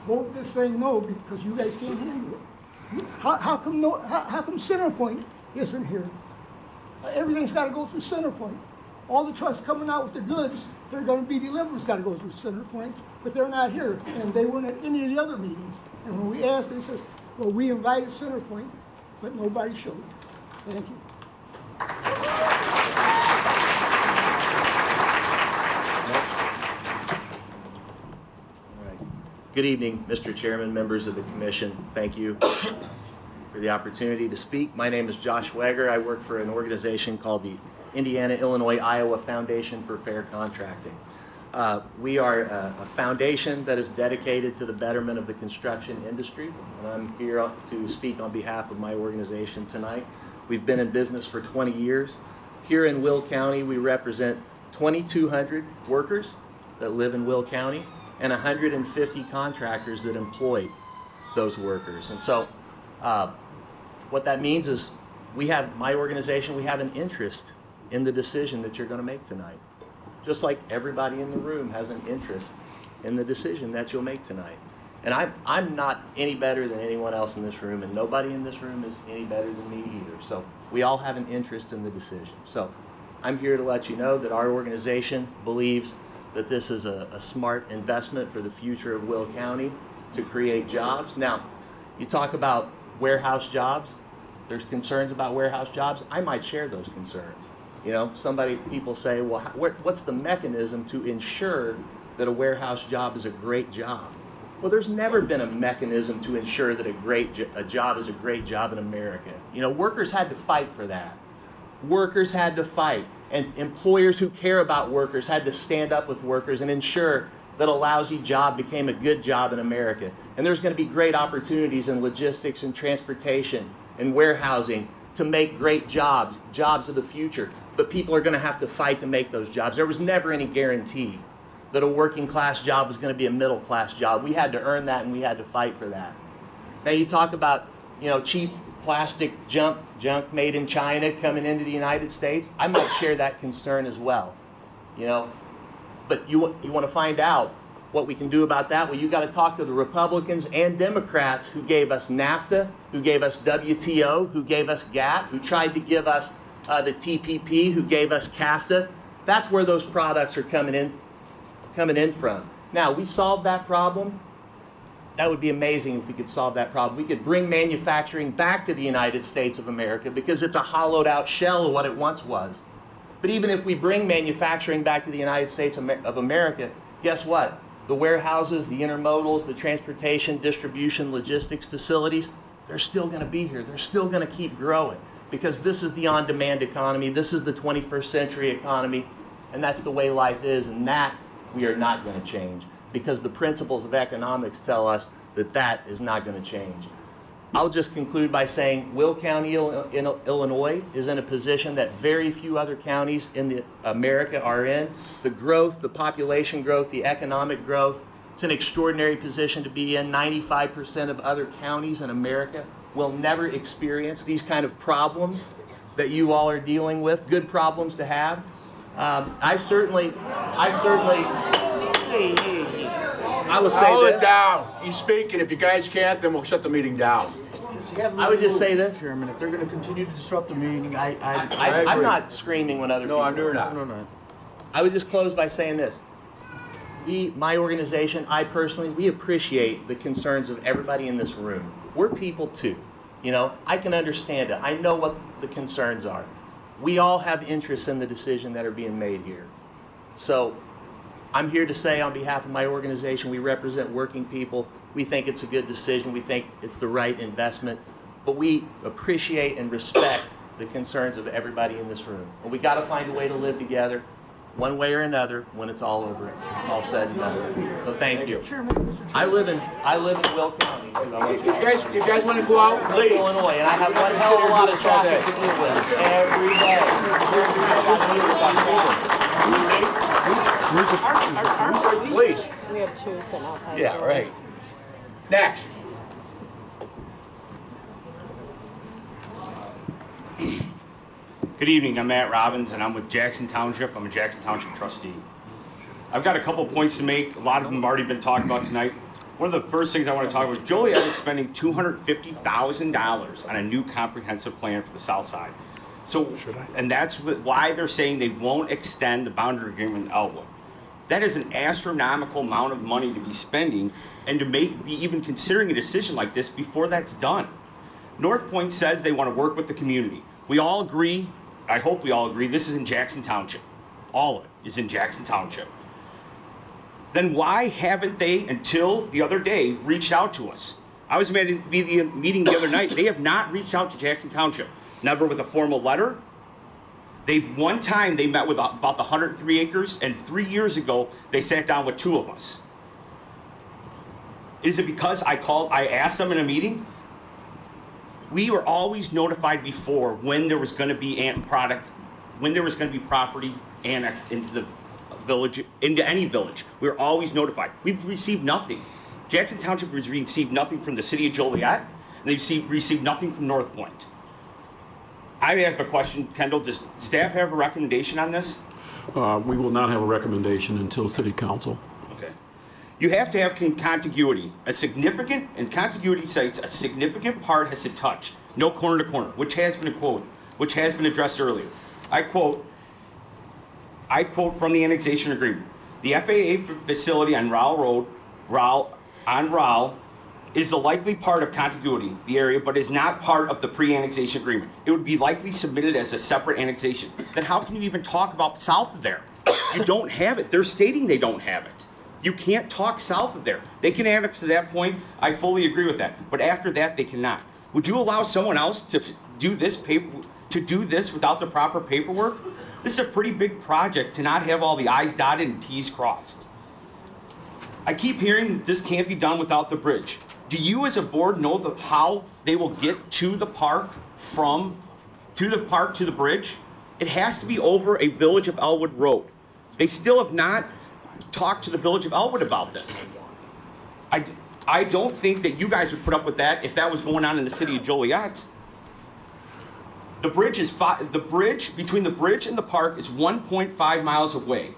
vote this thing no, because you guys can't handle it. How come Center Point isn't here? Everything's got to go through Center Point. all the trucks coming out with the goods, they're gonna be delivered, it's gotta go through Center Point, but they're not here, and they weren't at any of the other meetings. And when we asked, they says, well, we invited Center Point, but nobody showed. Thank you. Good evening, Mr. Chairman, members of the commission. Thank you for the opportunity to speak. My name is Josh Wager. I work for an organization called the Indiana, Illinois, Iowa Foundation for Fair Contracting. We are a foundation that is dedicated to the betterment of the construction industry, and I'm here to speak on behalf of my organization tonight. We've been in business for 20 years. Here in Will County, we represent 2,200 workers that live in Will County and 150 contractors that employ those workers. And so what that means is my organization, we have an interest in the decision that you're going to make tonight. Just like everybody in the room has an interest in the decision that you'll make tonight. And I'm not any better than anyone else in this room, and nobody in this room is any better than me either. So we all have an interest in the decision. So I'm here to let you know that our organization believes that this is a smart investment for the future of Will County to create jobs. Now, you talk about warehouse jobs. There's concerns about warehouse jobs. I might share those concerns. You know, people say, well, what's the mechanism to ensure that a warehouse job is a great job? Well, there's never been a mechanism to ensure that a job is a great job in America. You know, workers had to fight for that. Workers had to fight. And employers who care about workers had to stand up with workers and ensure that a lousy job became a good job in America. And there's going to be great opportunities in logistics and transportation and warehousing to make great jobs of the future. But people are going to have to fight to make those jobs. There was never any guarantee that a working class job was going to be a middle class job. We had to earn that, and we had to fight for that. Now you talk about, you know, cheap plastic junk made in China coming into the United States. I might share that concern as well, you know. But you want to find out what we can do about that? Well, you got to talk to the Republicans and Democrats who gave us NAFTA, who gave us WTO, who gave us GATT, who tried to give us the TPP, who gave us CAFTA. That's where those products are coming in from. Now, we solved that problem. That would be amazing if we could solve that problem. We could bring manufacturing back to the United States of America because it's a hollowed out shell of what it once was. But even if we bring manufacturing back to the United States of America, guess what? The warehouses, the intermodals, the transportation, distribution, logistics facilities, they're still going to be here. They're still going to keep growing because this is the on-demand economy. This is the 21st century economy, and that's the way life is, and that we are not going to change, because the principles of economics tell us that that is not going to change. I'll just conclude by saying Will County, Illinois is in a position that very few other counties in America are in. The growth, the population growth, the economic growth, it's an extraordinary position to be in. 95% of other counties in America will never experience these kind of problems that you all are dealing with. Good problems to have. I will say Hold this. it down. He's speaking. If you guys can't, then we'll shut the meeting down. I would just say this. Chairman, if they're going to continue to disrupt the meeting, I'm not screaming when other people. No, I knew not. No. I would just close by saying this. My organization, I personally, we appreciate the concerns of everybody in this room. We're people too. You know, I can understand it. I know what the concerns are. We all have interests in the decision that are being made here. So I'm here to say on behalf of my organization, we represent working people. We think it's a good decision. We think it's the right investment. But we appreciate and respect the concerns of everybody in this room. And we got to find a way to live together, one way or another, when it's all over. It's all said and done. So thank you. I live in Will County. If you guys want to go out, leave. Illinois, and I have one hell of a lot of traffic to deal with every day. Please. We have two sitting outside. Yeah, right. Next. Good evening, I'm Matt Robbins, and I'm with Jackson Township. I'm a Jackson Township trustee. I've got a couple points to make. A lot of them have already been talked about tonight. One of the first things I want to talk about is Joliet is spending $250,000 on a new comprehensive plan for the south side. So, and that's why they're saying they won't extend the boundary agreement in Elwood. That is an astronomical amount of money to be spending and to be even considering a decision like this before that's done. North Point says they want to work with the community. We all agree, I hope we all agree, this is in Jackson Township. All of it is in Jackson Township. Then why haven't they, until the other day, reached out to us? I was at a meeting the other night. They have not reached out to Jackson Township. Never with a formal letter. One time they met with about the 103 acres, and 3 years ago, they sat down with 2 of us. Is it because I asked them in a meeting? We were always notified before when there was going to be property annexed into the village, into any village. We were always notified. We've received nothing. Jackson Township has received nothing from the city of Joliet, and they've received nothing from North Point. I have a question, Kendall. Does staff have a recommendation on this? We will not have a recommendation until city council. Okay. You have to have contiguity. And contiguity cites a significant part has to touch, no corner to corner, which has been a quote, which has been addressed earlier. I quote from the annexation agreement. The FAA facility on Rowell is the likely part of contiguity, the area, but is not part of the pre-annexation agreement. It would be likely submitted as a separate annexation. Then how can you even talk about south of there? You don't have it. They're stating they don't have it. You can't talk south of there. They can annex to that point. I fully agree with that. But after that, they cannot. Would you allow someone else to do this without the proper paperwork? This is a pretty big project to not have all the I's dotted and T's crossed. I keep hearing that this can't be done without the bridge. Do you as a board know how they will get to the park to the bridge? It has to be over a Village of Elwood road. They still have not talked to the Village of Elwood about this. I don't think that you guys would put up with that if that was going on in the city of Joliet. The bridge between the bridge and the park is 1.5 miles away.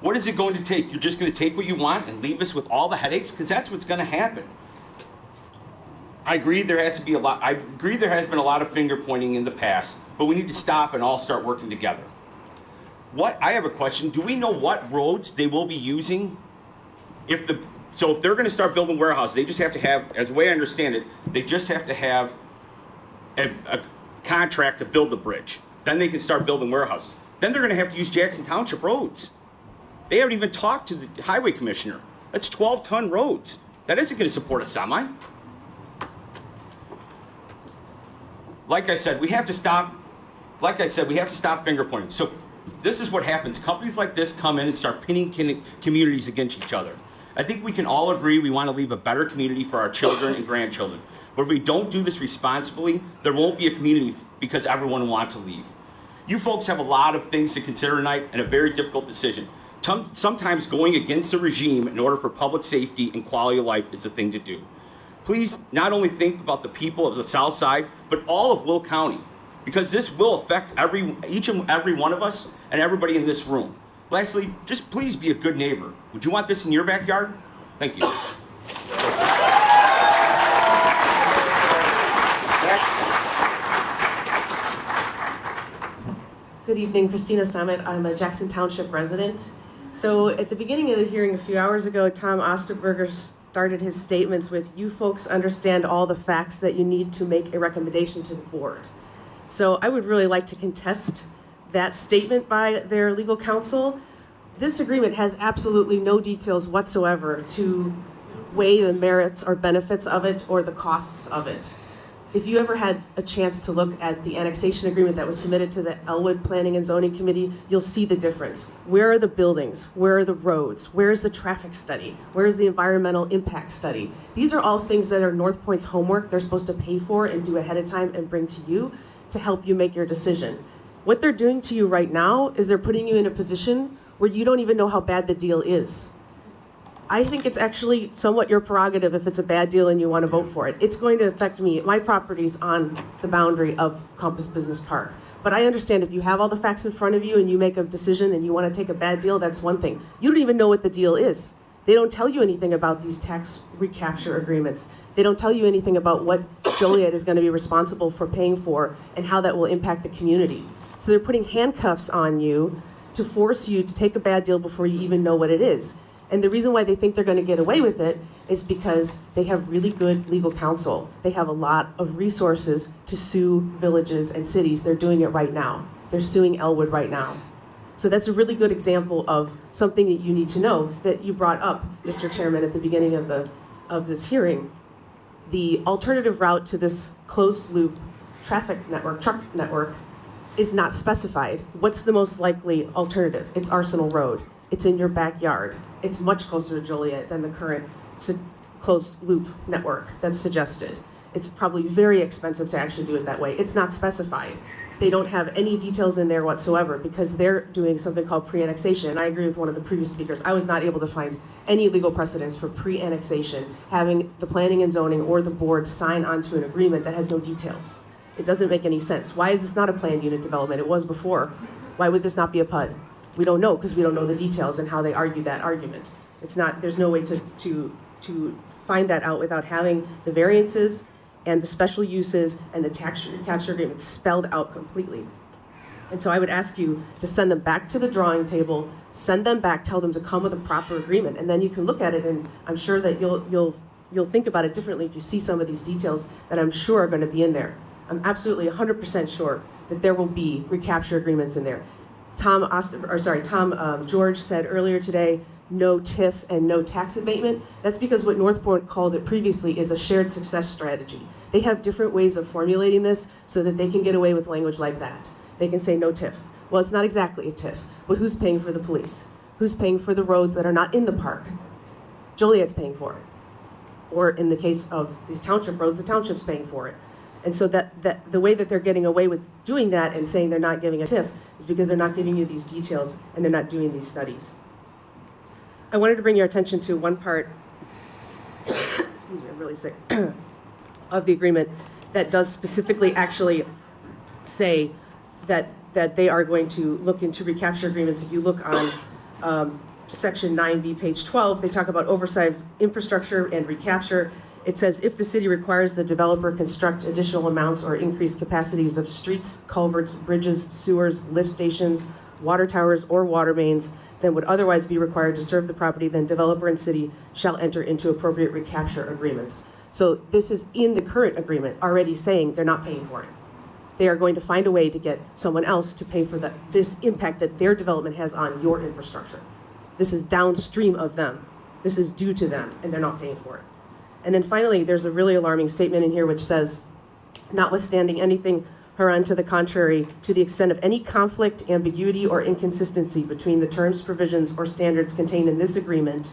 What is it going to take? You're just going to take what you want and leave us with all the headaches? Because that's what's going to happen. I agree there has been a lot of finger pointing in the past, but we need to stop and all start working together. I have a question. Do we know what roads they will be using? So if they're going to start building warehouses, they just have to have, as the way I understand it, they just have to have a contract to build the bridge. Then they can start building warehouses. Then they're going to have to use Jackson Township roads. They haven't even talked to the highway commissioner. That's 12-ton roads. That isn't going to support a semi. Like I said, we have to stop finger pointing. So this is what happens. Companies like this come in and start pinning communities against each other. I think we can all agree we want to leave a better community for our children and grandchildren. But if we don't do this responsibly, there won't be a community because everyone will want to leave. You folks have a lot of things to consider tonight and a very difficult decision. Sometimes going against the regime in order for public safety and quality of life is the thing to do. Please not only think about the people of the South Side, but all of Will County, because this will affect each and every one of us and everybody in this room. Lastly, just please be a good neighbor. Would you want this in your backyard? Thank you. Good evening, Christina Summit. I'm a Jackson Township resident. So at the beginning of the hearing a few hours ago, Tom Osterberger started his statements with, "You folks understand all the facts that you need to make a recommendation to the board." So I would really like to contest that statement by their legal counsel. This agreement has absolutely no details whatsoever to weigh the merits or benefits of it or the costs of it. If you ever had a chance to look at the annexation agreement that was submitted to the Elwood Planning and Zoning Committee, you'll see the difference. Where are the buildings? Where are the roads? Where is the traffic study? Where is the environmental impact study? These are all things that are North Point's homework they're supposed to pay for and do ahead of time and bring to you to help you make your decision. What they're doing to you right now is they're putting you in a position where you don't even know how bad the deal is. I think it's actually somewhat your prerogative if it's a bad deal and you want to vote for it. It's going to affect me. My property's on the boundary of Compass Business Park. But I understand if you have all the facts in front of you and you make a decision and you want to take a bad deal, that's one thing. You don't even know what the deal is. They don't tell you anything about these tax recapture agreements. They don't tell you anything about what Joliet is going to be responsible for paying for and how that will impact the community. So they're putting handcuffs on you to force you to take a bad deal before you even know what it is. And the reason why they think they're going to get away with it is because they have really good legal counsel. They have a lot of resources to sue villages and cities. They're doing it right now. They're suing Elwood right now. So that's a really good example of something that you need to know that you brought up, Mr. Chairman, at the beginning of this hearing. The alternative route to this closed loop traffic network, truck network, is not specified. What's the most likely alternative? It's Arsenal Road. It's in your backyard. It's much closer to Joliet than the current closed loop network that's suggested. It's probably very expensive to actually do it that way. It's not specified. They don't have any details in there whatsoever because they're doing something called pre-annexation. And I agree with one of the previous speakers. I was not able to find any legal precedents for pre-annexation, having the planning and zoning or the board sign onto an agreement that has no details. It doesn't make any sense. Why is this not a planned unit development? It was before. Why would this not be a PUD? We don't know because we don't know the details and how they argue that argument. It's not, there's no way to find that out without having the variances and the special uses and the tax recapture agreement spelled out completely. And so I would ask you to send them back to the drawing table, send them back, tell them to come with a proper agreement, and then you can look at it, and I'm sure that you'll think about it differently if you see some of these details that I'm sure are going to be in there. I'm absolutely 100% sure that there will be recapture agreements in there. Tom George said earlier today, no TIF and no tax abatement. That's because what North Point called it previously is a shared success strategy. They have different ways of formulating this so that they can get away with language like that. They can say no TIF. Well, it's not exactly a TIF, but who's paying for the police? Who's paying for the roads that are not in the park? Joliet's paying for it. Or in the case of these township roads, the township's paying for it. And so that the way that they're getting away with doing that and saying they're not giving a TIF is because they're not giving you these details and they're not doing these studies. I wanted to bring your attention to one part, excuse me, I'm really sick, of the agreement that does specifically actually say that they are going to look into recapture agreements. If you look on section 9B, page 12, they talk about oversight of infrastructure and recapture. It says if the city requires the developer construct additional amounts or increase capacities of streets, culverts, bridges, sewers, lift stations, water towers, or water mains than would otherwise be required to serve the property, then developer and city shall enter into appropriate recapture agreements. So this is in the current agreement already saying they're not paying for it. They are going to find a way to get someone else to pay for this impact that their development has on your infrastructure. This is downstream of them. This is due to them, and they're not paying for it. And then finally, there's a really alarming statement in here which says, notwithstanding anything hereon to the contrary, to the extent of any conflict, ambiguity, or inconsistency between the terms, provisions, or standards contained in this agreement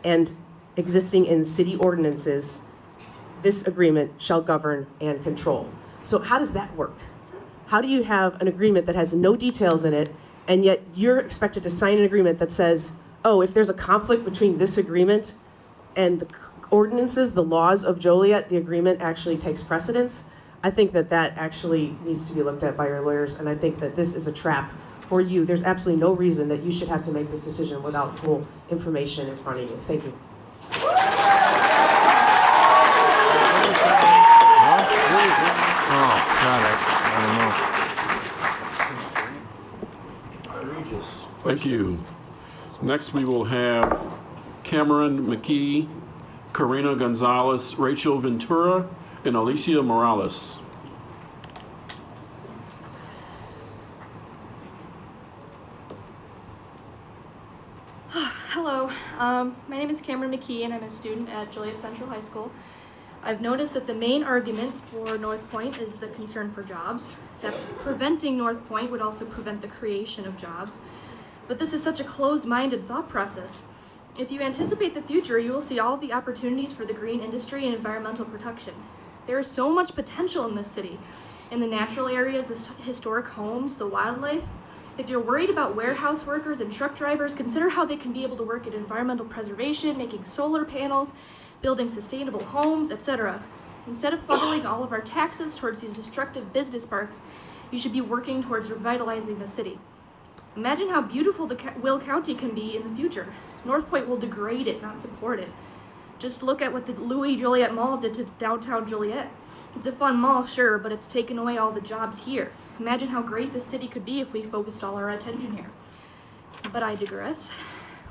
and existing in city ordinances, this agreement shall govern and control. So how does that work? How do you have an agreement that has no details in it, and yet you're expected to sign an agreement that says, oh, if there's a conflict between this agreement and the ordinances, the laws of Joliet, the agreement actually takes precedence? I think that actually needs to be looked at by your lawyers, and I think that this is a trap for you. There's absolutely no reason that you should have to make this decision without full information in front of you. Thank you. Thank you. Next, we will have Cameron McKee, Karina Gonzalez, Rachel Ventura, and Alicia Morales. Hello, my name is Cameron McKee and I'm a student at Joliet Central High School. I've noticed that the main argument for North Point is the concern for jobs, that preventing North Point would also prevent the creation of jobs. But this is such a closed-minded thought process. If you anticipate the future, you will see all the opportunities for the green industry and environmental protection. There is so much potential in this city, in the natural areas, the historic homes, the wildlife. If you're worried about warehouse workers and truck drivers, consider how they can be able to work in environmental preservation, making solar panels, building sustainable homes, etc. Instead of funneling all of our taxes towards these destructive business parks, you should be working towards revitalizing the city. Imagine how beautiful Will County can be in the future. North Point will degrade it, not support it. Just look at what the Louis Joliet Mall did to downtown Joliet. It's a fun mall, sure, but it's taken away all the jobs here. Imagine how great this city could be if we focused all our attention here. But I digress.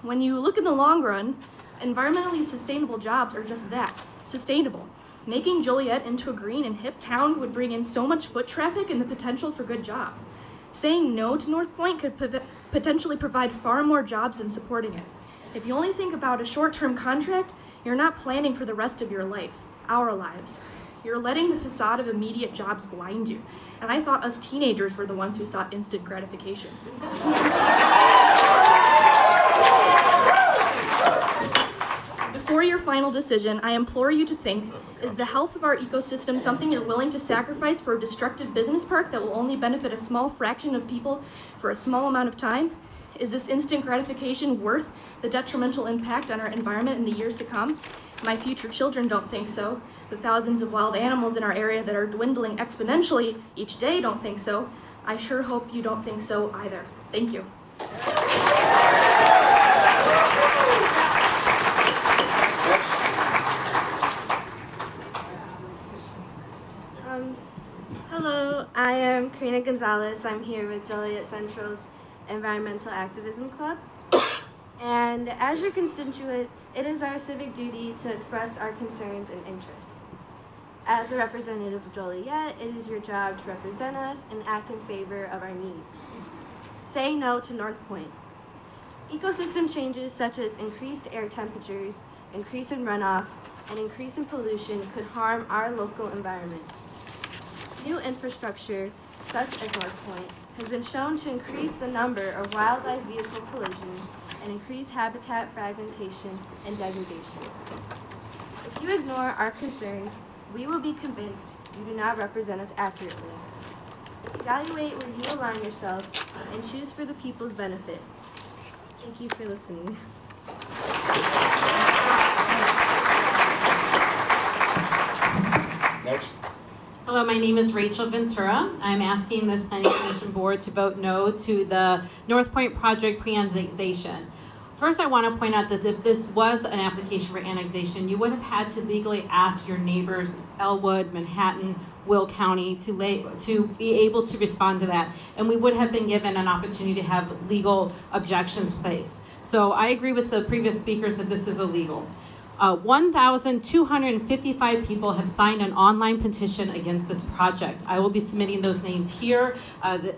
When you look in the long run, environmentally sustainable jobs are just that, sustainable. Making Joliet into a green and hip town would bring in so much foot traffic and the potential for good jobs. Saying no to North Point could potentially provide far more jobs than supporting it. If you only think about a short-term contract, you're not planning for the rest of your life, our lives. You're letting the facade of immediate jobs blind you. And I thought us teenagers were the ones who sought instant gratification. Before your final decision, I implore you to think, is the health of our ecosystem something you're willing to sacrifice for a destructive business park that will only benefit a small fraction of people for a small amount of time? Is this instant gratification worth the detrimental impact on our environment in the years to come? My future children don't think so. The thousands of wild animals in our area that are dwindling exponentially each day don't think so. I sure hope you don't think so either. Thank you. Hello, I am Karina Gonzalez. I'm here with Joliet Central's Environmental Activism Club. And as your constituents, it is our civic duty to express our concerns and interests. As a representative of Joliet, it is your job to represent us and act in favor of our needs. Say no to North Point. Ecosystem changes such as increased air temperatures, increase in runoff, and increase in pollution could harm our local environment. New infrastructure, such as North Point, has been shown to increase the number of wildlife vehicle collisions and increase habitat fragmentation and degradation. If you ignore our concerns, we will be convinced you do not represent us accurately. Evaluate where you align yourself and choose for the people's benefit. Thank you for listening. Next. Hello, my name is Rachel Ventura. I'm asking this Planning Commission Board to vote no to the North Point project pre-annexation. First, I want to point out that if this was an application for annexation, you would have had to legally ask your neighbors, Elwood, Manhattan, Will County, to be able to respond to that. And we would have been given an opportunity to have legal objections placed. So I agree with the previous speakers that this is illegal. 1,255 people have signed an online petition against this project. I will be submitting those names here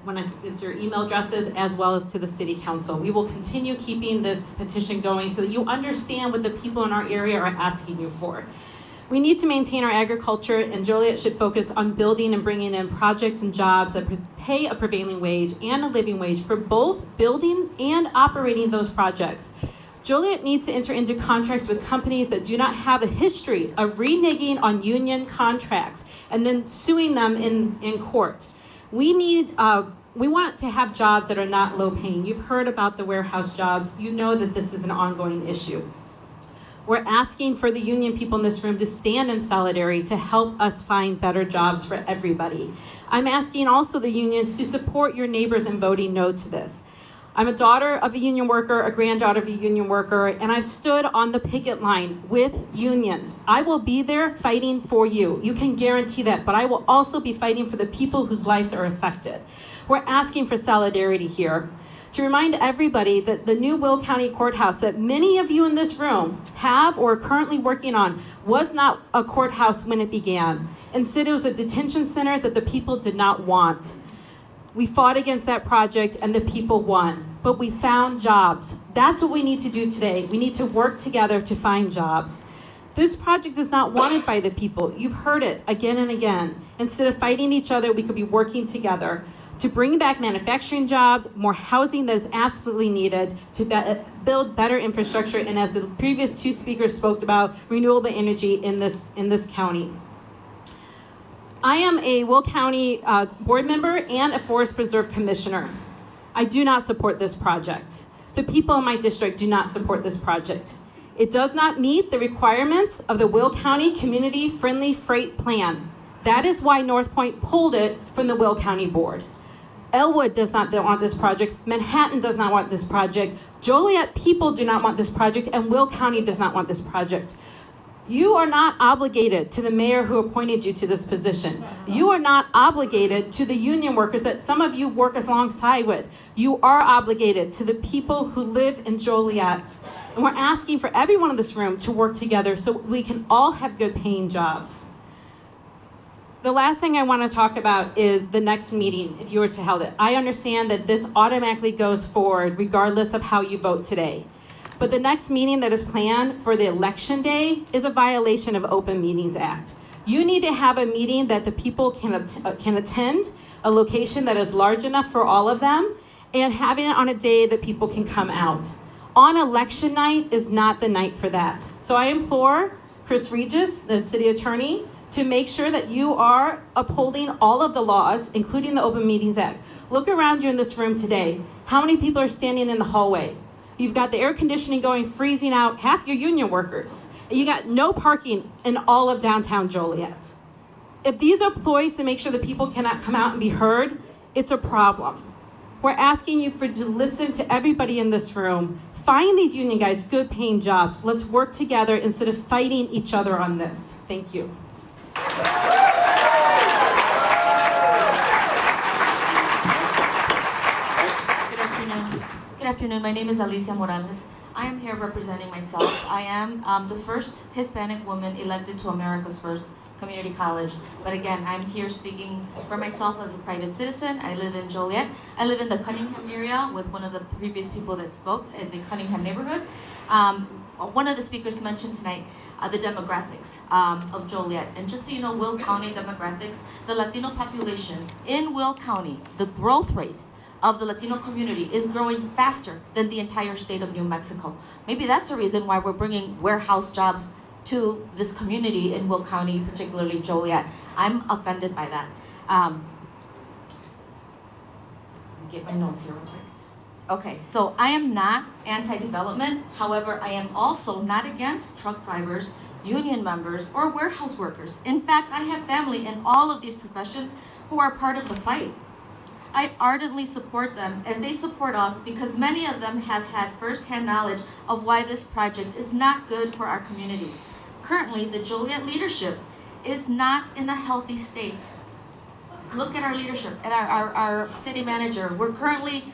when it's your email addresses, as well as to the City Council. We will continue keeping this petition going so that you understand what the people in our area are asking you for. We need to maintain our agriculture, and Joliet should focus on building and bringing in projects and jobs that pay a prevailing wage and a living wage for both building and operating those projects. Joliet needs to enter into contracts with companies that do not have a history of reneging on union contracts and then suing them in court. We want to have jobs that are not low paying. You've heard about the warehouse jobs. You know that this is an ongoing issue. We're asking for the union people in this room to stand in solidarity to help us find better jobs for everybody. I'm asking also the unions to support your neighbors in voting no to this. I'm a daughter of a union worker, a granddaughter of a union worker, and I've stood on the picket line with unions. I will be there fighting for you. You can guarantee that, but I will also be fighting for the people whose lives are affected. We're asking for solidarity here. To remind everybody that the new Will County Courthouse that many of you in this room have or are currently working on was not a courthouse when it began. Instead, it was a detention center that the people did not want. We fought against that project and the people won, but we found jobs. That's what we need to do today. We need to work together to find jobs. This project is not wanted by the people. You've heard it again and again. Instead of fighting each other, we could be working together to bring back manufacturing jobs, more housing that is absolutely needed, to build better infrastructure, and as the previous two speakers spoke about, renewable energy in this county. I am a Will County board member and a Forest Preserve Commissioner. I do not support this project. The people in my district do not support this project. It does not meet the requirements of the Will County Community Friendly Freight Plan. That is why North Point pulled it from the Will County Board. Elwood does not want this project. Manhattan does not want this project. Joliet people do not want this project, and Will County does not want this project. You are not obligated to the mayor who appointed you to this position. You are not obligated to the union workers that some of you work alongside with. You are obligated to the people who live in Joliet. And we're asking for everyone in this room to work together so we can all have good paying jobs. The last thing I want to talk about is the next meeting, if you were to hold it. I understand that this automatically goes forward regardless of how you vote today. But the next meeting that is planned for the election day is a violation of Open Meetings Act. You need to have a meeting that the people can attend, a location that is large enough for all of them, and having it on a day that people can come out. On election night is not the night for that. So I implore Chris Regis, the city attorney, to make sure that you are upholding all of the laws, including the Open Meetings Act. Look around you in this room today. How many people are standing in the hallway? You've got the air conditioning going, freezing out half your union workers. And you got no parking in all of downtown Joliet. If these are ploys to make sure that people cannot come out and be heard, it's a problem. We're asking you to listen to everybody in this room. Find these union guys good paying jobs. Let's work together instead of fighting each other on this. Thank you. Good afternoon. My name is Alicia Morales. I am here representing myself. I am the first Hispanic woman elected to America's First Community College. But again, I'm here speaking for myself as a private citizen. I live in Joliet. I live in the Cunningham area with one of the previous people that spoke in the Cunningham neighborhood. One of the speakers mentioned tonight the demographics of Joliet. And just so you know, Will County demographics, the Latino population in Will County, the growth rate of the Latino community is growing faster than the entire state of New Mexico. Maybe that's the reason why we're bringing warehouse jobs to this community in Will County, particularly Joliet. I'm offended by that. Get my notes here real quick. Okay, so I am not anti-development. However, I am also not against truck drivers, union members, or warehouse workers. In fact, I have family in all of these professions who are part of the fight. I ardently support them as they support us because many of them have had first-hand knowledge of why this project is not good for our community. Currently, the Joliet leadership is not in a healthy state. Look at our leadership, at our city manager. We're currently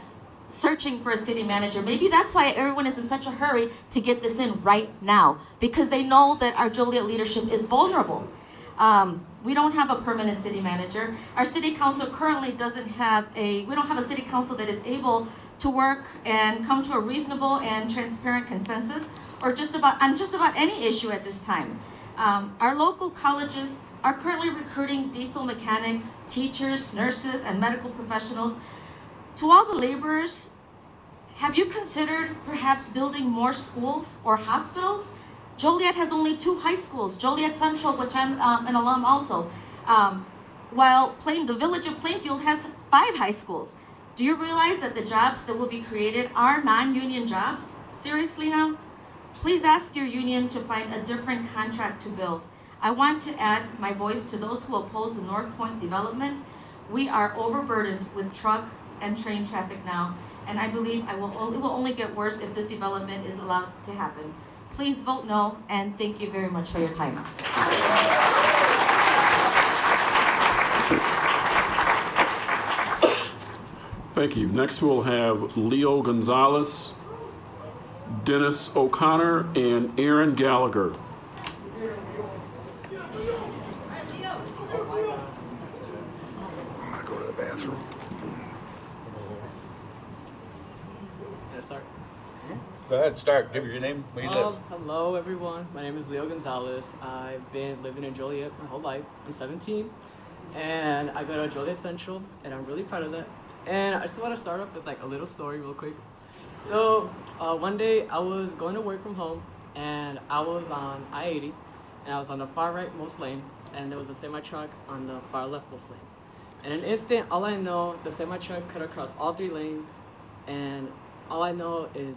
searching for a city manager. Maybe that's why everyone is in such a hurry to get this in right now, because they know that our Joliet leadership is vulnerable. We don't have a permanent city manager. Our city council currently we don't have a city council that is able to work and come to a reasonable and transparent consensus on just about any issue at this time. Our local colleges are currently recruiting diesel mechanics, teachers, nurses, and medical professionals. To all the laborers, have you considered perhaps building more schools or hospitals? Joliet has only 2 high schools, Joliet Central, which I'm an alum also, while the village of Plainfield has 5 high schools. Do you realize that the jobs that will be created are non-union jobs? Seriously now? Please ask your union to find a different contract to build. I want to add my voice to those who oppose the North Point development. We are overburdened with truck and train traffic now, and I believe it will only get worse if this development is allowed to happen. Please vote no, and thank you very much for your time. Thank you. Next, we'll have Leo Gonzalez, Dennis O'Connor, and Aaron Gallagher. Go to the bathroom. Start. Go ahead, start. Give your name, where you live. Hello, everyone. My name is Leo Gonzalez. I've been living in Joliet my whole life. I'm 17, and I go to Joliet Central, and I'm really proud of that. And I just want to start off with a little story real quick. So one day I was going to work from home, and I was on I-80, and I was on the far right most lane, and there was a semi-truck on the far left most lane. In an instant, all I know, the semi-truck cut across all 3 lanes, and all I know is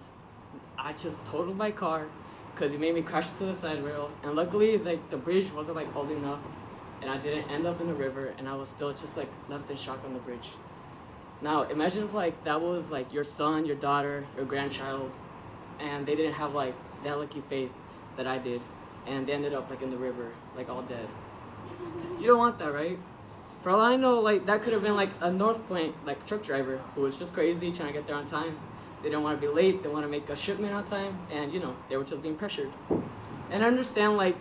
I just totaled my car because it made me crash into the side rail. And luckily, the bridge wasn't holding up, and I didn't end up in the river, and I was still just left in shock on the bridge. Now, imagine if like that was like your son, your daughter, your grandchild, and they didn't have like that lucky faith that I did, and they ended up like in the river, like all dead. You don't want that, right? For all I know, like that could have been like a North Point like truck driver who was just crazy trying to get there on time. They don't want to be late. They want to make a shipment on time, and you know they were just being pressured. And I understand like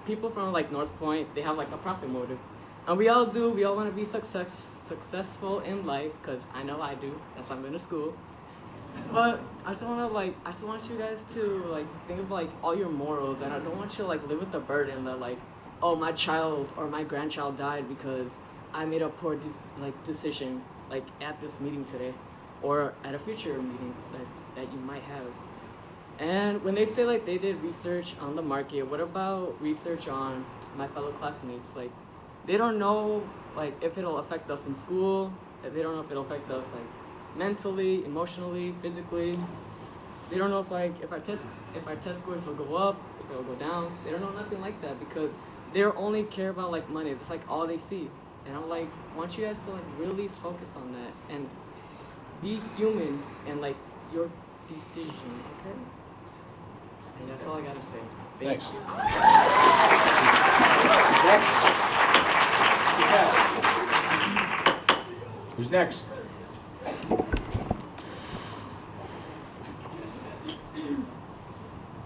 people from like North Point, they have like a profit motive, and we all do. We all want to be successful in life, because I know I do. That's why I'm going to school. But I just want you guys to like think of like all your morals, and I don't want you to like live with the burden that like, oh, my child or my grandchild died because I made a poor decision like at this meeting today, or at a future meeting that you might have. And when they say like they did research on the market, what about research on my fellow classmates? Like, they don't know like if it'll affect us in school. They don't know if it'll affect us like mentally, emotionally, physically. They don't know if our test scores will go up, if it'll go down. They don't know nothing like that, because they only care about like money. That's like all they see. And I'm like, I want you guys to like really focus on that and be human and like your decision, okay? And that's all I gotta say. Thanks. Who's next?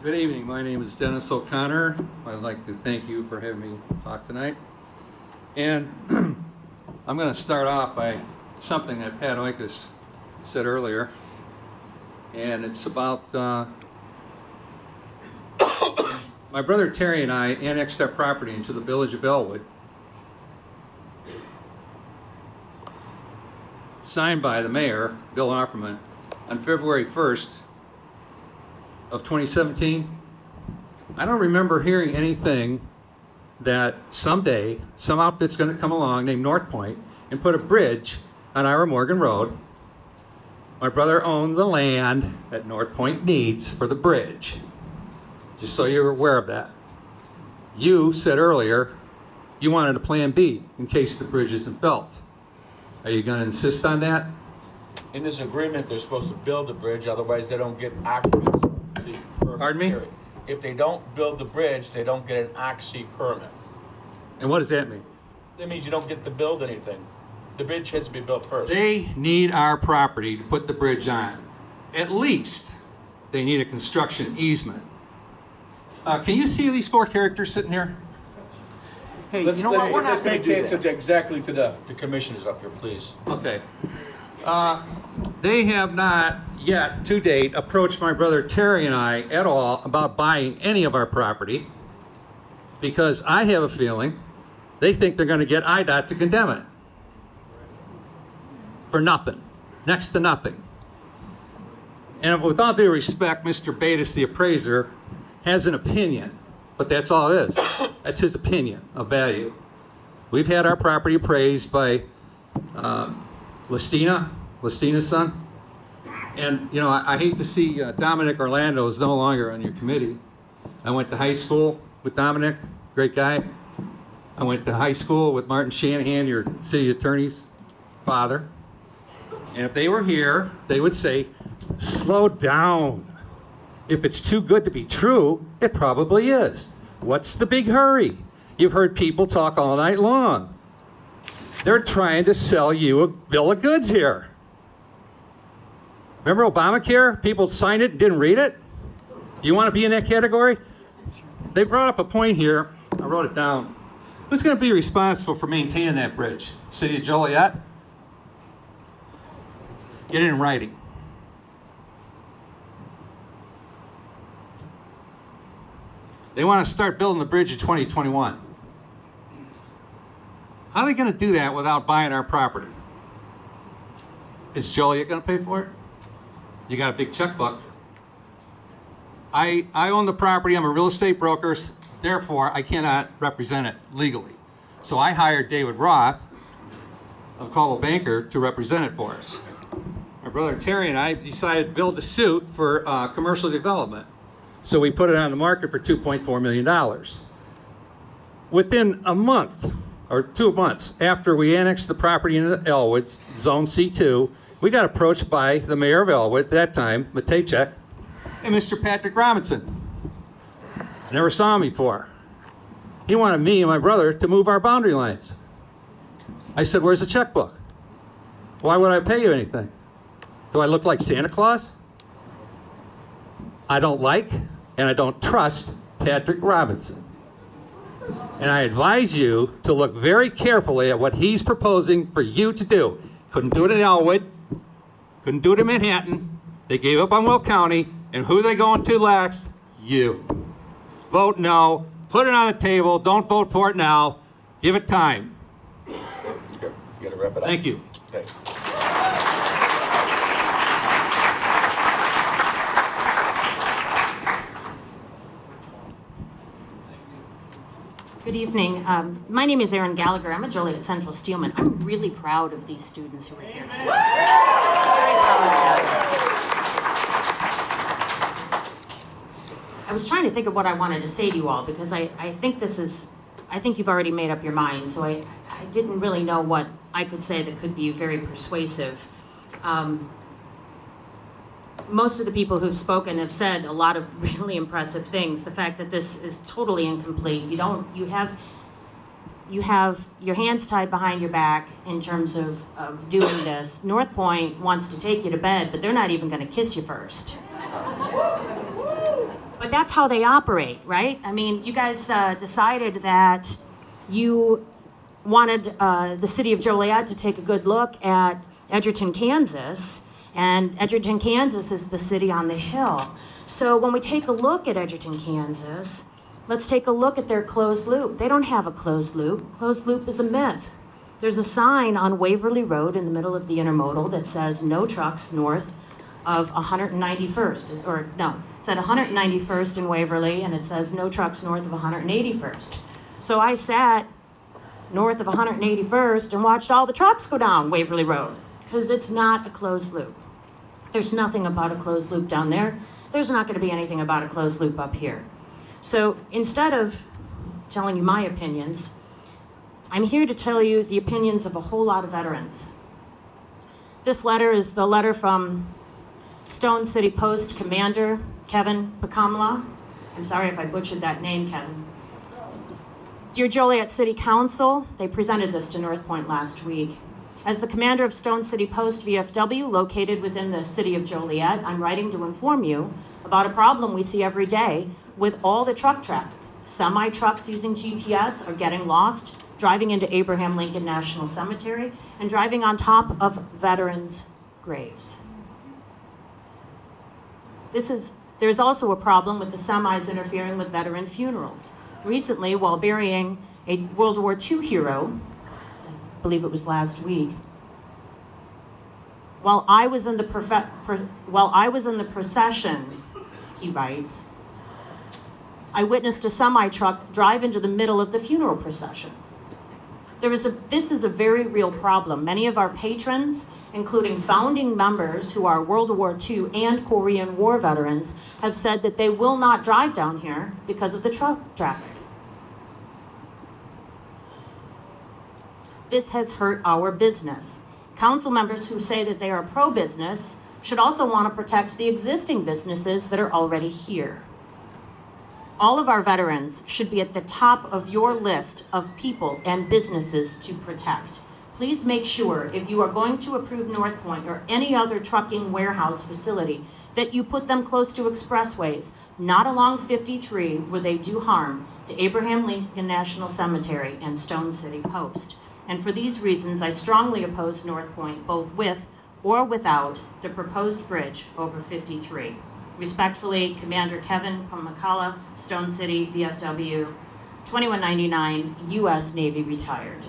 Good evening. My name is Dennis O'Connor. I'd like to thank you for having me talk tonight. And I'm going to start off by something that Pat Oikis said earlier. And it's about my brother Terry and I annexed our property into the village of Elwood, signed by the mayor, Bill Offerman, on February 1st of 2017. I don't remember hearing anything that someday some outfit's going to come along named North Point and put a bridge on Ira Morgan Road. My brother owned the land that North Point needs for the bridge, just so you're aware of that. You said earlier you wanted a plan B in case the bridge isn't built. Are you going to insist on that? In this agreement, they're supposed to build the bridge, otherwise they don't get occupancy. Pardon me? If they don't build the bridge, they don't get an OXI permit. And what does that mean? That means you don't get to build anything. The bridge has to be built first. They need our property to put the bridge on. At least they need a construction easement. Can you see these four characters sitting here? Hey, let's, you know what? We're not let's going to maintain do that. exactly to the commissioners up here, please. Okay. They have not yet, to date, approached my brother Terry and I at all about buying any of our property, because I have a feeling they think they're going to get IDOT to condemn it for nothing, next to nothing. And with all due respect, Mr. Bates, the appraiser, has an opinion, but that's all it is. That's his opinion of value. We've had our property appraised by Lestina's son. And, you know, I hate to see Dominic Orlando is no longer on your committee. I went to high school with Dominic, great guy. I went to high school with Martin Shanahan, your city attorney's father. And if they were here, they would say, slow down. If it's too good to be true, it probably is. What's the big hurry? You've heard people talk all night long. They're trying to sell you a bill of goods here. Remember Obamacare? People signed it and didn't read it? Do you want to be in that category? They brought up a point here. I wrote it down. Who's going to be responsible for maintaining that bridge? City of Joliet? Get it in writing. They want to start building the bridge in 2021. How are they going to do that without buying our property? Is Joliet going to pay for it? You got a big checkbook. I own the property. I'm a real estate broker. Therefore, I cannot represent it legally. So I hired David Roth of Coldwell Banker to represent it for us. My brother Terry and I decided to build a suit for commercial development. So we put it on the market for $2.4 million. Within a month or 2 months after we annexed the property into Elwood, Zone C2, we got approached by the mayor of Elwood at that time, Matejcek, and Mr. Patrick Robinson. I never saw him before. He wanted me and my brother to move our boundary lines. I said, where's the checkbook? Why would I pay you anything? Do I look like Santa Claus? I don't like and I don't trust Patrick Robinson. And I advise you to look very carefully at what he's proposing for you to do. Couldn't do it in Elwood, couldn't do it in Manhattan. They gave up on Will County, and who are they going to last? You. Vote no, put it on the table, don't vote for it now, give it time. You gotta wrap it up. Thank you. Thanks. Good evening. My name is Erin Gallagher. I'm a Joliet Central Steelman. I'm really proud of these students who are here today. Very proud of them. I was trying to think of what I wanted to say to you all because I think you've already made up your minds, so I didn't really know what I could say that could be very persuasive. Most of the people who've spoken have said a lot of really impressive things. The fact that this is totally incomplete. You have your hands tied behind your back in terms of doing this. North Point wants to take you to bed, but they're not even going to kiss you first. But that's how they operate, right? I mean, you guys decided that you wanted the city of Joliet to take a good look at Edgerton, Kansas. And Edgerton, Kansas is the city on the hill. So when we take a look at Edgerton, Kansas, let's take a look at their closed loop. They don't have a closed loop. Closed loop is a myth. There's a sign on Waverly Road in the middle of the intermodal that says no trucks north of 191st. Or no, it's at 191st in Waverly, and it says no trucks north of 181st. So I sat north of 181st and watched all the trucks go down Waverly Road because it's not a closed loop. There's nothing about a closed loop down there. There's not going to be anything about a closed loop up here. So instead of telling you my opinions, I'm here to tell you the opinions of a whole lot of veterans. This letter is the letter from Stone City Post Commander Kevin Pakamla. I'm sorry if I butchered that name, Kevin. Dear Joliet City Council, they presented this to North Point last week. As the commander of Stone City Post VFW, located within the city of Joliet, I'm writing to inform you about a problem we see every day with all the truck traffic. Semi-trucks using GPS are getting lost, driving into Abraham Lincoln National Cemetery, and driving on top of veterans' graves. There's also a problem with the semis interfering with veteran funerals. Recently, while burying a World War II hero, I believe it was last week, while I was in the procession, he writes, I witnessed a semi-truck drive into the middle of the funeral procession. This is a very real problem. Many of our patrons, including founding members who are World War II and Korean War veterans, have said that they will not drive down here because of the truck traffic. This has hurt our business. Council members who say that they are pro-business should also want to protect the existing businesses that are already here. All of our veterans should be at the top of your list of people and businesses to protect. Please make sure if you are going to approve North Point or any other trucking warehouse facility that you put them close to expressways, not along 53 where they do harm to Abraham Lincoln National Cemetery and Stone City Post. And for these reasons, I strongly oppose North Point, both with or without the proposed bridge over 53. Respectfully, Commander Kevin Pakamla, Stone City, VFW, 2199, U.S. Navy retired.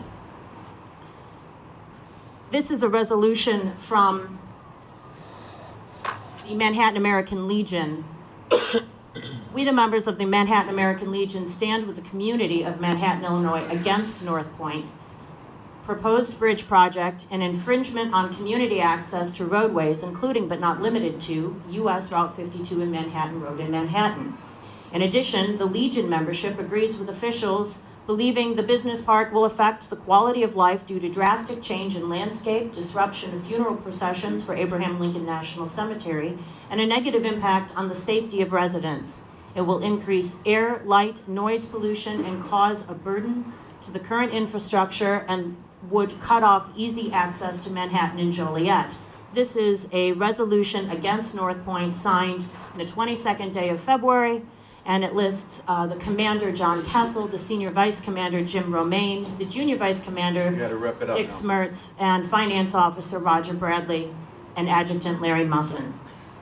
This is a resolution from the Manhattan American Legion. We, the members of the Manhattan American Legion, stand with the community of Manhattan, Illinois against North Point proposed bridge project and infringement on community access to roadways, including but not limited to U.S. Route 52 and Manhattan Road in Manhattan. In addition, the Legion membership agrees with officials believing the business park will affect the quality of life due to drastic change in landscape, disruption of funeral processions for Abraham Lincoln National Cemetery, and a negative impact on the safety of residents. It will increase air, light, noise pollution, and cause a burden to the current infrastructure and would cut off easy access to Manhattan and Joliet. This is a resolution against North Point signed the 22nd day of February, and it lists the commander, John Kessel, the senior vice commander, Jim Romaine, the junior vice commander, Dick Smertz, and finance officer, Roger Bradley, and adjutant, Larry Musson.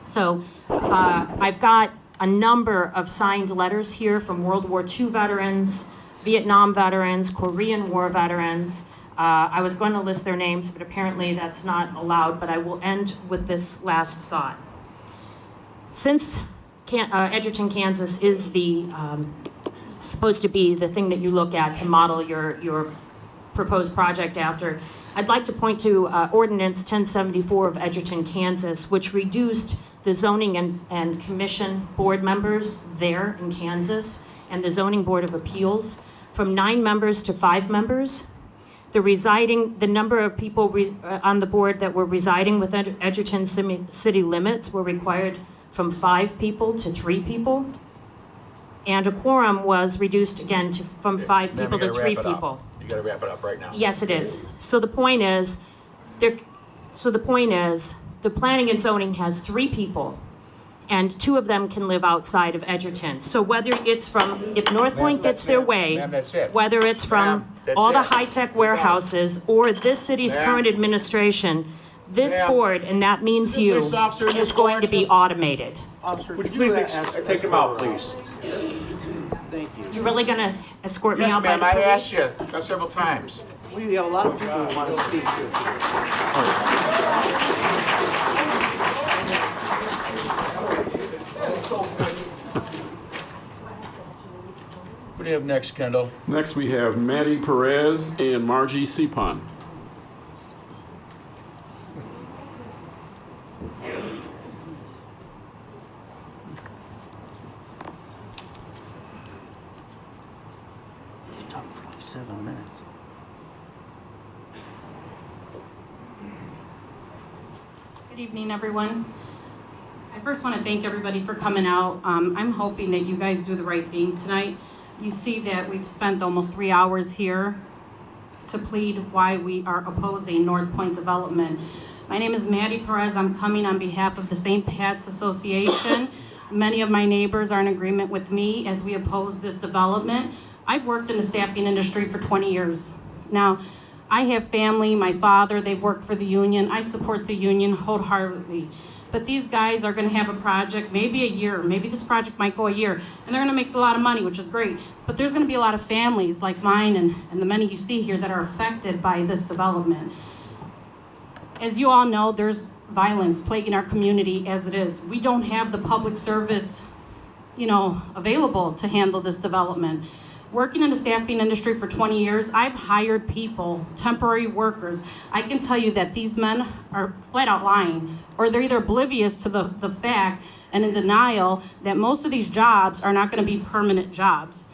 So I've got a number of signed letters here from World War II veterans, Vietnam veterans, Korean War veterans. I was going to list their names, but apparently that's not allowed, but I will end with this last thought. Since Edgerton, Kansas is the supposed to be the thing that you look at to model your proposed project after, I'd like to point to Ordinance 1074 of Edgerton, Kansas, which reduced the zoning and commission board members there in Kansas and the zoning board of appeals from 9 members to 5 members. The number of people on the board that were residing within Edgerton city limits were required from 5 people to 3 people. And a quorum was reduced again from 5 people to 3 people. You gotta wrap it up right now. Yes, it is. So the point is, the planning and zoning has 3 people, and 2 of them can live outside of Edgerton. So whether it's from, if North Point gets their way, whether it's from all the high-tech warehouses or this city's current administration, this board, and that means you, is going to be automated. Officer, Would you please take him out, please? Thank you. You're really gonna escort me Yes, out by ma'am, the I police? asked you that several times. We have a lot of people who want to speak here. What do you have next, Kendall? Next, we have Maddie Perez and Margie Sepon. Talk for like 7 minutes. Good evening, everyone. I first want to thank everybody for coming out. I'm hoping that you guys do the right thing tonight. You see that we've spent almost 3 hours here to plead why we are opposing North Point development. My name is Maddie Perez. I'm coming on behalf of the St. Pat's Association. Many of my neighbors are in agreement with me as we oppose this development. I've worked in the staffing industry for 20 years. Now, I have family, my father, they've worked for the union. I support the union wholeheartedly. But these guys are gonna have a project, maybe a year, maybe this project might go a year, and they're gonna make a lot of money, which is great. But there's gonna be a lot of families like mine and the many you see here that are affected by this development. As you all know, there's violence plaguing our community as it is. We don't have the public service, available to handle this development. Working in the staffing industry for 20 years, I've hired people, temporary workers. I can tell you that these men are flat out lying, or they're either oblivious to the fact and in denial that most of these jobs are not going to be permanent jobs.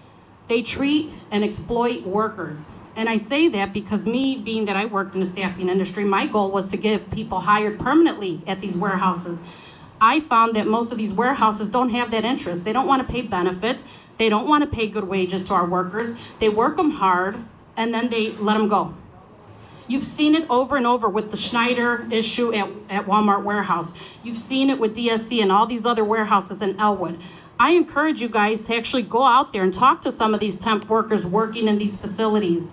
They treat and exploit workers. And I say that because me, being that I worked in the staffing industry, my goal was to get people hired permanently at these warehouses. I found that most of these warehouses don't have that interest. They don't want to pay benefits. They don't want to pay good wages to our workers. They work them hard, and then they let them go. You've seen it over and over with the Schneider issue at Walmart warehouse. You've seen it with DSC and all these other warehouses in Elwood. I encourage you guys to actually go out there and talk to some of these temp workers working in these facilities.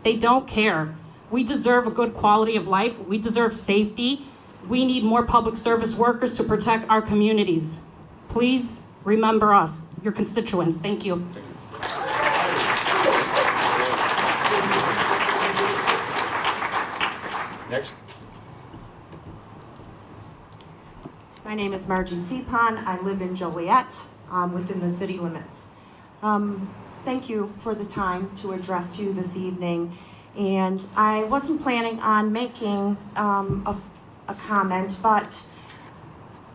They don't care. We deserve a good quality of life. We deserve safety. We need more public service workers to protect our communities. Please remember us, your constituents. Thank you. Next. My name is Margie Sepon. I live in Joliet, within the city limits. Thank you for the time to address you this evening. And I wasn't planning on making a comment, but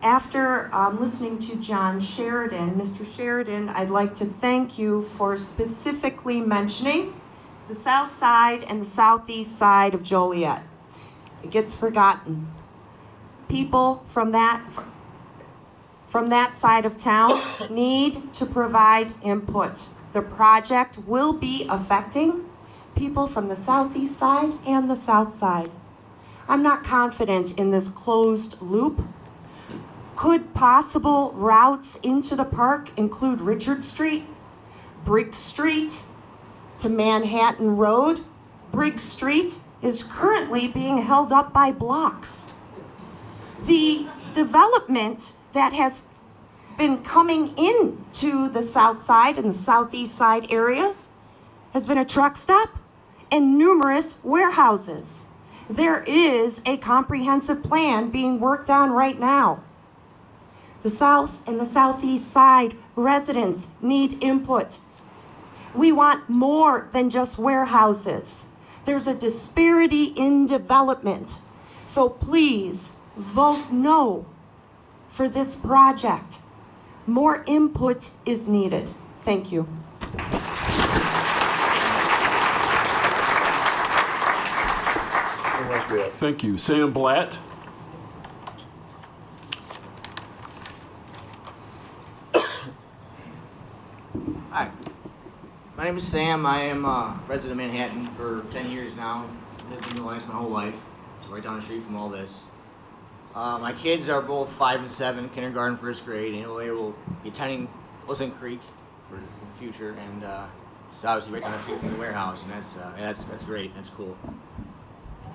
After listening to John Sheridan, Mr. Sheridan, I'd like to thank you for specifically mentioning the south side and the southeast side of Joliet. It gets forgotten. People from that side of town need to provide input. The project will be affecting people from the southeast side and the south side. I'm not confident in this closed loop. Could possible routes into the park include Richard Street, Briggs Street to Manhattan Road? Briggs Street is currently being held up by blocks. The development that has been coming into the south side and the southeast side areas has been a truck stop and numerous warehouses. There is a comprehensive plan being worked on right now. The south and the southeast side residents need input. We want more than just warehouses. There's a disparity in development. So please vote no for this project. More input is needed. Thank you. Thank you. Sam Blatt. Hi, my name is Sam. I am a resident of Manhattan for 10 years now. Lived in the Alliance my whole life, so right down the street from all this. My kids are both 5 and 7, kindergarten, first grade, and they will be attending Pleasant Creek for the future, and it's obviously right down the street from the warehouse, and that's great. That's cool.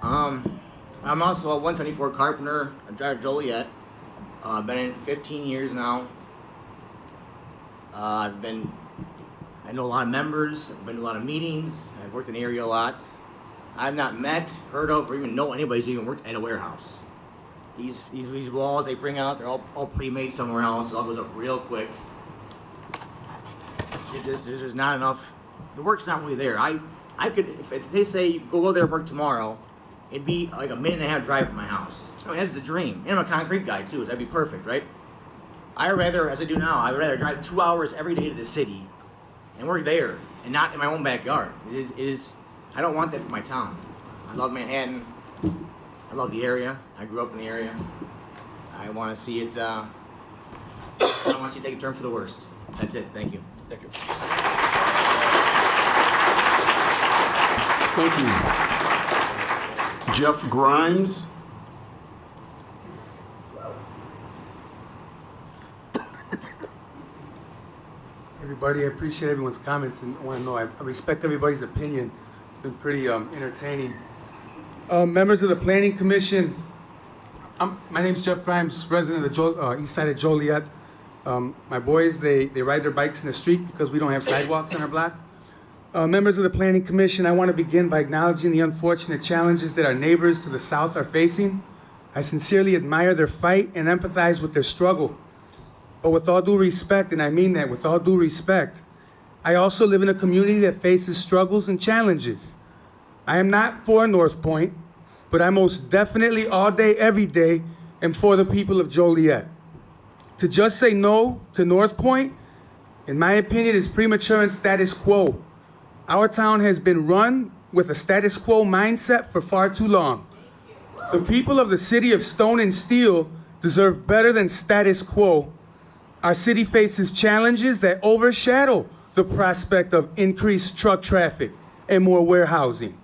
I'm also a 174 carpenter. I drive Joliet. I've been in for 15 years now. I know a lot of members. I've been to a lot of meetings. I've worked in the area a lot. I've not met, heard of, or even know anybody's even worked at a warehouse. These walls they bring out, they're all pre-made somewhere else. It all goes up real quick. There's just not enough. The work's not really there. I could, if they say go there and work tomorrow, it'd be like a 1.5-minute drive from my house. I mean, that's the dream. And I'm a concrete guy too, so that'd be perfect, right? I'd rather, as I do now, I'd rather drive 2 hours every day to the city and work there and not in my own backyard. It is, I don't want that for my town. I love Manhattan. I love the area. I grew up in the area. I want to see it, I don't want to see it take a turn for the worst. That's it. Thank you. Thank you. Thank you. Jeff Grimes. Everybody, I appreciate everyone's comments and I want to know, I respect everybody's opinion. It's been pretty entertaining. Members of the Planning Commission, my name's Jeff Grimes, resident of the east side of Joliet. My boys, they ride their bikes in the street because we don't have sidewalks on our block. Members of the Planning Commission, I want to begin by acknowledging the unfortunate challenges that our neighbors to the south are facing. I sincerely admire their fight and empathize with their struggle. But with all due respect, and I mean that with all due respect, I also live in a community that faces struggles and challenges. I am not for North Point, but I most definitely all day, every day, am for the people of Joliet. To just say no to North Point, in my opinion, is premature and status quo. Our town has been run with a status quo mindset for far too long. The people of the city of Stone and Steel deserve better than status quo. Our city faces challenges that overshadow the prospect of increased truck traffic and more warehousing.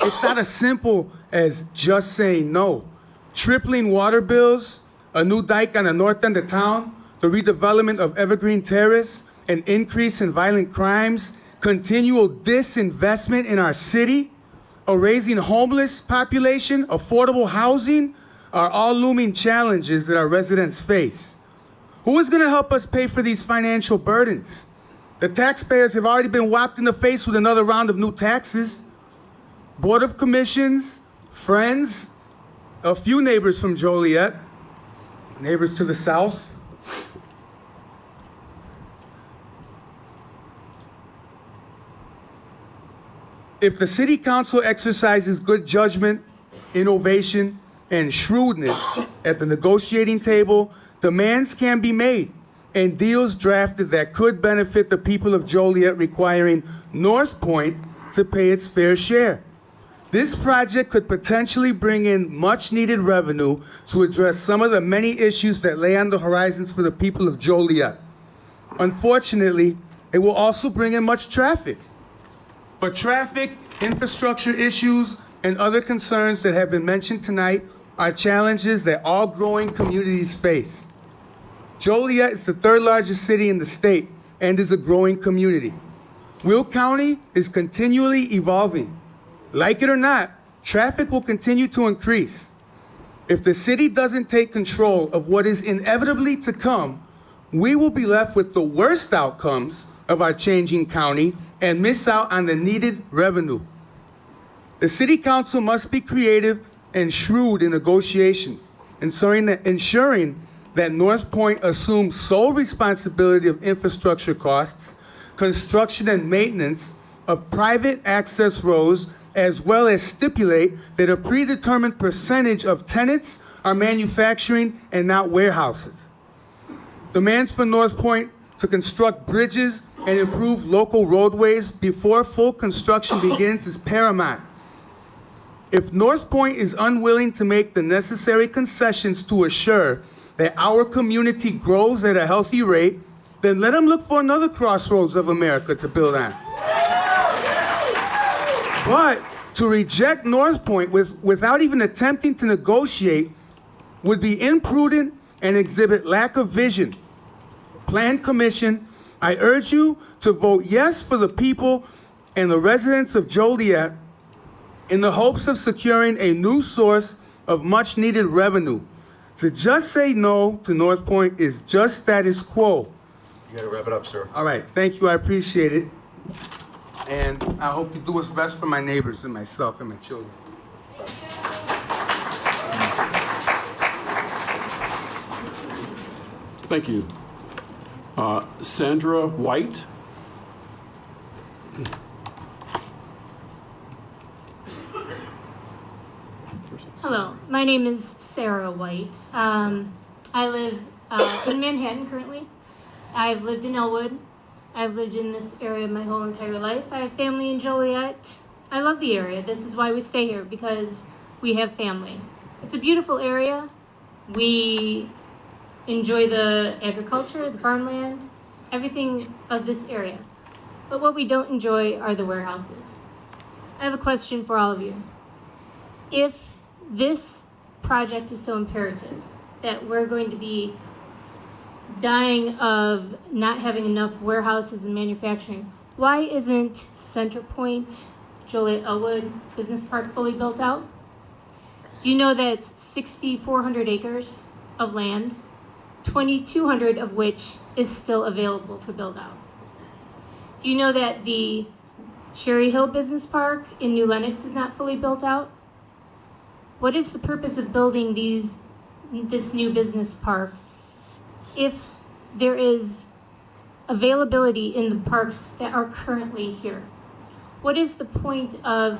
It's not as simple as just saying no. Tripling water bills, a new dike on the north end of town, the redevelopment of Evergreen Terrace, an increase in violent crimes, continual disinvestment in our city, a raising homeless population, affordable housing, are all looming challenges that our residents face. Who is going to help us pay for these financial burdens? The taxpayers have already been whapped in the face with another round of new taxes. Board of Commissions, friends, a few neighbors from Joliet, neighbors to the south. If the City Council exercises good judgment, innovation, and shrewdness at the negotiating table, demands can be made and deals drafted that could benefit the people of Joliet, requiring North Point to pay its fair share. This project could potentially bring in much-needed revenue to address some of the many issues that lay on the horizons for the people of Joliet. Unfortunately, it will also bring in much traffic. But traffic, infrastructure issues, and other concerns that have been mentioned tonight are challenges that all growing communities face. Joliet is the third largest city in the state and is a growing community. Will County is continually evolving. Like it or not, traffic will continue to increase. If the city doesn't take control of what is inevitably to come, we will be left with the worst outcomes of our changing county and miss out on the needed revenue. The city council must be creative and shrewd in negotiations, ensuring that North Point assumes sole responsibility of infrastructure costs, construction and maintenance of private access roads, as well as stipulate that a predetermined percentage of tenants are manufacturing and not warehouses. Demands for North Point to construct bridges and improve local roadways before full construction begins is paramount. If North Point is unwilling to make the necessary concessions to assure that our community grows at a healthy rate, then let them look for another crossroads of America to build on. But to reject North Point without even attempting to negotiate would be imprudent and exhibit lack of vision. Plan Commission, I urge you to vote yes for the people and the residents of Joliet in the hopes of securing a new source of much-needed revenue. To just say no to North Point is just status quo. You gotta wrap it up, sir. All right, thank you, I appreciate it. And I hope you do what's best for my neighbors and myself and my children. Thank you. Sandra White. Hello, my name is Sarah White. I live in Manhattan currently. I've lived in Elwood. I've lived in this area my whole entire life. I have family in Joliet. I love the area. This is why we stay here, because we have family. It's a beautiful area. We enjoy the agriculture, the farmland, everything of this area. But what we don't enjoy are the warehouses. I have a question for all of you. If this project is so imperative that we're going to be dying of not having enough warehouses and manufacturing, why isn't Center Point, Joliet Elwood Business Park fully built out? Do you know that it's 6,400 acres of land, 2,200 of which is still available for build out? Do you know that the Cherry Hill Business Park in New Lenox is not fully built out? What is the purpose of building this new business park if there is availability in the parks that are currently here? What is the point of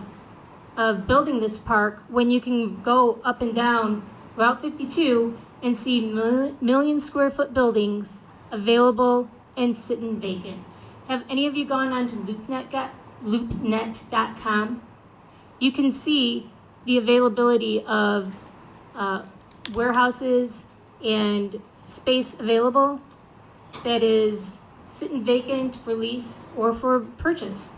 building this park when you can go up and down Route 52 and see million square foot buildings available and sitting vacant? Have any of you gone on to loopnet.com? You can see the availability of warehouses and space available that is sitting vacant for lease or for purchase.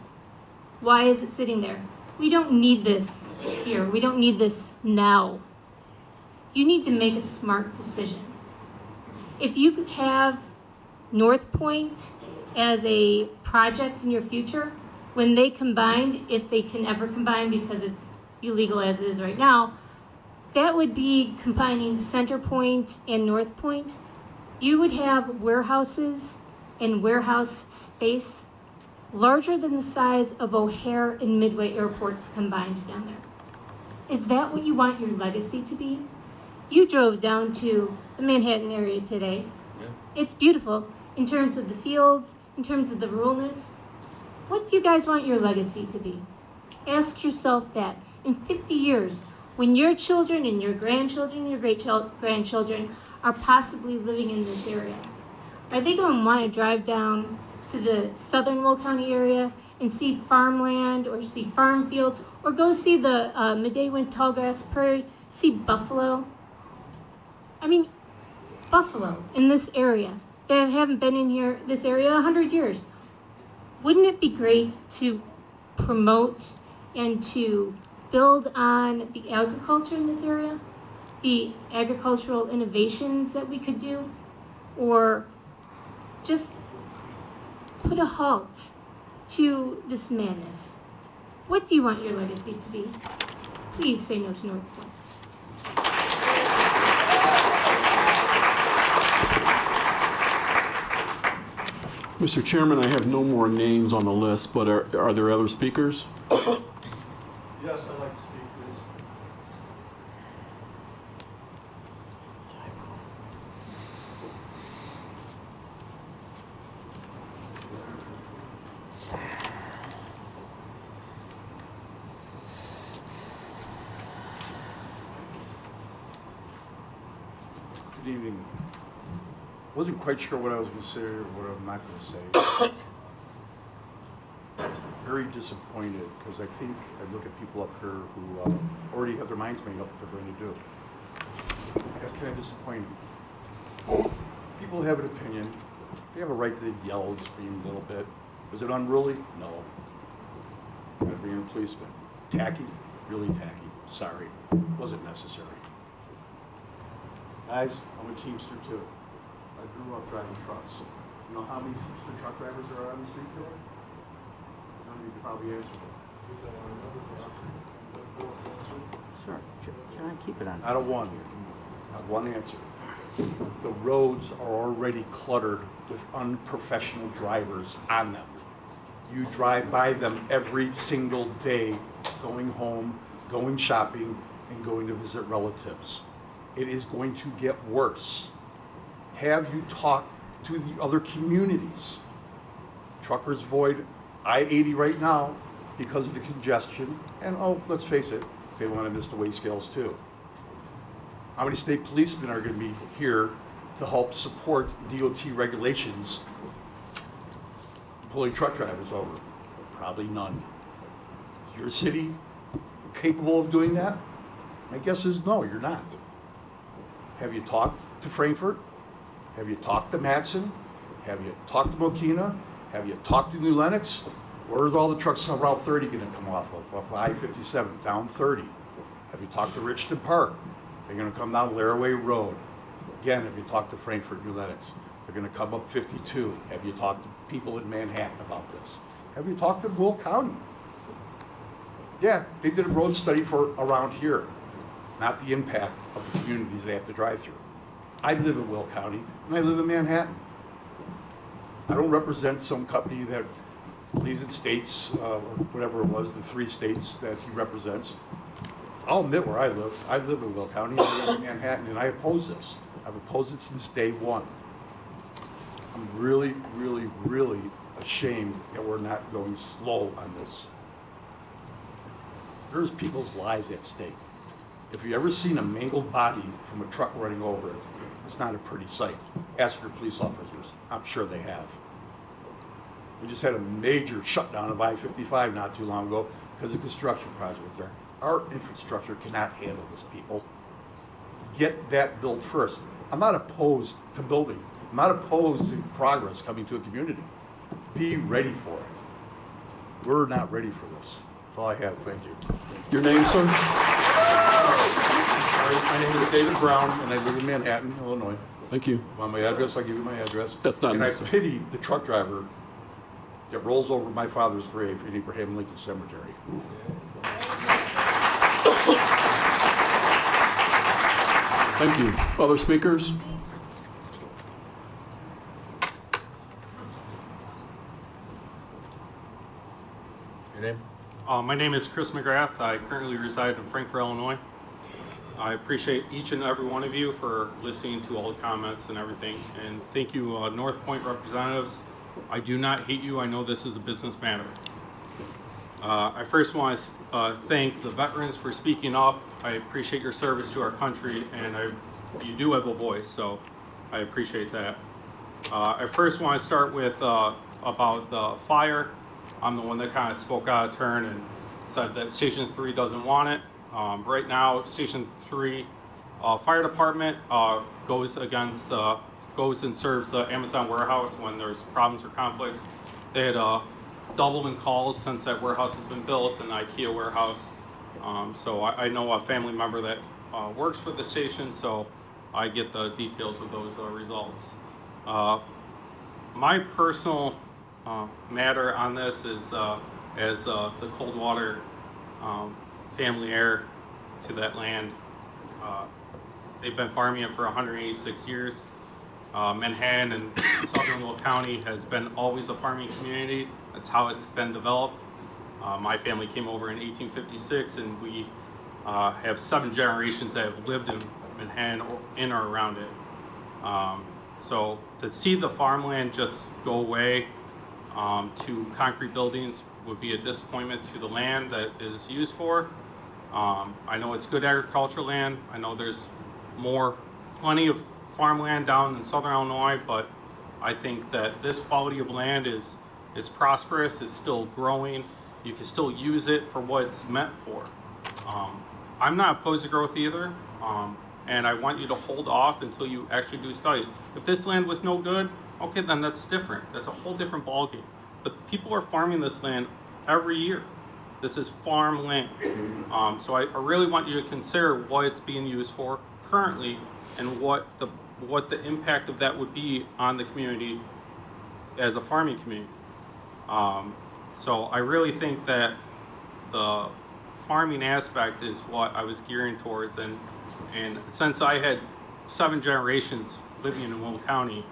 Why is it sitting there? We don't need this here. We don't need this now. You need to make a smart decision. If you have North Point as a project in your future, when they combined, if they can ever combine because it's illegal as it is right now, that would be combining Center Point and North Point. You would have warehouses and warehouse space larger than the size of O'Hare and Midway airports combined down there. Is that what you want your legacy to be? You drove down to the Manhattan area today. Yeah. It's beautiful in terms of the fields, in terms of the ruralness. What do you guys want your legacy to be? Ask yourself that. In 50 years, when your children and your grandchildren, your grandchildren are possibly living in this area? Are they going to want to drive down to the southern Will County area and see farmland or see farm fields, or go see the Midday-Wind Tallgrass Prairie, see buffalo? I mean, buffalo in this area. They haven't been in this area 100 years. Wouldn't it be great to promote and to build on the agriculture in this area? The agricultural innovations that we could do? Or just put a halt to this madness? What do you want your legacy to be? Please say no to North Point. Mr. Chairman, I have no more names on the list, but are there other speakers? Yes, I'd like to speak, please. Good evening. Wasn't quite sure what I was going to say or what I'm not going to say. Very disappointed because I think I look at people up here who already have their minds made up what they're going to do. That's kind of disappointing. People have an opinion. They have a right to yell and scream a little bit. Was it unruly? No. I'm going to bring in a policeman. Tacky? Really tacky. Sorry. Wasn't necessary. Guys, I'm a Teamster too. I grew up driving trucks. You know how many Teamster truck drivers are on the street today? None of you can probably answer that. Sir, John, keep it on. Not a one. Not one answer. The roads are already cluttered with unprofessional drivers on them. You drive by them every single day, going home, going shopping, and going to visit relatives. It is going to get worse. Have you talked to the other communities? Truckers avoid I-80 right now because of the congestion, and let's face it, they want to miss the wage scales too. How many state policemen are going to be here to help support DOT regulations pulling truck drivers over? Probably none. Is your city capable of doing that? My guess is no, you're not. Have you talked to Frankfurt? Have you talked to Matson? Have you talked to Mokina? Have you talked to New Lenox? Where's all the trucks on Route 30 going to come off of I-57, down 30? Have you talked to Richton Park? They're going to come down Laraway Road. Again, have you talked to Frankfurt, New Lenox? They're going to come up 52. Have you talked to people in Manhattan about this? Have you talked to Will County? Yeah, they did a road study for around here, not the impact of the communities they have to drive through. I live in Will County, and I live in Manhattan. I don't represent some company that believes in states, or whatever it was, the 3 states that he represents. I'll admit where I live. I live in Will County, I live in Manhattan, and I oppose this. I've opposed it since day one. I'm really, really, really ashamed that we're not going slow on this. There's people's lives at stake. If you've ever seen a mangled body from a truck running over it, it's not a pretty sight. Ask your police officers. I'm sure they have. We just had a major shutdown of I-55 not too long ago because of construction projects there. Our infrastructure cannot handle this, people. Get that built first. I'm not opposed to building. I'm not opposed to progress coming to a community. Be ready for it. We're not ready for this. That's all I have. Thank you. Your name, sir? My name is David Brown, and I live in Manhattan, Illinois. Thank you. Want my address? I'll give you my address. That's not And I necessary. pity the truck driver that rolls over my father's grave in Abraham Lincoln Cemetery. Thank you. Other speakers? Your name? My name is Chris McGrath. I currently reside in Frankfort, Illinois. I appreciate each and every one of you for listening to all the comments and everything. And thank you, North Point representatives. I do not hate you. I know this is a business matter. I first want to thank the veterans for speaking up. I appreciate your service to our country, and you do have a voice, so I appreciate that. I first want to start with about the fire. I'm the one that kind of spoke out of turn and said that Station 3 doesn't want it. Right now, Station 3 Fire Department goes and serves the Amazon warehouse when there's problems or conflicts. They had doubled in calls since that warehouse has been built, an IKEA warehouse. So I know a family member that works for the station, so I get the details of those results. My personal matter on this is as the Coldwater family heir to that land. They've been farming it for 186 years. Manhattan and Southern Will County has been always a farming community. That's how it's been developed. My family came over in 1856, and we have 7 generations that have lived in Manhattan or in or around it. So to see the farmland just go away to concrete buildings would be a disappointment to the land that it is used for. I know it's good agricultural land. I know there's plenty of farmland down in Southern Illinois, but I think that this quality of land is prosperous. It's still growing. You can still use it for what it's meant for. I'm not opposed to growth either, and I want you to hold off until you actually do studies. If this land was no good, okay, then that's different. That's a whole different ballgame. But people are farming this land every year. This is farmland. So I really want you to consider what it's being used for currently and what the impact of that would be on the community as a farming community. So I really think that the farming aspect is what I was gearing towards, and since I had 7 generations living in Will County,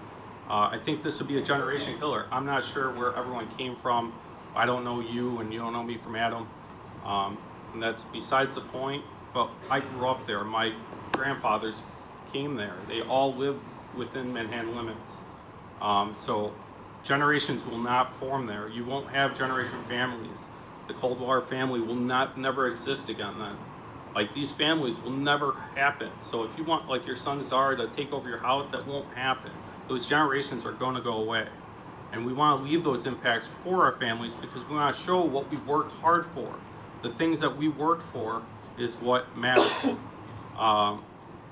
I think this would be a generation killer. I'm not sure where everyone came from. I don't know you, and you don't know me from Adam, and that's besides the point. But I grew up there. My grandfathers came there. They all lived within Manhattan limits. So generations will not form there. You won't have generation families. The Coldwater family will never exist again then. Like, these families will never happen. So if you want, like, your son's daughter to take over your house, that won't happen. Those generations are going to go away. And we want to leave those impacts for our families because we want to show what we worked hard for. The things that we worked for is what matters.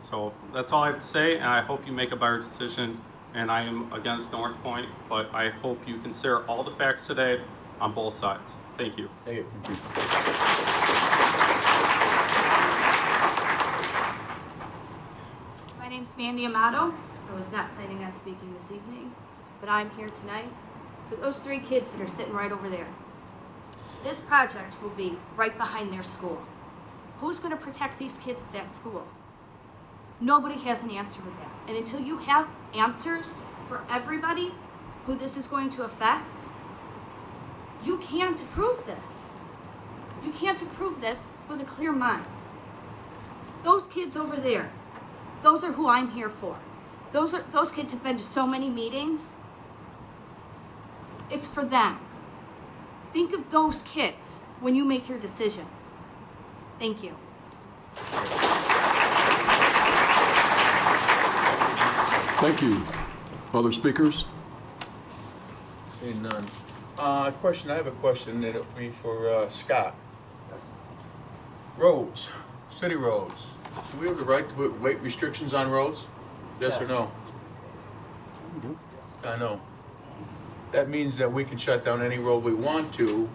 So that's all I have to say, and I hope you make a better decision. And I am against North Point, but I hope you consider all the facts today on both sides. Thank you. Thank you. My name's Mandy Amato. I was not planning on speaking this evening, but I'm here tonight for those 3 kids that are sitting right over there. This project will be right behind their school. Who's going to protect these kids at that school? Nobody has an answer with that. And until you have answers for everybody who this is going to affect, you can't approve this. You can't approve this with a clear mind. Those kids over there, those are who I'm here for. Those kids have been to so many meetings. It's for them. Think of those kids when you make your decision. Thank you. Thank you. Other speakers? Seeing none. I have a question that'll be for Scott. Roads, city roads. Do we have the right to put weight restrictions on roads? Yes or no? I know. That means that we can shut down any road we want to.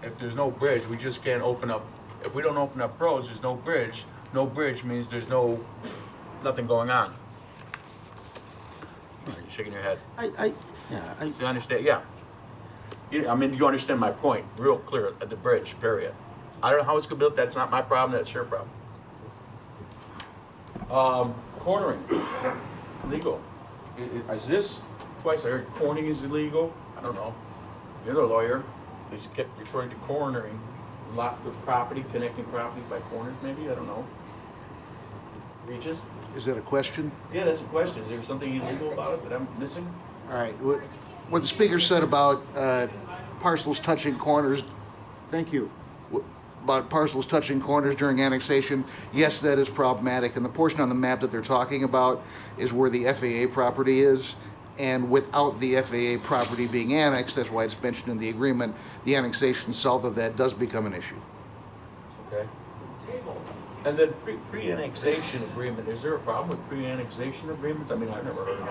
If there's no bridge, we just can't open up. If we don't open up roads, there's no bridge. No bridge means there's nothing going on. You're shaking your head. You understand? Yeah. I mean, you understand my point real clear at the bridge, period. I don't know how it's going to be built. That's not my problem. That's your problem. Cornering, legal. Is this, twice I heard cornering is illegal? I don't know. You're the lawyer. They kept referring to cornering. Lot of property, connecting properties by corners, maybe? I don't know. Regis? Is that a question? Yeah, that's a question. Is there something illegal about it that I'm missing? All right. What the speaker said about parcels touching corners, Thank you. About parcels touching corners during annexation, yes, that is problematic. And the portion on the map that they're talking about is where the FAA property is. And without the FAA property being annexed, that's why it's mentioned in the agreement, the annexation south of that does become an issue. Okay. And then pre-annexation agreement, is there a problem with pre-annexation agreements? I mean, I've never heard of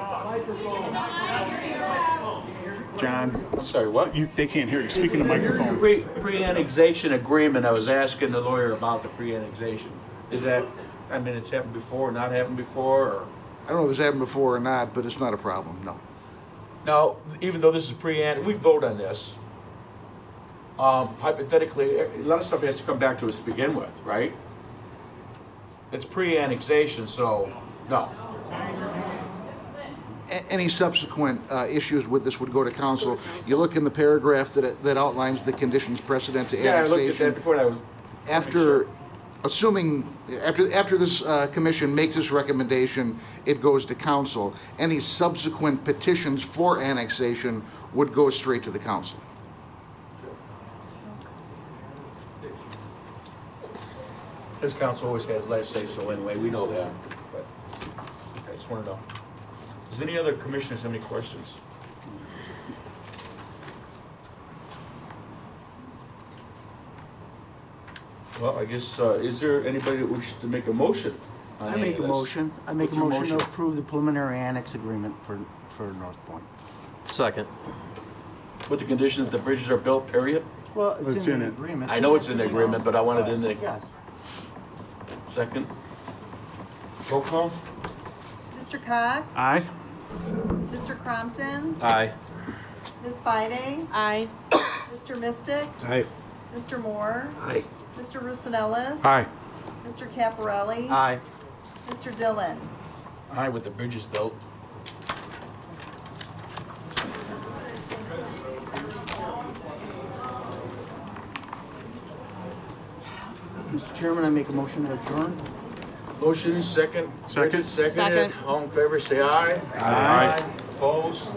it. John, I'm sorry, what? they can't hear you. Speak in the microphone. Pre-annexation agreement, I was asking the lawyer about the pre-annexation. Is that, I mean, it's happened before, not happened before, or? I don't know if it's happened before or not, but it's not a problem, no. Now, even though this is we vote on this, hypothetically, a lot of stuff has to come back to us to begin with, right? It's pre-annexation, so, no. Any subsequent issues with this would go to council. You look in the paragraph that outlines the conditions precedent to Yeah, I looked at annexation. that before, and I was. After this commission makes this recommendation, it goes to council. Any subsequent petitions for annexation would go straight to the council. This council always has last say so anyway, we know that, but I just want to know. Does any other commissioners have any questions? Well, I guess, is there anybody that wishes to make a motion on I any make of a this? motion. I make What's a your motion to approve the preliminary annex agreement for North Point. Second. With the condition that the bridges are built, period? Well, it's in the agreement. I know it's in the agreement, but I wanted in the Yes. second. Roll call? Mr. Cox? Aye. Mr. Crompton? Aye. Ms. Bide? Aye. Mr. Mystic? Aye. Mr. Moore? Aye. Mr. Rusonellis? Aye. Mr. Caparelli? Aye. Mr. Dillon? Aye, with the bridges built. Mr. Chairman, I make a motion to adjourn. Motion, second. Second. Seconded. All in favor, say aye. Aye. Opposed?